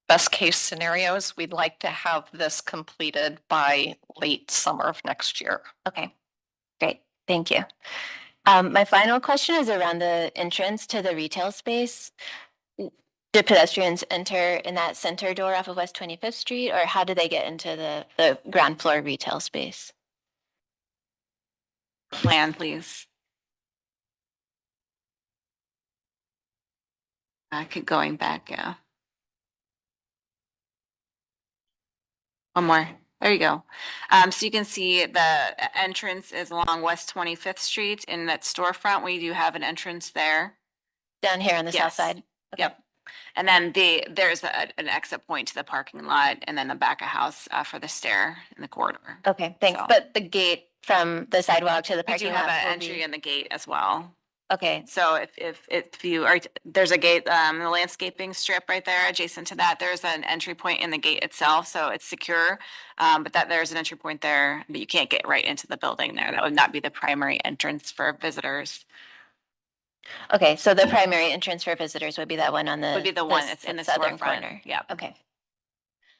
best case scenarios, we'd like to have this completed by late summer of next year. Okay, great. Thank you. My final question is around the entrance to the retail space. Do pedestrians enter in that center door off of West 25th Street, or how do they get into the ground floor retail space? Plan, please. Keep going back, yeah. One more. There you go. So you can see the entrance is along West 25th Street in that storefront. We do have an entrance there. Down here on the south Yes. side? Yep. And then there's an exit point to the parking lot, and then the back of house for the stair in the corridor. Okay, thanks. So- But the gate from the sidewalk to the We parking do lot have an will entry be- in the gate as well. Okay, So if you are, there's a gate, the landscaping strip right there adjacent to that, there's an entry point in the gate itself, so it's secure. But there's an entry point there, but you can't get right into the building there. That would not be the primary entrance for visitors. okay, so the primary entrance for visitors would be that one on the. Would be the one that's in the southern storefront. corner. Yeah. Okay.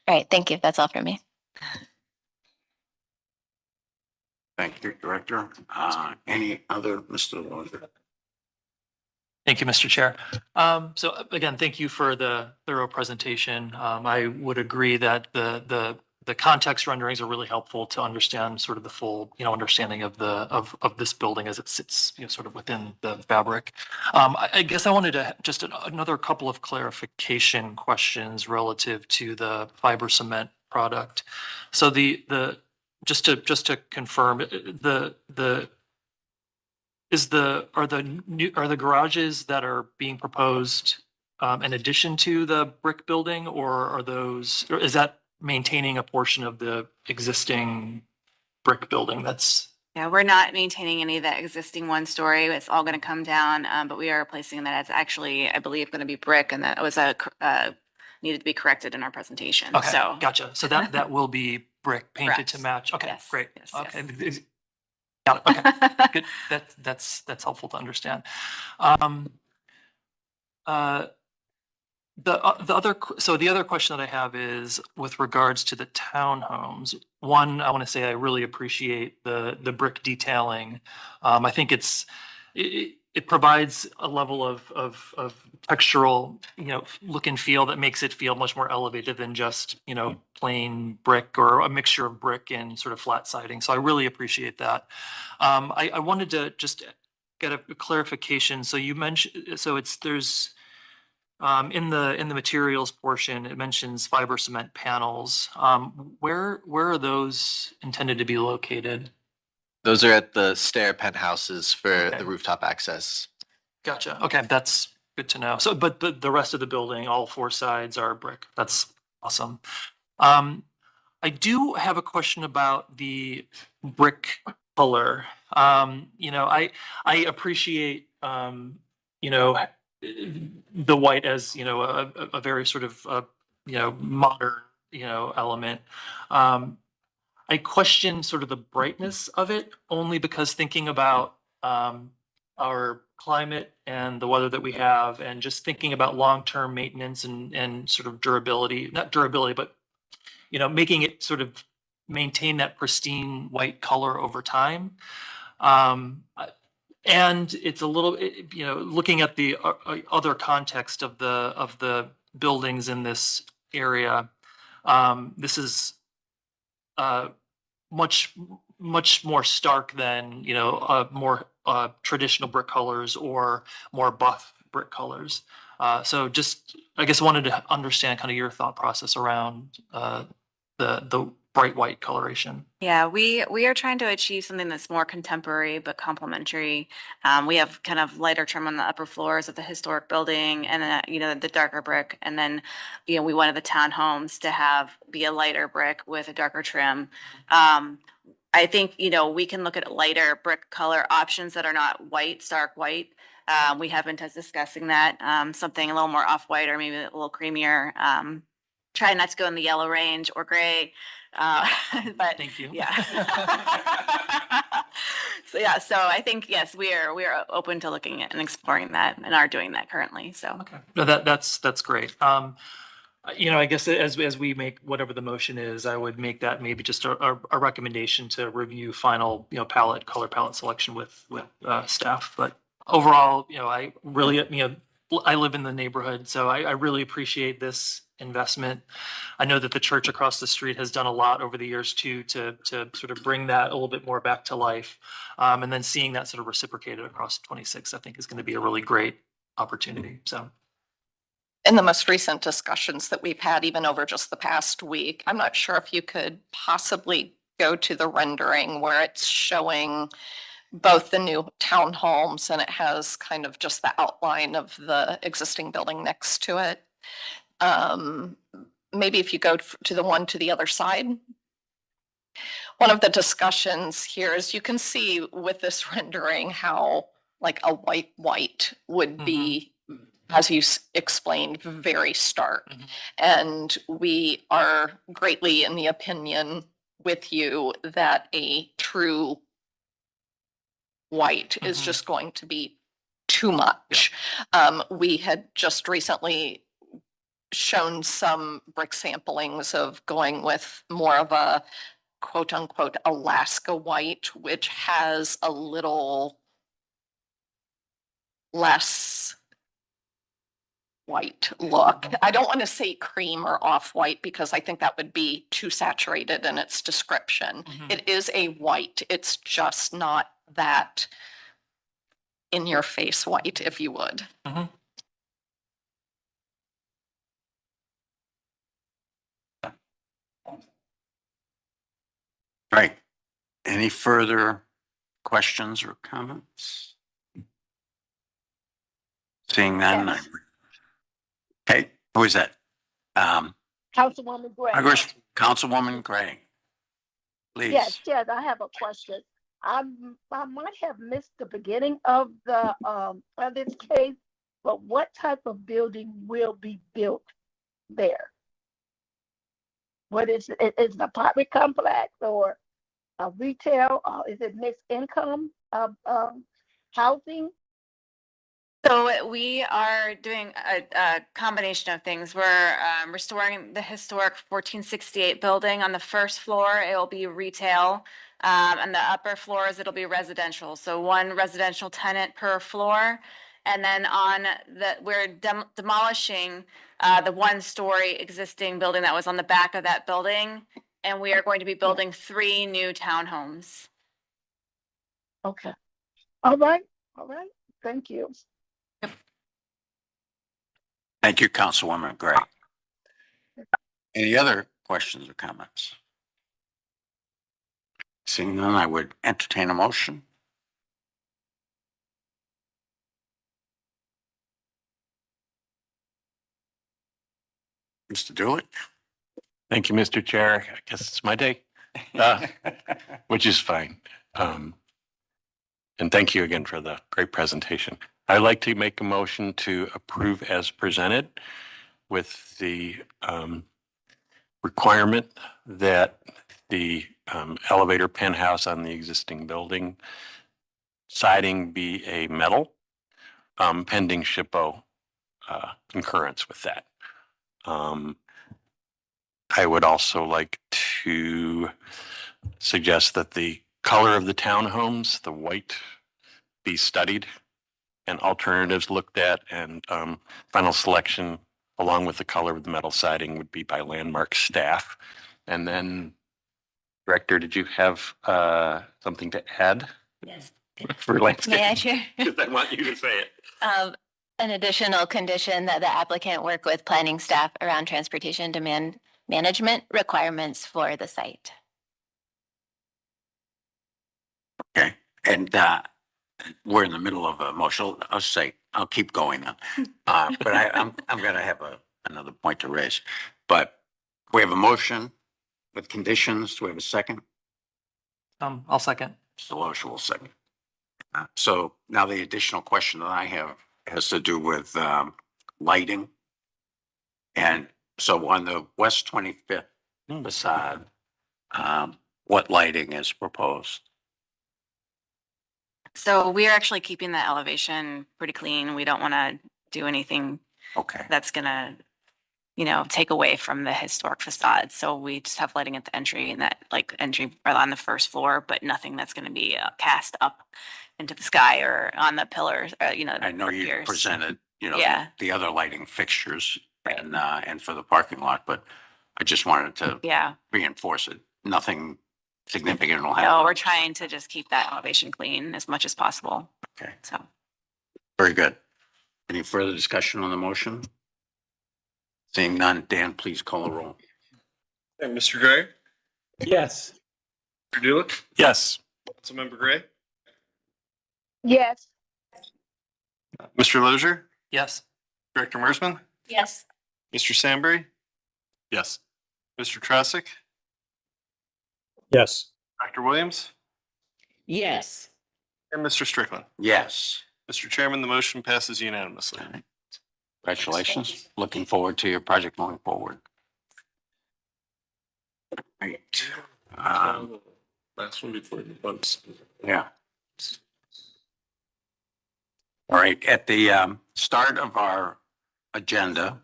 All right, thank you. That's all for me. Thank you, Director. Any other, Mr. Longer? Thank you, Mr. Chair. So again, thank you for the thorough presentation. I would agree that the context renderings are really helpful to understand sort of the full, understanding of of this building as it sits, sort of within the fabric. I guess I wanted to just another couple of clarification questions relative to the fiber cement product. So just to confirm, are the garages that are being proposed in addition to the brick building, or is that maintaining a portion of the existing brick building? Yeah, we're not maintaining any of that existing one story. It's all going to come down, but we are replacing that. It's actually, I believe, going to be brick, and that was needed to be corrected in our presentation. Okay, So gotcha. So that will be brick painted to Correct. match. Okay, Yes, great. yes, Okay, yes. got it. Okay, good. That's helpful to understand. The other question that I have is with regards to the townhomes. One, I want to say I really appreciate the brick detailing. I think it provides a level of textural, look and feel that makes it feel much more elevated than just, plain brick or a mixture of brick and sort of flat siding. So I really appreciate that. I wanted to just get a clarification. So you mentioned, there's in the materials portion, it mentions fiber cement panels. Where are those intended to be located? Those are at the stair penthouses for Okay. the rooftop access. Gotcha. Okay, that's good to know. So, but the rest of the building, all four sides are brick. That's awesome. I do have a question about the brick color. I appreciate the white as a very sort of modern element. I question sort of the brightness of it only because thinking about our climate and the weather that we have, and just thinking about long-term maintenance and sort of durability, not durability, but making it sort of maintain that pristine white color over time. And it's a little, looking at the other context of the buildings in this area, this is much more stark than more traditional brick colors or more buff brick colors. So just, I guess, wanted to understand kind of your thought process around the bright white coloration. Yeah, we are trying to achieve something that's more contemporary but complementary. We have kind of lighter trim on the upper floors of the historic building, and then the darker brick, and then we wanted the townhomes to be a lighter brick with a darker trim. I think we can look at lighter brick color options that are not white, stark white. We have been discussing that, something a little more off-white or maybe a little creamier. Try not to go in the yellow range or gray. But thank you. Yeah. So I think, yes, we are open to looking at and exploring that, and are doing that currently. So okay, no, that's great. I guess as we make whatever the motion is, I would make that maybe just a recommendation to review final color palette selection with staff. But overall, I really I live in the neighborhood, so I really appreciate this investment. I know that the church across the street has done a lot over the years too to sort of bring that a little bit more back to life, and then seeing that sort of reciprocated across 26, I think is going to be a really great opportunity. So. In the most recent discussions that we've had, even over just the past week, I'm not sure if you could possibly go to the rendering where it's showing both the new townhomes and it has kind of just the outline of the existing building next to it. Maybe if you go to the one to the other side. One of the discussions here is you can see with this rendering how like a white would be, as you explained, very stark. And we are greatly in the opinion with you that a true white is just going to be too much. We had just recently shown some brick samplings of going with more of a quote unquote Alaska white, which has a little less white look. I don't want to say cream or off-white because I think that would be too saturated in its description. It is a white. It's just not that in your face white, if you would. Right. Any further questions or comments? Seeing none. Yes. Okay, who is that? Councilwoman Gray. Councilwoman Gray. Please. Yes, I have a question. I might have missed the beginning of this case, but what type of building will be built there? What is it? Is it an apartment complex or a retail, or is it mixed income housing? So we are doing a combination of things. We're restoring the historic 1468 building. On the first floor, it will be retail. On the upper floors, it'll be residential. So one residential tenant per floor. And then we're demolishing the one-story existing building that was on the back of that building. And we are going to be building 3 new townhomes. Okay. All right. Thank you. Thank you, Councilwoman Gray. Any other questions or comments? Seeing none, I would entertain a motion. Mr. Dooley? Thank you, Mr. Chair. I guess it's my day, which is fine. And thank you again for the great presentation. I'd like to make a motion to approve as presented with the requirement that the elevator penthouse on the existing building. Siding be a metal, pending SHPO concurrence with that. I would also like to suggest that the color of the townhomes, the white, be studied and alternatives looked at, and final selection along with the color of the metal siding would be by Landmark staff. And then, Director, did you have something to add? Yes. For landscape? May I share? I want you to say it. An additional condition that the applicant work with planning staff around transportation demand management requirements for the site. Okay, and we're in the middle of a motion. I'll keep going now. But I'm gonna have another point to raise. But we have a motion with conditions. Do we have a second? I'll second. Deloche will second. So now the additional question that I have has to do with lighting. And so on the West 25th facade, what lighting is proposed? So we are actually keeping the elevation pretty clean. We don't want to do anything that's gonna, take away from the historic facade. So we just have lighting at the entry and that entry on the first floor, but nothing that's going to be cast up into the sky or on the pillars. I know you piers. presented, Yeah. the other lighting fixtures and for the parking lot, but I just wanted to reinforce it. Nothing significant will happen. No, we're trying to just keep that elevation clean as much as possible. Okay. So. Very good. Any further discussion on the motion? Seeing none, Dan, please call the roll. Hey, Mr. Gray? Yes. Mr. Dulick? Yes. Councilmember Gray? Yes. Mr. Lozier? Yes. Director Mersman? Yes. Mr. Sandberry? Yes. Mr. Trosick? Yes. Dr. Williams? Yes. And Mr. Strickland? Yes. Mr. Chairman, the motion passes unanimously. Congratulations. Looking forward to your project going forward. Right. Last one before the bunts. Yeah. All right. At the start of our agenda,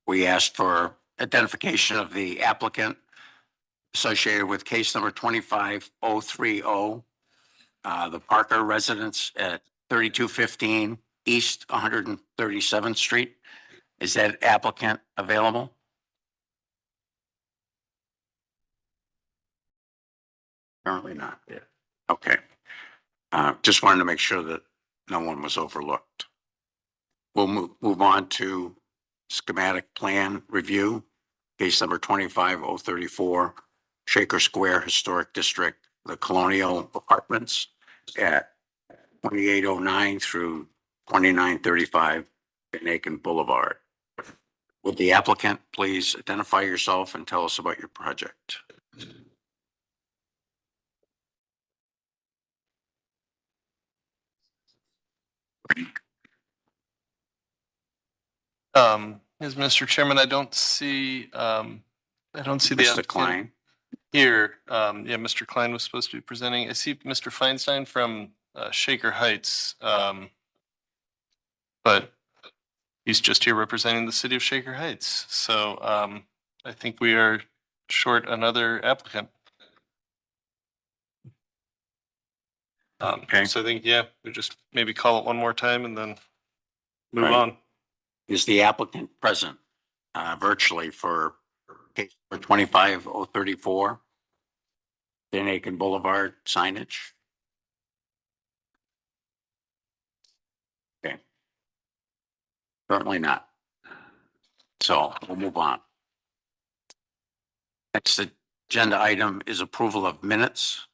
we asked for identification of the applicant associated with case number 25030, the Parker residence at 3215 East 137th Street. Is that applicant available? Apparently not. Yeah. Okay. Just wanted to make sure that no one was overlooked. We'll move on to schematic plan review, case number 25034, Shaker Square Historic District, the Colonial Apartments at 2809 through 2935 Van Aiken Boulevard. Would the applicant please identify yourself and tell us about your project? As Mr. Chairman, I don't see the Mr. Klein. here. Yeah, Mr. Klein was supposed to be presenting. I see Mr. Feinstein from Shaker Heights, but he's just here representing the city of Shaker Heights. So I think we are short another applicant. Okay. So I think, we just maybe call it one more time and then move Right. on. Is the applicant present virtually for case number 25034, Van Aiken Boulevard signage? Okay. Certainly not. So we'll move on. Next agenda item is approval of minutes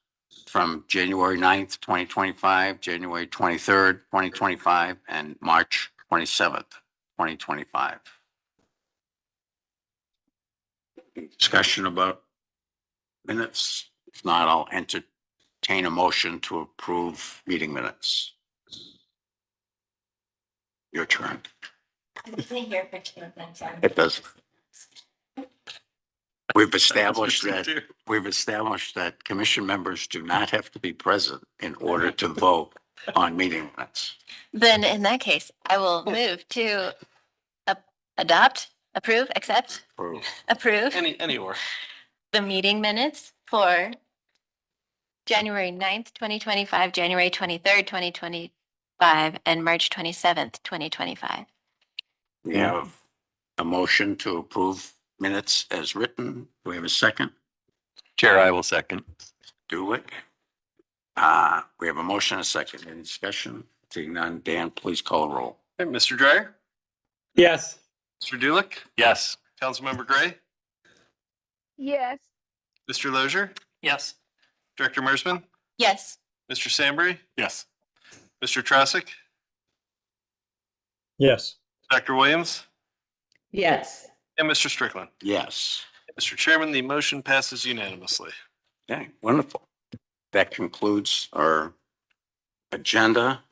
from January 9th, 2025, January 23rd, 2025, and March 27th, 2025. Discussion about minutes? If not, I'll entertain a motion to approve meeting minutes. Your turn. Here for 2 minutes. It does. We've established that we've established that commission members do not have to be present in order to vote on meeting minutes. Then in that case, I will move to adopt, approve, accept, approve Any or. the meeting minutes for January 9th, 2025, January 23rd, 2025, and March 27th, 2025. We have a motion to approve minutes as written. Do we have a second? Chair, I will second. Do it. We have a motion and a second. Any discussion? Seeing none, Dan, please call a roll. Okay, Mr. Dryer, Yes. Mr. Dulick, Yes. Councilmember Gray, Yes. Mr. Lozier, Yes. Director Mersman, Yes. Mr. Sambry, Yes. Mr. Trosick, Yes. Dr. Williams, Yes. and Mr. Strickland. Yes. Mr. Chairman, the motion passes unanimously. Okay, wonderful. That concludes our agenda,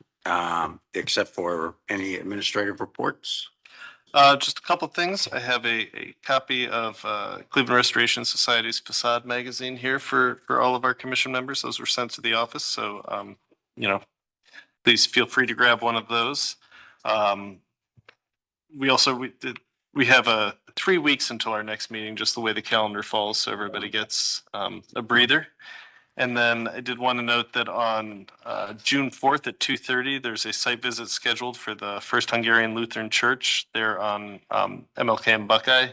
except for any administrative reports. Just a couple of things. I have a copy of Cleveland Restoration Society's Facade magazine here for all of our commission members. Those were sent to the office, so please feel free to grab one of those. We have 3 weeks until our next meeting, just the way the calendar falls, so everybody gets a breather. And then I did want to note that on June 4th at 2:30, there's a site visit scheduled for the First Hungarian Lutheran Church there on MLK and Buckeye.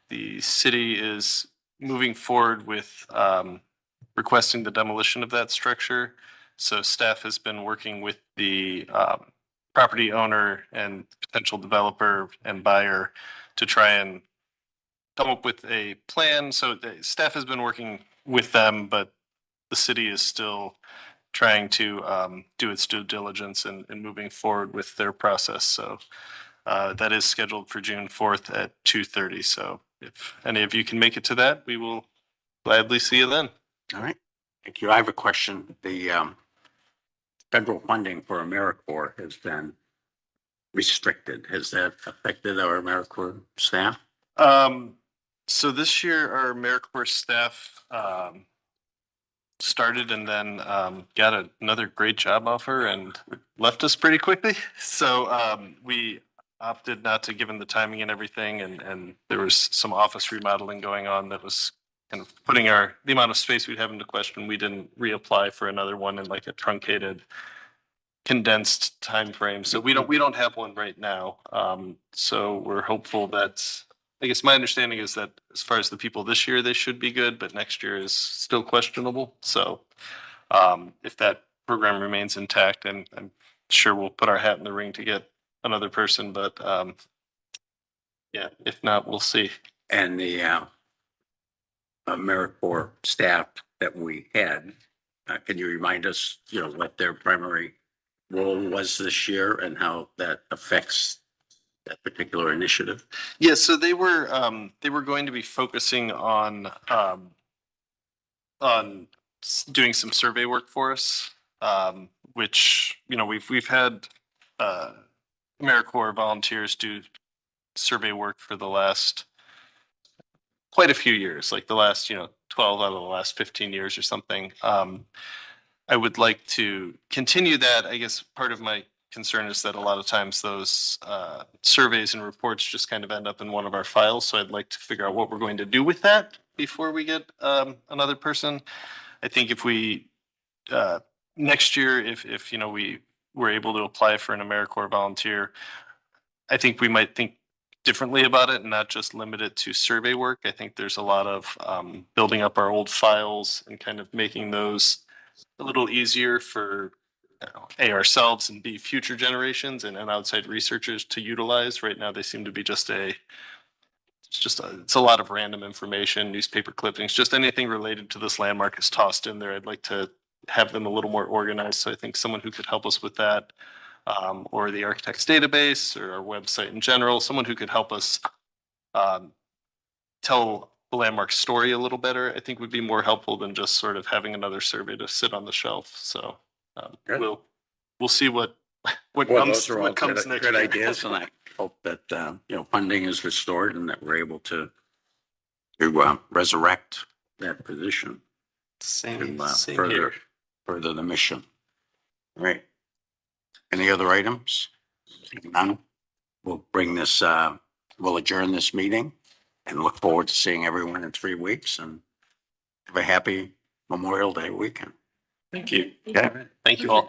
The city is moving forward with requesting the demolition of that structure. So staff has been working with the property owner and potential developer and buyer to try and come up with a plan. So the staff has been working with them, but the city is still trying to do its due diligence and moving forward with their process. So that is scheduled for June 4th at 2:30. So if any of you can make it to that, we will gladly see you then. All right. Thank you. I have a question. The federal funding for AmeriCorps has been restricted. Has that affected our AmeriCorps staff? So this year, our AmeriCorps staff started and then got another great job offer and left us pretty quickly. So we opted not to, given the timing and everything, and there was some office remodeling going on that was kind of putting the amount of space we'd have into question. We didn't reapply for another one in like a truncated, condensed time frame. So we don't have one right now. So we're hopeful that, I guess my understanding is that as far as the people this year, they should be good, but next year is still questionable. So if that program remains intact, and I'm sure we'll put our hat in the ring to get another person, but yeah, if not, we'll see. And the AmeriCorps staff that we had, can you remind us, what their primary role was this year and how that affects that particular initiative? Yeah, so they were going to be focusing on doing some survey work for us, which we've had AmeriCorps volunteers do survey work for the last quite a few years, like the last 12 out of the last 15 years or something. I would like to continue that. I guess part of my concern is that a lot of times those surveys and reports just kind of end up in one of our files. So I'd like to figure out what we're going to do with that before we get another person. I think if we next year, if we were able to apply for an AmeriCorps volunteer, I think we might think differently about it and not just limit it to survey work. I think there's a lot of building up our old files and kind of making those a little easier for A, ourselves, and B, future generations and outside researchers to utilize. Right now, they seem to be it's a lot of random information, newspaper clippings, just anything related to this landmark is tossed in there. I'd like to have them a little more organized. So I think someone who could help us with that, or the architect's database or our website in general, someone who could help us tell the landmark story a little better, I think would be more helpful than just sort of having another survey to sit on the shelf. So we'll see what comes next. Good year. ideas, and I hope that funding is restored and that we're able to resurrect that position. Same, To same further, here. further the mission. All right. Any other items? Seeing none, we'll bring this, we'll adjourn this meeting and look forward to seeing everyone in 3 weeks and have a happy Memorial Day weekend. Thank you. Okay. Thank you all.